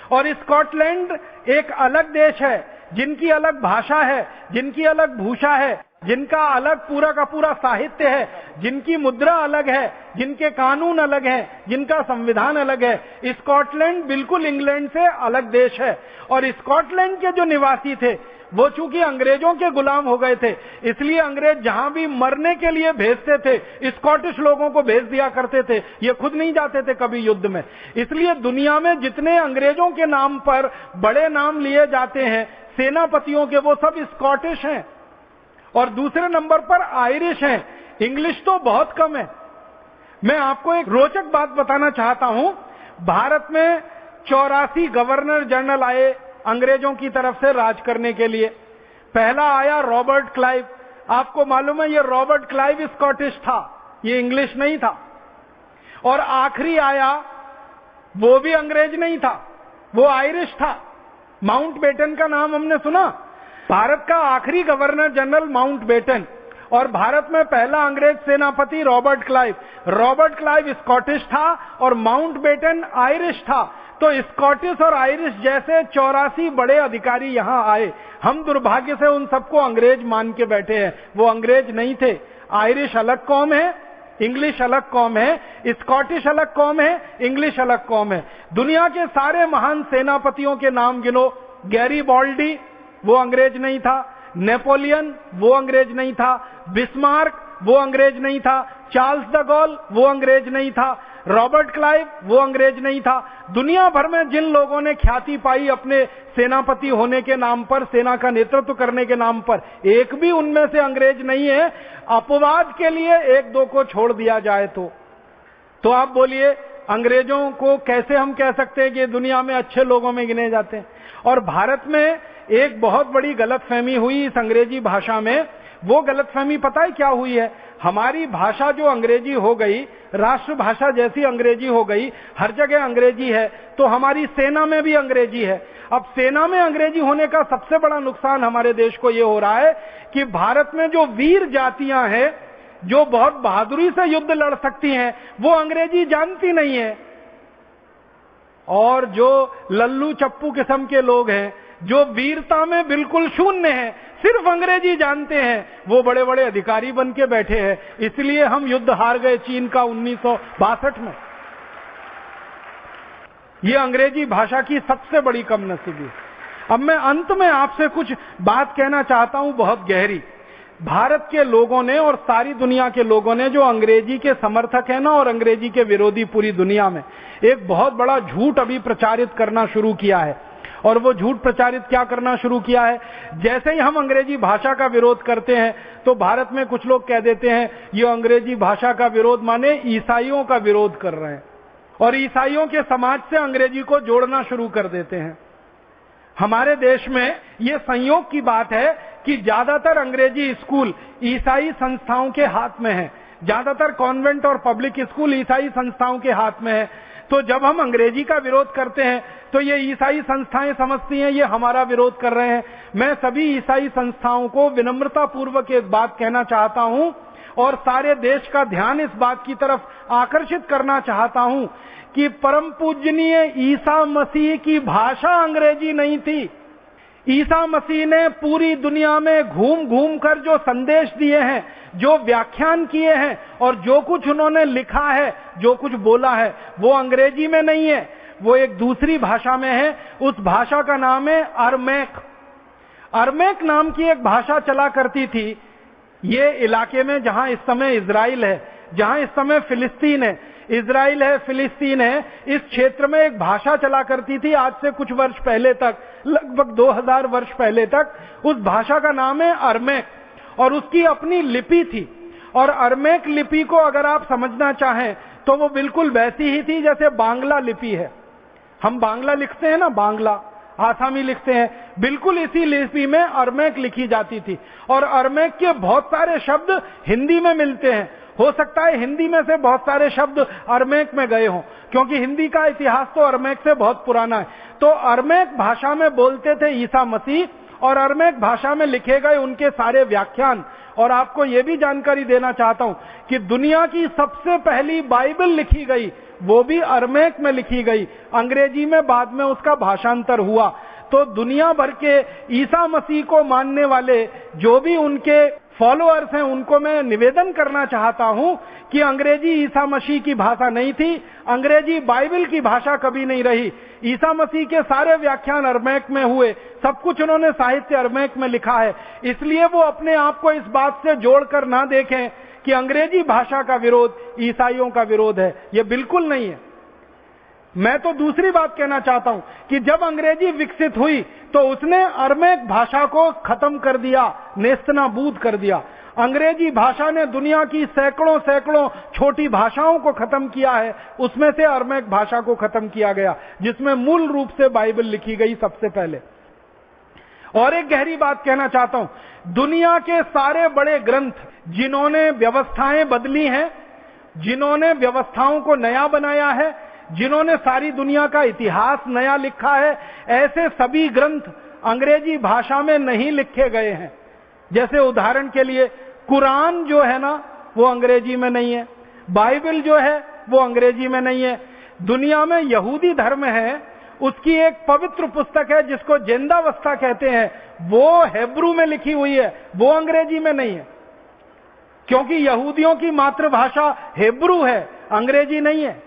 और स्कॉटलैंड एक अलग देश है, जिनकी अलग भाषा है, जिनकी अलग भूषा है, जिनका अलग पूरा का पूरा साहित्य है, जिनकी मुद्रा अलग है, जिनके कानून अलग हैं, जिनका संविधान अलग है। स्कॉटलैंड बिल्कुल इंग्लैंड से अलग देश है। और स्कॉटलैंड के जो निवासी थे वो चूंकि अंग्रेजों के गुलाम हो गए थे इसलिए अंग्रेज जहां भी मरने के लिए भेजते थे स्कॉटिश लोगों को भेज दिया करते थे, ये खुद नहीं जाते थे कभी युद्ध में। इसलिए दुनिया में जितने अंग्रेजों के नाम पर बड़े नाम लिए जाते हैं सेनापतियों के, वो सब स्कॉटिश हैं। और दूसरे नंबर पर आयरिश हैं। इंग्लिश तो बहुत कम है। मैं आपको एक रोचक बात बताना चाहता हूं। भारत में 84 गवर्नर जनरल आए अंग्रेजों की तरफ से राज करने के लिए। पहला आया रॉबर्ट क्लाइव। आपको मालूम है ये रॉबर्ट क्लाइव स्कॉटिश था, ये इंग्लिश नहीं था। और आखिरी आया वो भी अंग्रेज नहीं था, वो आयरिश था। माउंटबेटन का नाम हमने सुना? भारत का आखिरी गवर्नर जनरल माउंटबेटन, और भारत में पहला अंग्रेज सेनापति रॉबर्ट क्लाइव स्कॉटिश था और माउंटबेटन आयरिश था। तो स्कॉटिश और आयरिश जैसे 84 बड़े अधिकारी यहां आए। हम दुर्भाग्य से उन सबको अंग्रेज मान के बैठे हैं, वो अंग्रेज नहीं थे। आयरिश अलग कौम है, इंग्लिश अलग कौम है, स्कॉटिश अलग कौम है, इंग्लिश अलग कौम है। दुनिया के सारे महान सेनापतियों के नाम गिनो, गैरीबाल्डी वो अंग्रेज नहीं था, नेपोलियन वो अंग्रेज नहीं था, बिस्मार्क वो अंग्रेज नहीं था, चार्ल्स द गॉल वो अंग्रेज नहीं था, रॉबर्ट क्लाइव वो अंग्रेज नहीं था। दुनिया भर में जिन लोगों ने ख्याति पाई अपने सेनापति होने के नाम पर, सेना का नेतृत्व करने के नाम पर, एक भी उनमें से अंग्रेज नहीं है। अपवाद के लिए एक दो को छोड़ दिया जाए तो आप बोलिए अंग्रेजों को कैसे हम कह सकते हैं कि दुनिया में अच्छे लोगों में गिने जाते हैं। और भारत में एक बहुत बड़ी गलतफहमी हुई इस अंग्रेजी भाषा में। वो गलतफहमी पता है क्या हुई है? हमारी भाषा जो अंग्रेजी हो गई, राष्ट्रभाषा जैसी अंग्रेजी हो गई, हर जगह अंग्रेजी है, तो हमारी सेना में भी अंग्रेजी है। अब सेना में अंग्रेजी होने का सबसे बड़ा नुकसान हमारे देश को ये हो रहा है कि भारत में जो वीर जातियां हैं, जो बहुत बहादुरी से युद्ध लड़ सकती हैं, वो अंग्रेजी जानती नहीं है। और जो लल्लू चप्पू किस्म के लोग हैं, जो वीरता में बिल्कुल शून्य हैं, सिर्फ अंग्रेजी जानते हैं, वो बड़े बड़े अधिकारी बन के बैठे हैं। इसलिए हम युद्ध हार गए चीन का 1962 में। ये अंग्रेजी भाषा की सबसे बड़ी कमनसीबी। अब मैं अंत में आपसे कुछ बात कहना चाहता हूं, बहुत गहरी। भारत के लोगों ने और सारी दुनिया के लोगों ने, जो अंग्रेजी के समर्थक हैं ना और अंग्रेजी के विरोधी पूरी दुनिया में, एक बहुत बड़ा झूठ अभी प्रचारित करना शुरू किया है। और वो झूठ प्रचारित क्या करना शुरू किया है? जैसे ही हम अंग्रेजी भाषा का विरोध करते हैं तो भारत में कुछ लोग कह देते हैं ये अंग्रेजी भाषा का विरोध माने ईसाइयों का विरोध कर रहे हैं, और ईसाइयों के समाज से अंग्रेजी को जोड़ना शुरू कर देते हैं। हमारे देश में ये संयोग की बात है कि ज्यादातर अंग्रेजी स्कूल ईसाई संस्थाओं के हाथ में है, ज्यादातर कॉन्वेंट और पब्लिक स्कूल ईसाई संस्थाओं के हाथ में है। तो जब हम अंग्रेजी का विरोध करते हैं तो ये ईसाई संस्थाएं समझती हैं ये हमारा विरोध कर रहे हैं। मैं सभी ईसाई संस्थाओं को विनम्रता पूर्वक एक बात कहना चाहता हूं और सारे देश का ध्यान इस बात की तरफ आकर्षित करना चाहता हूं कि परम पूजनीय ईसा मसीह की भाषा अंग्रेजी नहीं थी। ईसा मसीह ने पूरी दुनिया में घूम घूम कर जो संदेश दिए हैं, जो व्याख्यान किए हैं और जो कुछ उन्होंने लिखा है, जो कुछ बोला है, वो अंग्रेजी में नहीं है, वो एक दूसरी भाषा में है। उस भाषा का नाम है अरमैक। अरमैक नाम की एक भाषा चला करती थी ये इलाके में जहां इस समय इजराइल है, जहां इस समय फिलिस्तीन है। इजराइल है, फिलिस्तीन है, इस क्षेत्र में एक भाषा चला करती थी आज से कुछ वर्ष पहले तक, लगभग 2000 वर्ष पहले तक। उस भाषा का नाम है अरमैक और उसकी अपनी लिपि थी। और अरमैक लिपि को अगर आप समझना चाहें तो वो बिल्कुल वैसी ही थी जैसे बांग्ला लिपि है। हम बांग्ला लिखते हैं ना, बांग्ला, आसामी लिखते हैं, बिल्कुल इसी लिपि में अरमैक लिखी जाती थी। और अरमैक के बहुत सारे शब्द हिंदी में मिलते हैं। हो सकता है हिंदी में से बहुत सारे शब्द अरमैक में गए हों, क्योंकि हिंदी का इतिहास तो अरमैक से बहुत पुराना है। तो अरमैक भाषा में बोलते थे ईसा मसीह, और अरमैक भाषा में लिखे गए उनके सारे व्याख्यान। और आपको यह भी जानकारी देना चाहता हूं कि दुनिया की सबसे पहली बाइबल लिखी गई वो भी अरमैक में लिखी गई। अंग्रेजी में बाद में उसका भाषांतर हुआ। तो दुनिया भर के ईसा मसीह को मानने वाले जो भी उनके फॉलोअर्स हैं, उनको मैं निवेदन करना चाहता हूं कि अंग्रेजी ईसा मसीह की भाषा नहीं थी, अंग्रेजी बाइबल की भाषा कभी नहीं रही। ईसा मसीह के सारे व्याख्यान अरमैक में हुए, सब कुछ उन्होंने साहित्य अरमैक में लिखा है। इसलिए वो अपने आप को इस बात से जोड़कर ना देखें कि अंग्रेजी भाषा का विरोध ईसाइयों का विरोध है, यह बिल्कुल नहीं है। मैं तो दूसरी बात कहना चाहता हूं कि जब अंग्रेजी विकसित हुई तो उसने अरमैक भाषा को खत्म कर दिया, नेस्तनाबूद कर दिया। अंग्रेजी भाषा ने दुनिया की सैकड़ों सैकड़ों छोटी भाषाओं को खत्म किया है, उसमें से अरमैक भाषा को खत्म किया गया, जिसमें मूल रूप से बाइबल लिखी गई सबसे पहले। और एक गहरी बात कहना चाहता हूं, दुनिया के सारे बड़े ग्रंथ जिन्होंने व्यवस्थाएं बदली हैं, जिन्होंने व्यवस्थाओं को नया बनाया है, जिन्होंने सारी दुनिया का इतिहास नया लिखा है, ऐसे सभी ग्रंथ अंग्रेजी भाषा में नहीं लिखे गए हैं। जैसे उदाहरण के लिए कुरान जो है ना वो अंग्रेजी में नहीं है, बाइबल जो है वो अंग्रेजी में नहीं है। दुनिया में यहूदी धर्म है, उसकी एक पवित्र पुस्तक है जिसको जिंदावस्था कहते हैं, वो हिब्रू में लिखी हुई है, वो अंग्रेजी में नहीं है, क्योंकि यहूदियों की मातृभाषा हिब्रू है, अंग्रेजी नहीं है।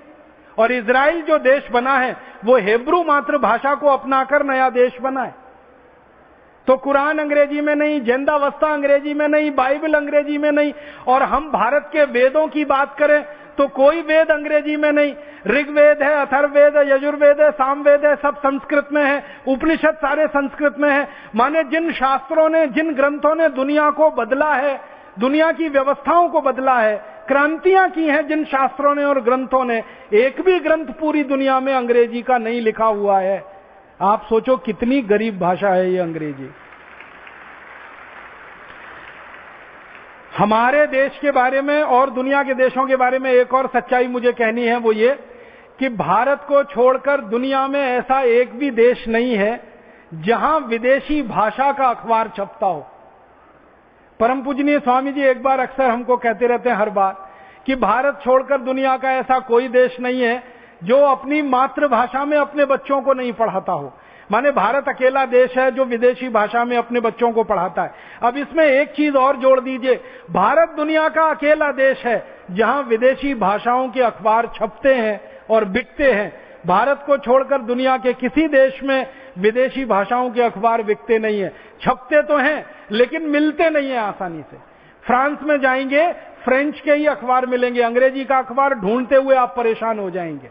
और इजराइल जो देश बना है वो हिब्रू मातृभाषा को अपनाकर नया देश बना है। तो कुरान अंग्रेजी में नहीं, जिंदावस्था अंग्रेजी में नहीं, बाइबल अंग्रेजी में नहीं। और हम भारत के वेदों की बात करें तो कोई वेद अंग्रेजी में नहीं। ऋग्वेद है, अथर्ववेद है, यजुर्वेद है, सामवेद है, सब संस्कृत में है। उपनिषद सारे संस्कृत में है। माने जिन शास्त्रों ने, जिन ग्रंथों ने दुनिया को बदला है, दुनिया की व्यवस्थाओं को बदला है, क्रांतियां की हैं जिन शास्त्रों ने और ग्रंथों ने, एक भी ग्रंथ पूरी दुनिया में अंग्रेजी का नहीं लिखा हुआ है। आप सोचो कितनी गरीब भाषा है ये अंग्रेजी। हमारे देश के बारे में और दुनिया के देशों के बारे में एक और सच्चाई मुझे कहनी है, वो ये कि भारत को छोड़कर दुनिया में ऐसा एक भी देश नहीं है जहां विदेशी भाषा का अखबार छपता हो। परम पूजनीय स्वामी जी एक बार अक्सर हमको कहते रहते हैं हर बार कि भारत छोड़कर दुनिया का ऐसा कोई देश नहीं है जो अपनी मातृभाषा में अपने बच्चों को नहीं पढ़ाता हो। माने भारत अकेला देश है जो विदेशी भाषा में अपने बच्चों को पढ़ाता है। अब इसमें एक चीज और जोड़ दीजिए, भारत दुनिया का अकेला देश है जहां विदेशी भाषाओं के अखबार छपते हैं और बिकते हैं। भारत को छोड़कर दुनिया के किसी देश में विदेशी भाषाओं के अखबार बिकते नहीं है। छपते तो हैं लेकिन मिलते नहीं है आसानी से। फ्रांस में जाएंगे, फ्रेंच के ही अखबार मिलेंगे, अंग्रेजी का अखबार ढूंढते हुए आप परेशान हो जाएंगे।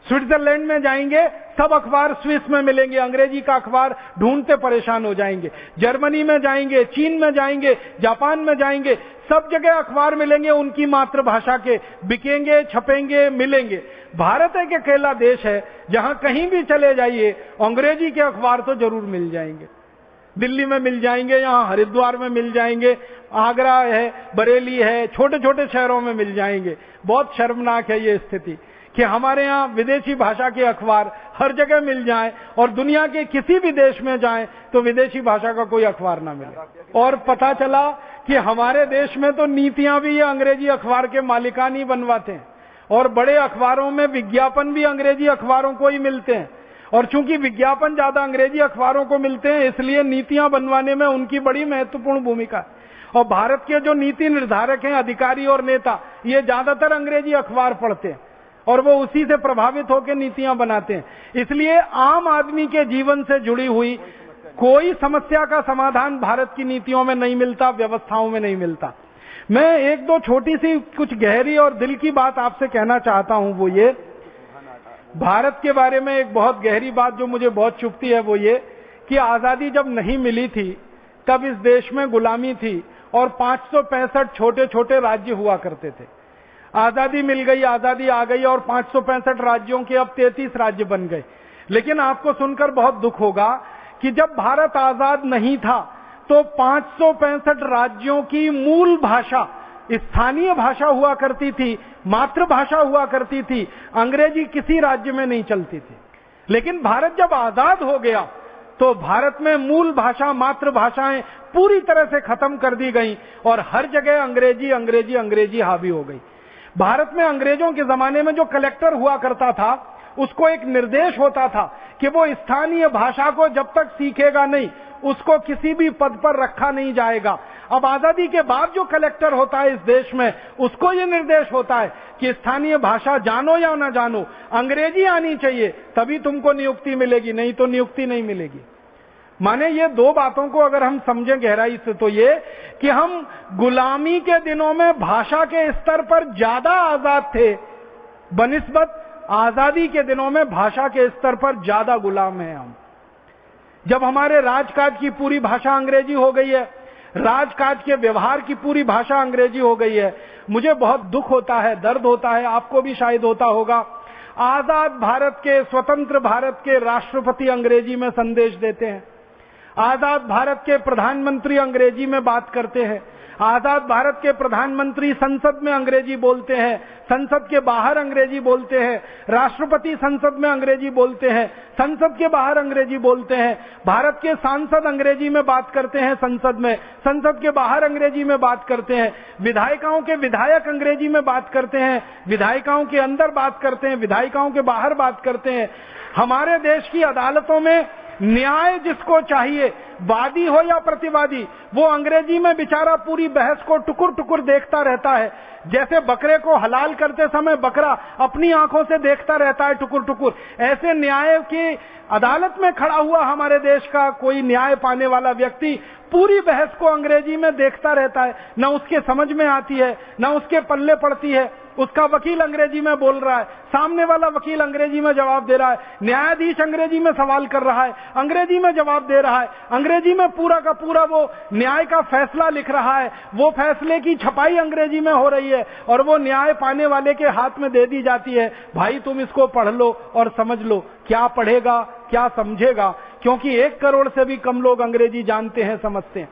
स्विट्जरलैंड में जाएंगे, सब अखबार स्विस में मिलेंगे, अंग्रेजी का अखबार ढूंढते परेशान हो जाएंगे। जर्मनी में जाएंगे, चीन में जाएंगे, जापान में जाएंगे, सब जगह अखबार मिलेंगे उनकी मातृभाषा के, बिकेंगे, छपेंगे, मिलेंगे। भारत एक अकेला देश है जहां कहीं भी चले जाइए अंग्रेजी के अखबार तो जरूर मिल जाएंगे। दिल्ली में मिल जाएंगे, यहाँ हरिद्वार में मिल जाएंगे, आगरा है, बरेली है, छोटे छोटे शहरों में मिल जाएंगे। बहुत शर्मनाक है ये स्थिति कि हमारे यहाँ विदेशी भाषा के अखबार हर जगह मिल जाएं और दुनिया के किसी भी देश में जाएं तो विदेशी भाषा का कोई अखबार ना मिले। और पता चला कि हमारे देश में तो नीतियां भी ये अंग्रेजी अखबार के मालिकान ही बनवाते हैं और बड़े अखबारों में विज्ञापन भी अंग्रेजी अखबारों को ही मिलते हैं। और चूंकि विज्ञापन ज्यादा अंग्रेजी अखबारों को मिलते हैं इसलिए नीतियां बनवाने में उनकी बड़ी महत्वपूर्ण भूमिका है। और भारत के जो नीति निर्धारक हैं, अधिकारी और नेता, ये ज्यादातर अंग्रेजी अखबार पढ़ते हैं और वो उसी से प्रभावित होकर नीतियां बनाते हैं। इसलिए आम आदमी के जीवन से जुड़ी हुई कोई समस्या का समाधान भारत की नीतियों में नहीं मिलता, व्यवस्थाओं में नहीं मिलता। मैं एक दो छोटी सी कुछ गहरी और दिल की बात आपसे कहना चाहता हूं, वो ये भारत के बारे में एक बहुत गहरी बात जो मुझे बहुत चुभती है, वो ये कि आजादी जब नहीं मिली थी तब इस देश में गुलामी थी और 565 छोटे छोटे राज्य हुआ करते थे। आजादी मिल गई, आजादी आ गई और 565 राज्यों के अब 33 राज्य बन गए। लेकिन आपको सुनकर बहुत दुख होगा कि जब भारत आजाद नहीं था तो 565 राज्यों की मूल भाषा स्थानीय भाषा हुआ करती थी, मातृभाषा हुआ करती थी, अंग्रेजी किसी राज्य में नहीं चलती थी। लेकिन भारत जब आजाद हो गया तो भारत में मूल भाषा, मातृभाषाएं पूरी तरह से खत्म कर दी गई और हर जगह अंग्रेजी अंग्रेजी अंग्रेजी हावी हो गई। भारत में अंग्रेजों के जमाने में जो कलेक्टर हुआ करता था उसको एक निर्देश होता था कि वो स्थानीय भाषा को जब तक सीखेगा नहीं उसको किसी भी पद पर रखा नहीं जाएगा। अब आजादी के बाद जो कलेक्टर होता है इस देश में उसको ये निर्देश होता है कि स्थानीय भाषा जानो या ना जानो, अंग्रेजी आनी चाहिए तभी तुमको नियुक्ति मिलेगी, नहीं तो नियुक्ति नहीं मिलेगी। माने ये दो बातों को अगर हम समझें गहराई से तो ये कि हम गुलामी के दिनों में भाषा के स्तर पर ज्यादा आजाद थे बनिस्बत आजादी के दिनों में भाषा के स्तर पर ज्यादा गुलाम हैं हम। जब हमारे राजकाज की पूरी भाषा अंग्रेजी हो गई है, राजकाज के व्यवहार की पूरी भाषा अंग्रेजी हो गई है, मुझे बहुत दुख होता है, दर्द होता है, आपको भी शायद होता होगा। आजाद भारत के, स्वतंत्र भारत के राष्ट्रपति अंग्रेजी में संदेश देते हैं, आजाद भारत के प्रधानमंत्री अंग्रेजी में बात करते हैं, आजाद भारत के प्रधानमंत्री संसद में अंग्रेजी बोलते हैं, संसद के बाहर अंग्रेजी बोलते हैं, राष्ट्रपति संसद में अंग्रेजी बोलते हैं, संसद के बाहर अंग्रेजी बोलते हैं, भारत के सांसद अंग्रेजी में बात करते हैं संसद में, संसद के बाहर अंग्रेजी में बात करते हैं, विधायिकाओं के विधायक अंग्रेजी में बात करते हैं, विधायिकाओं के अंदर बात करते हैं, विधायिकाओं के बाहर बात करते हैं। हमारे देश की अदालतों में न्याय जिसको चाहिए, वादी हो या प्रतिवादी, वो अंग्रेजी में बेचारा पूरी बहस को टुकुर टुकुर देखता रहता है। जैसे बकरे को हलाल करते समय बकरा अपनी आंखों से देखता रहता है टुकुर टुकुर, ऐसे न्याय की अदालत में खड़ा हुआ हमारे देश का कोई न्याय पाने वाला व्यक्ति पूरी बहस को अंग्रेजी में देखता रहता है, न उसके समझ में आती है, न उसके पल्ले पड़ती है। उसका वकील अंग्रेजी में बोल रहा है, सामने वाला वकील अंग्रेजी में जवाब दे रहा है, न्यायाधीश अंग्रेजी में सवाल कर रहा है, अंग्रेजी में जवाब दे रहा है, अंग्रेजी में पूरा का पूरा वो न्याय का फैसला लिख रहा है, वो फैसले की छपाई अंग्रेजी में हो रही है और वो न्याय पाने वाले के हाथ में दे दी जाती है, भाई तुम इसको पढ़ लो और समझ लो। क्या पढ़ेगा, क्या समझेगा, क्योंकि 1 करोड़ से भी कम लोग अंग्रेजी जानते हैं, समझते हैं।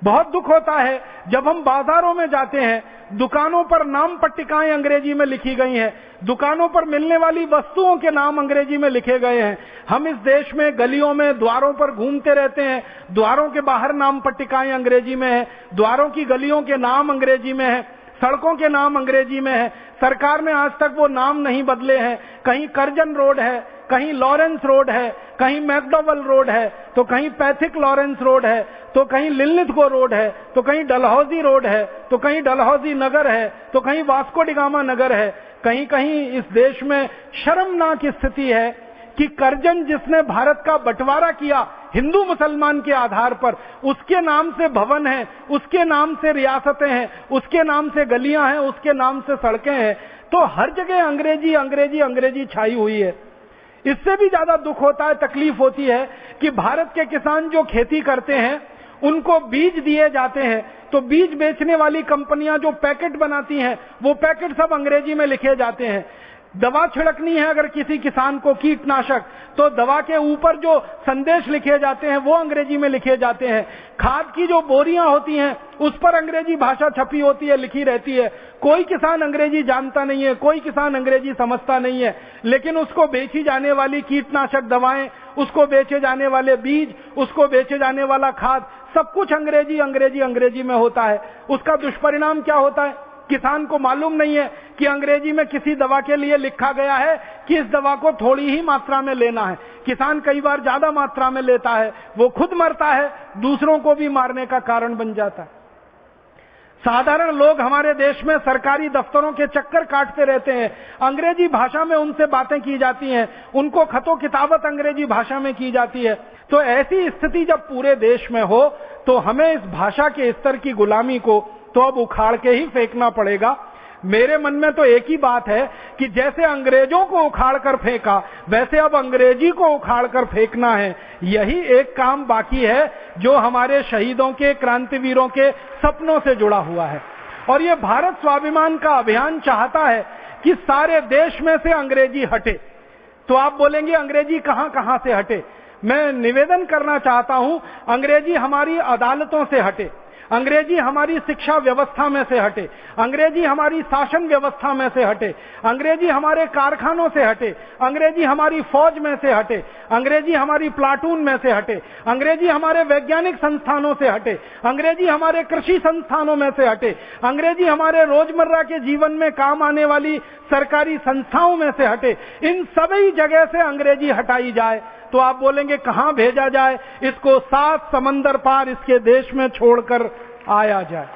बहुत दुख होता है जब हम बाजारों में जाते हैं, दुकानों पर नाम पट्टिकाएं अंग्रेजी में लिखी गई हैं, दुकानों पर मिलने वाली वस्तुओं के नाम अंग्रेजी में लिखे गए हैं। हम इस देश में गलियों में द्वारों पर घूमते रहते हैं, द्वारों के बाहर नाम पट्टिकाएं अंग्रेजी में है, द्वारों की गलियों के नाम अंग्रेजी में है, सड़कों के नाम अंग्रेजी में है। सरकार ने आज तक वो नाम नहीं बदले हैं। कहीं कर्जन रोड है, कहीं लॉरेंस रोड है, कहीं मैकडॉवल रोड है, तो कहीं पैथिक लॉरेंस रोड है, तो कहीं लिलिथगो रोड है, तो कहीं डलहौजी रोड है, तो कहीं डलहौजी नगर है, तो कहीं वास्को डिगामा नगर है। कहीं कहीं इस देश में शर्मनाक स्थिति है कि कर्जन जिसने भारत का बंटवारा किया हिंदू मुसलमान के आधार पर, उसके नाम से भवन है, उसके नाम से रियासतें हैं, उसके नाम से गलियां हैं, उसके नाम से सड़कें हैं। तो हर जगह अंग्रेजी अंग्रेजी अंग्रेजी छाई हुई है। इससे भी ज्यादा दुख होता है, तकलीफ होती है कि भारत के किसान जो खेती करते हैं उनको बीज दिए जाते हैं, तो बीज बेचने वाली कंपनियां जो पैकेट बनाती हैं वो पैकेट सब अंग्रेजी में लिखे जाते हैं। दवा छिड़कनी है अगर किसी किसान को कीटनाशक, तो दवा के ऊपर जो संदेश लिखे जाते हैं वो अंग्रेजी में लिखे जाते हैं। खाद की जो बोरियां होती हैं उस पर अंग्रेजी भाषा छपी होती है, लिखी रहती है। कोई किसान अंग्रेजी जानता नहीं है, कोई किसान अंग्रेजी समझता नहीं है, लेकिन उसको बेची जाने वाली कीटनाशक दवाएं, उसको बेचे जाने वाले बीज, उसको बेचे जाने वाला खाद, सब कुछ अंग्रेजी अंग्रेजी अंग्रेजी में होता है। उसका दुष्परिणाम क्या होता है? किसान को मालूम नहीं है कि अंग्रेजी में किसी दवा के लिए लिखा गया है कि इस दवा को थोड़ी ही मात्रा में लेना है। किसान कई बार ज्यादा मात्रा में लेता है, वो खुद मरता है, दूसरों को भी मारने का कारण बन जाता है। साधारण लोग हमारे देश में सरकारी दफ्तरों के चक्कर काटते रहते हैं, अंग्रेजी भाषा में उनसे बातें की जाती हैं, उनको खतो किताबत अंग्रेजी भाषा में की जाती है। तो ऐसी स्थिति जब पूरे देश में हो तो हमें इस भाषा के स्तर की गुलामी को तो अब उखाड़ के ही फेंकना पड़ेगा। मेरे मन में तो एक ही बात है कि जैसे अंग्रेजों को उखाड़ कर फेंका, वैसे अब अंग्रेजी को उखाड़ कर फेंकना है। यही एक काम बाकी है जो हमारे शहीदों के, क्रांतिवीरों के सपनों से जुड़ा हुआ है। और ये भारत स्वाभिमान का अभियान चाहता है कि सारे देश में से अंग्रेजी हटे। तो आप बोलेंगे अंग्रेजी कहां कहां से हटे? मैं निवेदन करना चाहता हूं, अंग्रेजी हमारी अदालतों से हटे, अंग्रेजी हमारी शिक्षा व्यवस्था में से हटे, अंग्रेजी हमारी शासन व्यवस्था में से हटे, अंग्रेजी हमारे कारखानों से हटे, अंग्रेजी हमारी फौज में से हटे, अंग्रेजी हमारी प्लाटून में से हटे, अंग्रेजी हमारे वैज्ञानिक संस्थानों से हटे, अंग्रेजी हमारे कृषि संस्थानों में से हटे, अंग्रेजी हमारे रोजमर्रा के जीवन में काम आने वाली सरकारी संस्थाओं में से हटे। इन सभी जगह से अंग्रेजी हटाई जाए। तो आप बोलेंगे कहां भेजा जाए? इसको 7 समंदर पार इसके देश में छोड़कर आया जाए।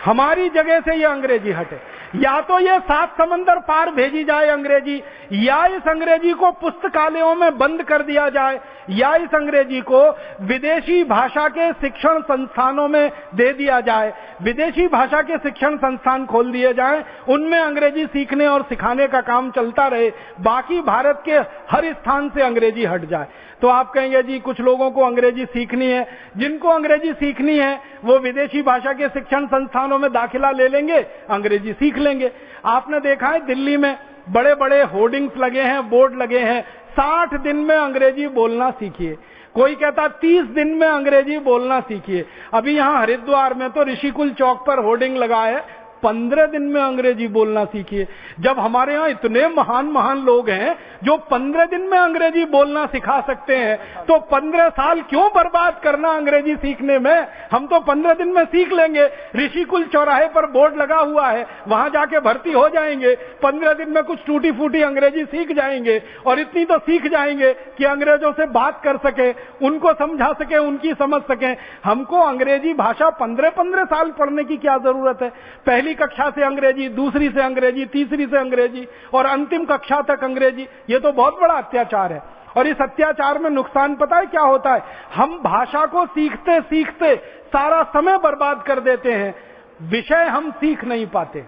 हमारी जगह से ये अंग्रेजी हटे। या तो ये 7 समंदर पार भेजी जाए अंग्रेजी, या इस अंग्रेजी को पुस्तकालयों में बंद कर दिया जाए, या इस अंग्रेजी को विदेशी भाषा के शिक्षण संस्थानों में दे दिया जाए। विदेशी भाषा के शिक्षण संस्थान खोल दिए जाएं, उनमें अंग्रेजी सीखने और सिखाने का काम चलता रहे, बाकी भारत के हर स्थान से अंग्रेजी हट जाए। तो आप कहेंगे जी कुछ लोगों को अंग्रेजी सीखनी है, जिनको अंग्रेजी सीखनी है वो विदेशी भाषा के शिक्षण संस्थानों में दाखिला ले लेंगे, अंग्रेजी सीख सीख लेंगे। आपने देखा है दिल्ली में बड़े बड़े होर्डिंग्स लगे हैं, बोर्ड लगे हैं, 60 दिन में अंग्रेजी बोलना सीखिए। कोई कहता 30 दिन में अंग्रेजी बोलना सीखिए। अभी यहां हरिद्वार में तो ऋषिकुल चौक पर होर्डिंग लगा है, 15 दिन में अंग्रेजी बोलना सीखिए। जब हमारे यहाँ इतने महान महान लोग हैं जो 15 दिन में अंग्रेजी बोलना सिखा सकते हैं, तो 15 साल क्यों बर्बाद करना अंग्रेजी सीखने में? हम तो 15 दिन में सीख लेंगे। ऋषिकुल चौराहे पर बोर्ड लगा हुआ है, वहां जाके भर्ती हो जाएंगे, 15 दिन में कुछ टूटी फूटी अंग्रेजी सीख जाएंगे, और इतनी तो सीख जाएंगे कि अंग्रेजों से बात कर सके, उनको समझा सके, उनकी समझ सके। हमको अंग्रेजी भाषा 15-15 साल पढ़ने की क्या जरूरत है? पहली कक्षा से अंग्रेजी, दूसरी से अंग्रेजी, तीसरी से अंग्रेजी और अंतिम कक्षा तक अंग्रेजी, ये तो बहुत बड़ा अत्याचार है। और इस अत्याचार में नुकसान पता है क्या होता है? हम भाषा को सीखते सीखते सारा समय बर्बाद कर देते हैं, विषय हम सीख नहीं पाते।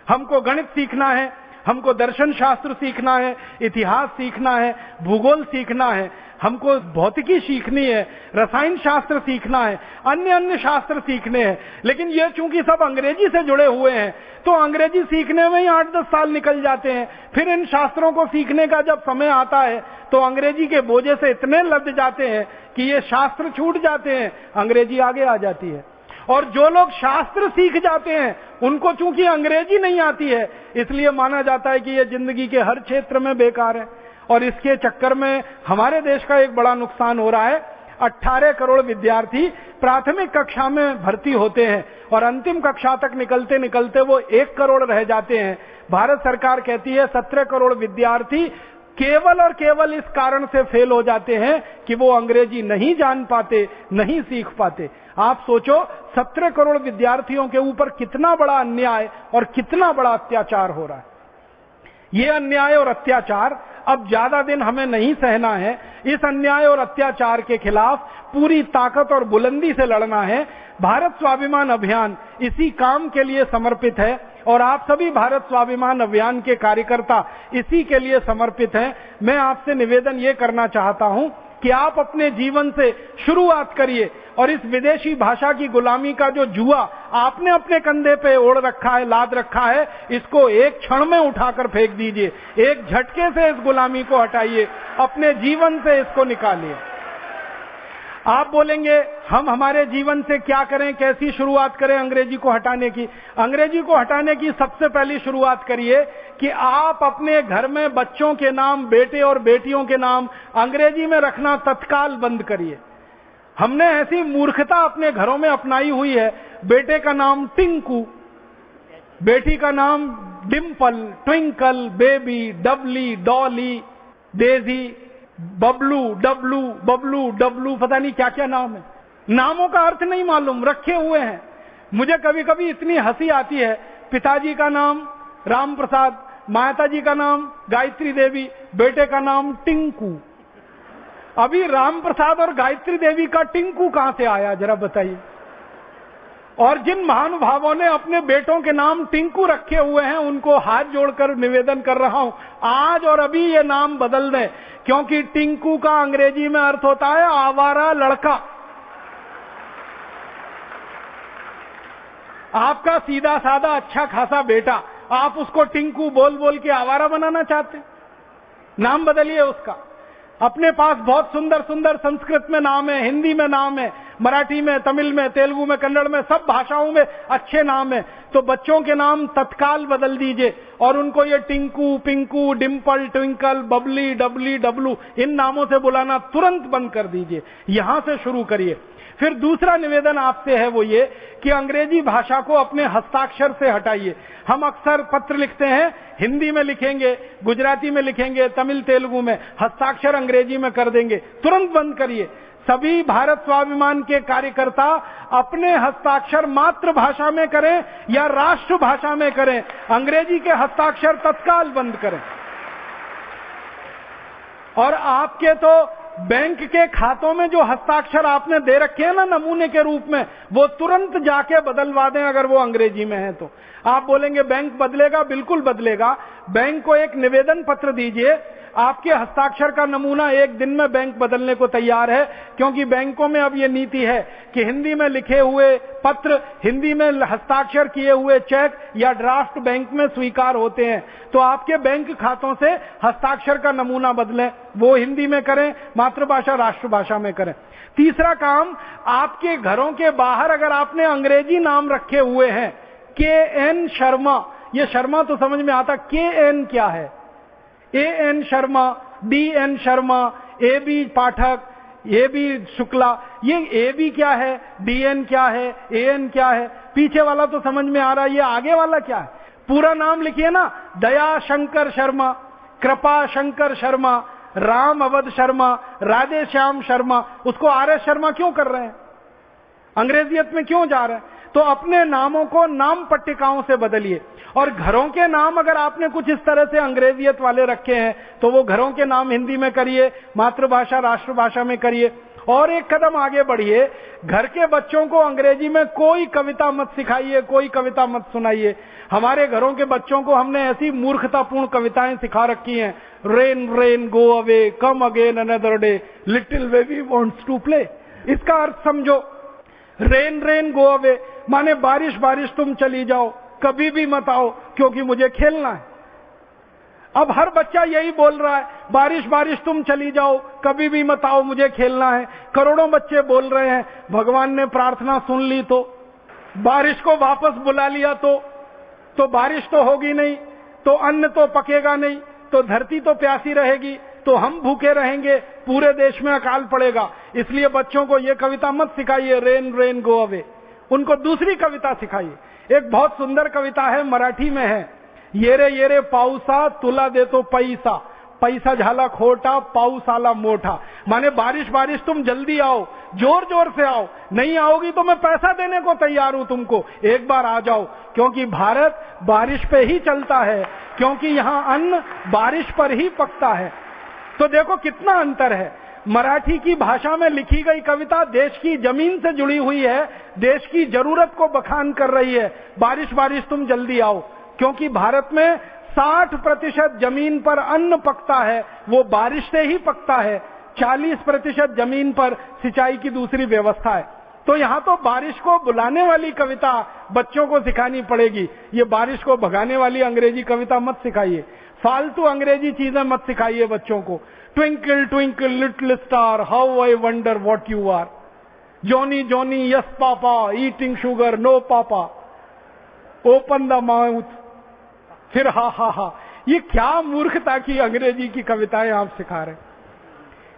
हमको गणित सीखना है, हमको दर्शन शास्त्र सीखना है, इतिहास सीखना है, भूगोल सीखना है, हमको भौतिकी सीखनी है, रसायन शास्त्र सीखना है, अन्य अन्य शास्त्र सीखने हैं, लेकिन ये चूंकि सब अंग्रेजी से जुड़े हुए हैं तो अंग्रेजी सीखने में ही 8-10 साल निकल जाते हैं। फिर इन शास्त्रों को सीखने का जब समय आता है तो अंग्रेजी के बोझे से इतने लद जाते हैं कि ये शास्त्र छूट जाते हैं, अंग्रेजी आगे आ जाती है। और जो लोग शास्त्र सीख जाते हैं उनको चूंकि अंग्रेजी नहीं आती है, इसलिए माना जाता है कि ये जिंदगी के हर क्षेत्र में बेकार है। और इसके चक्कर में हमारे देश का एक बड़ा नुकसान हो रहा है। 18 करोड़ विद्यार्थी प्राथमिक कक्षा में भर्ती होते हैं और अंतिम कक्षा तक निकलते निकलते वो 1 करोड़ रह जाते हैं। भारत सरकार कहती है 17 करोड़ विद्यार्थी केवल और केवल इस कारण से फेल हो जाते हैं कि वो अंग्रेजी नहीं जान पाते, नहीं सीख पाते। आप सोचो 17 करोड़ विद्यार्थियों के ऊपर कितना बड़ा अन्याय और कितना बड़ा अत्याचार हो रहा है। ये अन्याय और अत्याचार अब ज्यादा दिन हमें नहीं सहना है। इस अन्याय और अत्याचार के खिलाफ पूरी ताकत और बुलंदी से लड़ना है। भारत स्वाभिमान अभियान इसी काम के लिए समर्पित है और आप सभी भारत स्वाभिमान अभियान के कार्यकर्ता इसी के लिए समर्पित हैं। मैं आपसे निवेदन ये करना चाहता हूं कि आप अपने जीवन से शुरुआत करिए और इस विदेशी भाषा की गुलामी का जो जुआ आपने अपने कंधे पे ओढ़ रखा है, लाद रखा है, इसको एक क्षण में उठाकर फेंक दीजिए। एक झटके से इस गुलामी को हटाइए, अपने जीवन से इसको निकालिए। आप बोलेंगे हम हमारे जीवन से क्या करें, कैसी शुरुआत करें अंग्रेजी को हटाने की? अंग्रेजी को हटाने की सबसे पहली शुरुआत करिए कि आप अपने घर में बच्चों के नाम, बेटे और बेटियों के नाम अंग्रेजी में रखना तत्काल बंद करिए। हमने ऐसी मूर्खता अपने घरों में अपनाई हुई है। बेटे का नाम टिंकू, बेटी का नाम Dimple, Twinkle, Baby, Dabli, Dolly, Daisy, Bablu, Dablu, Bablu, Dablu, पता नहीं क्या क्या नाम है। नामों का अर्थ नहीं मालूम, रखे हुए हैं। मुझे कभी कभी इतनी हंसी आती है। पिताजी का नाम राम प्रसाद, माताजी का नाम गायत्री देवी, बेटे का नाम टिंकू। अभी राम प्रसाद और गायत्री देवी का टिंकू कहां से आया, जरा बताइए। और जिन महानुभावों ने अपने बेटों के नाम टिंकू रखे हुए हैं उनको हाथ जोड़कर निवेदन कर रहा हूं, आज और अभी ये नाम बदल दें, क्योंकि टिंकू का अंग्रेजी में अर्थ होता है आवारा लड़का। आपका सीधा साधा अच्छा खासा बेटा, आप उसको टिंकू बोल बोल के आवारा बनाना चाहते हैं? नाम बदलिए उसका। अपने पास बहुत सुंदर सुंदर संस्कृत में नाम है, हिंदी में नाम है, मराठी में, तमिल में, तेलुगु में, कन्नड़ में, सब भाषाओं में अच्छे नाम है। तो बच्चों के नाम तत्काल बदल दीजिए और उनको ये टिंकू, पिंकू, डिम्पल, ट्विंकल, बबली, डबली, डबलू इन नामों से बुलाना तुरंत बंद कर दीजिए। यहां से शुरू करिए। फिर दूसरा निवेदन आपसे है वो ये कि अंग्रेजी भाषा को अपने हस्ताक्षर से हटाइए। हम अक्सर पत्र लिखते हैं, हिंदी में लिखेंगे, गुजराती में लिखेंगे, तमिल तेलुगु में, हस्ताक्षर अंग्रेजी में कर देंगे। तुरंत बंद करिए। सभी भारत स्वाभिमान के कार्यकर्ता अपने हस्ताक्षर मातृभाषा में करें या राष्ट्र भाषा में करें, अंग्रेजी के हस्ताक्षर तत्काल बंद करें। और आपके तो बैंक के खातों में जो हस्ताक्षर आपने दे रखे हैं ना नमूने के रूप में, वो तुरंत जाके बदलवा दें अगर वो अंग्रेजी में है तो। आप बोलेंगे बैंक बदलेगा, बिल्कुल बदलेगा। बैंक को एक निवेदन पत्र दीजिए, आपके हस्ताक्षर का नमूना एक दिन में बैंक बदलने को तैयार है, क्योंकि बैंकों में अब ये नीति है कि हिंदी में लिखे हुए पत्र, हिंदी में हस्ताक्षर किए हुए चेक या ड्राफ्ट बैंक में स्वीकार होते हैं। तो आपके बैंक खातों से हस्ताक्षर का नमूना बदलें, वो हिंदी में करें, मातृभाषा राष्ट्रभाषा में करें। तीसरा काम, आपके घरों के बाहर अगर आपने अंग्रेजी नाम रखे हुए हैं, KN शर्मा, ये शर्मा तो समझ में आता, KN क्या है? AN Sharma, DN Sharma, AB Pathak, AB Shukla, ये AB क्या है, DN क्या है, AN क्या है? पीछे वाला तो समझ में आ रहा है, ये आगे वाला क्या है? पूरा नाम लिखिए ना, दया शंकर शर्मा, कृपा शंकर शर्मा, राम अवध शर्मा, राधे श्याम शर्मा। उसको RS शर्मा क्यों कर रहे हैं? अंग्रेजियत में क्यों जा रहे हैं? तो अपने नामों को नाम पट्टिकाओं से बदलिए। और घरों के नाम अगर आपने कुछ इस तरह से अंग्रेजियत वाले रखे हैं तो वो घरों के नाम हिंदी में करिए, मातृभाषा राष्ट्रभाषा में करिए। और एक कदम आगे बढ़िए, घर के बच्चों को अंग्रेजी में कोई कविता मत सिखाइए, कोई कविता मत सुनाइए। हमारे घरों के बच्चों को हमने ऐसी मूर्खतापूर्ण कविताएं सिखा रखी हैं, rain rain go away, come again another day, little baby wants to play. इसका अर्थ समझो, रेन रेन गो अवे माने बारिश बारिश तुम चली जाओ, कभी भी मत आओ क्योंकि मुझे खेलना है। अब हर बच्चा यही बोल रहा है, बारिश बारिश तुम चली जाओ, कभी भी मत आओ, मुझे खेलना है। करोड़ों बच्चे बोल रहे हैं, भगवान ने प्रार्थना सुन ली तो, बारिश को वापस बुला लिया तो बारिश तो होगी नहीं, तो अन्न तो पकेगा नहीं, तो धरती तो प्यासी रहेगी, तो हम भूखे रहेंगे, पूरे देश में अकाल पड़ेगा। इसलिए बच्चों को ये कविता मत सिखाइए, रेन रेन गो अवे। उनको दूसरी कविता सिखाइए। एक बहुत सुंदर कविता है, मराठी में है, ये रे पाऊसा तुला देतो पैसा, पैसा झाला खोटा पाऊस आला मोठा। माने बारिश बारिश तुम जल्दी आओ, जोर जोर से आओ, नहीं आओगी तो मैं पैसा देने को तैयार हूं तुमको, एक बार आ जाओ। क्योंकि भारत बारिश पे ही चलता है, क्योंकि यहाँ अन्न बारिश पर ही पकता है। तो देखो कितना अंतर है। मराठी की भाषा में लिखी गई कविता देश की जमीन से जुड़ी हुई है, देश की जरूरत को बखान कर रही है, बारिश बारिश तुम जल्दी आओ। क्योंकि भारत में 60% जमीन पर अन्न पकता है, वो बारिश से ही पकता है। 40% जमीन पर सिंचाई की दूसरी व्यवस्था है। तो यहाँ तो बारिश को बुलाने वाली कविता बच्चों को सिखानी पड़ेगी, ये बारिश को भगाने वाली अंग्रेजी कविता मत सिखाइए। फालतू अंग्रेजी चीजें मत सिखाइए बच्चों को। Twinkle twinkle little star how I wonder what you are, Johnny Johnny yes papa, eating sugar no papa, open the mouth, फिर हा हा हा। ये क्या मूर्खता की अंग्रेजी की कविताएं आप सिखा रहे हैं।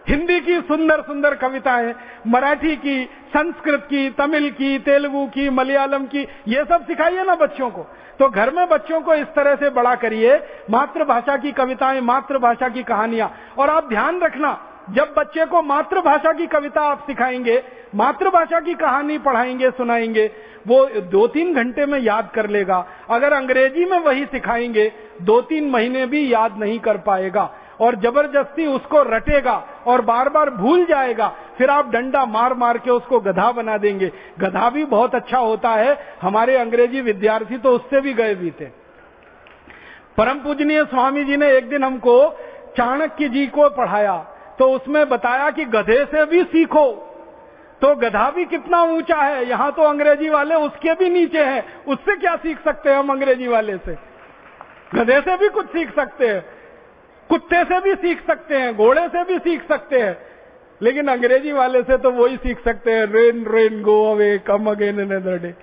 हिंदी की सुंदर सुंदर कविताएं, मराठी की, संस्कृत की, तमिल की, तेलुगु की, मलयालम की, ये सब सिखाइए ना बच्चों को। तो घर में बच्चों को इस तरह से बड़ा करिए, मातृभाषा की कविताएं, मातृभाषा की कहानियां। और आप ध्यान रखना, जब बच्चे को मातृभाषा की कविता आप सिखाएंगे, मातृभाषा की कहानी पढ़ाएंगे, सुनाएंगे, वो 2-3 घंटे में याद कर लेगा। अगर अंग्रेजी में वही सिखाएंगे 2-3 महीने भी याद नहीं कर पाएगा और जबरदस्ती उसको रटेगा और बार बार भूल जाएगा। फिर आप डंडा मार मार के उसको गधा बना देंगे। गधा भी बहुत अच्छा होता है, हमारे अंग्रेजी विद्यार्थी तो उससे भी गए भी थे। परम पूजनीय स्वामी जी ने एक दिन हमको चाणक्य जी को पढ़ाया, तो उसमें बताया कि गधे से भी सीखो। तो गधा भी कितना ऊंचा है, यहाँ तो अंग्रेजी वाले उसके भी नीचे हैं, उससे क्या सीख सकते हैं हम अंग्रेजी वाले से? गधे से भी कुछ सीख सकते हैं, कुत्ते से भी सीख सकते हैं, घोड़े से भी सीख सकते हैं, लेकिन अंग्रेजी वाले से तो वही सीख सकते हैं, rain rain go away come again another day.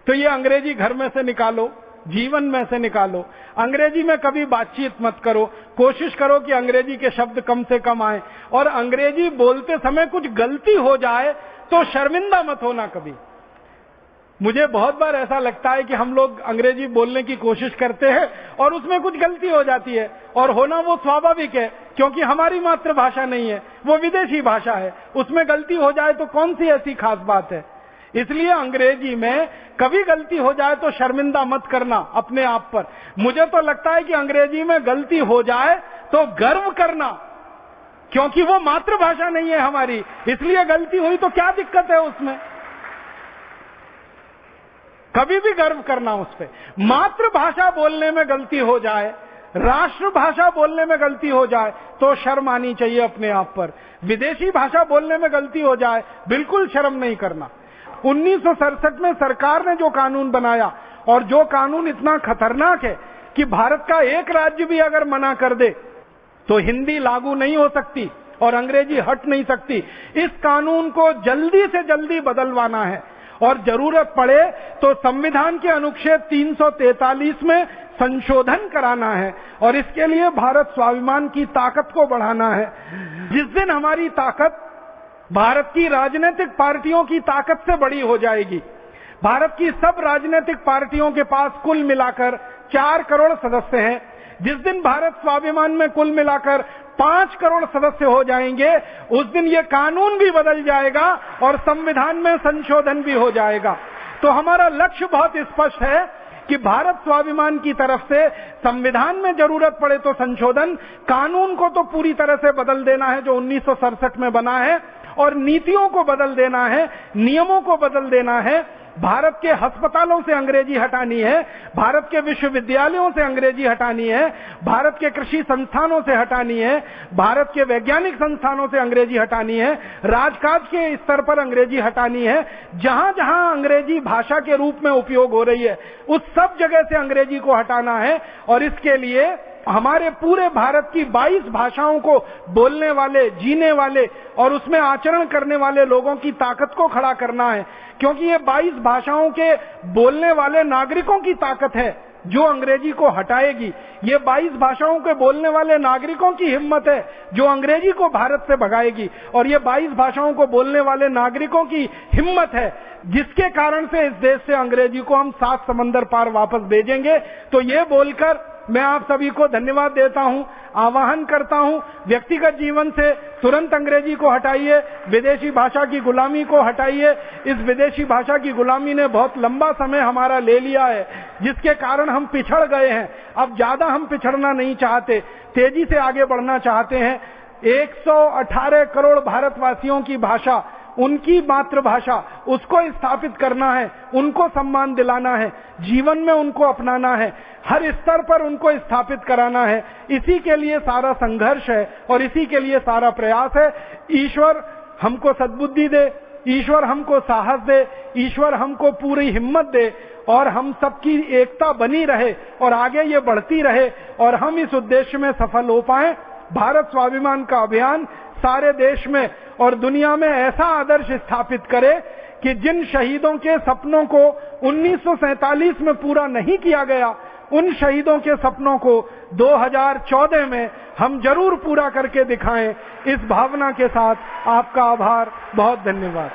तो ये अंग्रेजी घर में से निकालो, जीवन में से निकालो। अंग्रेजी में कभी बातचीत मत करो, कोशिश करो कि अंग्रेजी के शब्द कम से कम आए। और अंग्रेजी बोलते समय कुछ गलती हो जाए तो शर्मिंदा मत होना कभी। मुझे बहुत बार ऐसा लगता है कि हम लोग अंग्रेजी बोलने की कोशिश करते हैं और उसमें कुछ गलती हो जाती है, और होना वो स्वाभाविक है, क्योंकि हमारी मातृभाषा नहीं है, वो विदेशी भाषा है। उसमें गलती हो जाए तो कौन सी ऐसी खास बात है? इसलिए अंग्रेजी में कभी गलती हो जाए तो शर्मिंदा मत करना अपने आप पर। मुझे तो लगता है कि अंग्रेजी में गलती हो जाए तो गर्व करना क्योंकि वो मातृभाषा नहीं है हमारी, इसलिए गलती हुई तो क्या दिक्कत है उसमें? कभी भी गर्व करना उस पे। मातृभाषा बोलने में गलती हो जाए, राष्ट्रभाषा बोलने में गलती हो जाए तो शर्म आनी चाहिए अपने आप पर। विदेशी भाषा बोलने में गलती हो जाए बिल्कुल शर्म नहीं करना। 1967 में सरकार ने जो कानून बनाया, और जो कानून इतना खतरनाक है कि भारत का एक राज्य भी अगर मना कर दे तो हिंदी लागू नहीं हो सकती और अंग्रेजी हट नहीं सकती। इस कानून को जल्दी से जल्दी बदलवाना है और जरूरत पड़े तो संविधान के अनुच्छेद 343 में संशोधन कराना है, और इसके लिए भारत स्वाभिमान की ताकत को बढ़ाना है। जिस दिन हमारी ताकत भारत की राजनीतिक पार्टियों की ताकत से बड़ी हो जाएगी, भारत की सब राजनीतिक पार्टियों के पास कुल मिलाकर 4 करोड़ सदस्य हैं, जिस दिन भारत स्वाभिमान में कुल मिलाकर 5 करोड़ सदस्य हो जाएंगे, उस दिन ये कानून भी बदल जाएगा और संविधान में संशोधन भी हो जाएगा। तो हमारा लक्ष्य बहुत स्पष्ट है कि भारत स्वाभिमान की तरफ से संविधान में जरूरत पड़े तो संशोधन, कानून को तो पूरी तरह से बदल देना है जो 1967 में बना है, और नीतियों को बदल देना है, नियमों को बदल देना है। भारत के अस्पतालों से अंग्रेजी हटानी है, भारत के विश्वविद्यालयों से अंग्रेजी हटानी है, भारत के कृषि संस्थानों से हटानी है, भारत के वैज्ञानिक संस्थानों से अंग्रेजी हटानी है, राजकाज के स्तर पर अंग्रेजी हटानी है। जहां जहां अंग्रेजी भाषा के रूप में उपयोग हो रही है उस सब जगह से अंग्रेजी को हटाना है, और इसके लिए हमारे पूरे भारत की 22 भाषाओं को बोलने वाले, जीने वाले और उसमें आचरण करने वाले लोगों की ताकत को खड़ा करना है, क्योंकि ये 22 भाषाओं के बोलने वाले नागरिकों की ताकत है जो अंग्रेजी को हटाएगी। ये 22 भाषाओं के बोलने वाले नागरिकों की हिम्मत है जो अंग्रेजी को भारत से भगाएगी, और ये 22 भाषाओं को बोलने वाले नागरिकों की हिम्मत है जिसके कारण से इस देश से अंग्रेजी को हम 7 समंदर पार वापस भेजेंगे। तो ये बोलकर मैं आप सभी को धन्यवाद देता हूं, आह्वान करता हूं, व्यक्तिगत जीवन से तुरंत अंग्रेजी को हटाइए, विदेशी भाषा की गुलामी को हटाइए। इस विदेशी भाषा की गुलामी ने बहुत लंबा समय हमारा ले लिया है, जिसके कारण हम पिछड़ गए हैं। अब ज्यादा हम पिछड़ना नहीं चाहते, तेजी से आगे बढ़ना चाहते हैं। 118 करोड़ भारतवासियों की भाषा, उनकी मातृभाषा, उसको स्थापित करना है, उनको सम्मान दिलाना है, जीवन में उनको अपनाना है, हर स्तर पर उनको स्थापित कराना है। इसी के लिए सारा संघर्ष है और इसी के लिए सारा प्रयास है। ईश्वर हमको सद्बुद्धि दे, ईश्वर हमको साहस दे, ईश्वर हमको पूरी हिम्मत दे, और हम सबकी एकता बनी रहे और आगे ये बढ़ती रहे और हम इस उद्देश्य में सफल हो पाए। भारत स्वाभिमान का अभियान सारे देश में और दुनिया में ऐसा आदर्श स्थापित करे कि जिन शहीदों के सपनों को 1947 में पूरा नहीं किया गया, उन शहीदों के सपनों को 2014 में हम जरूर पूरा करके दिखाएं। इस भावना के साथ आपका आभार, बहुत धन्यवाद।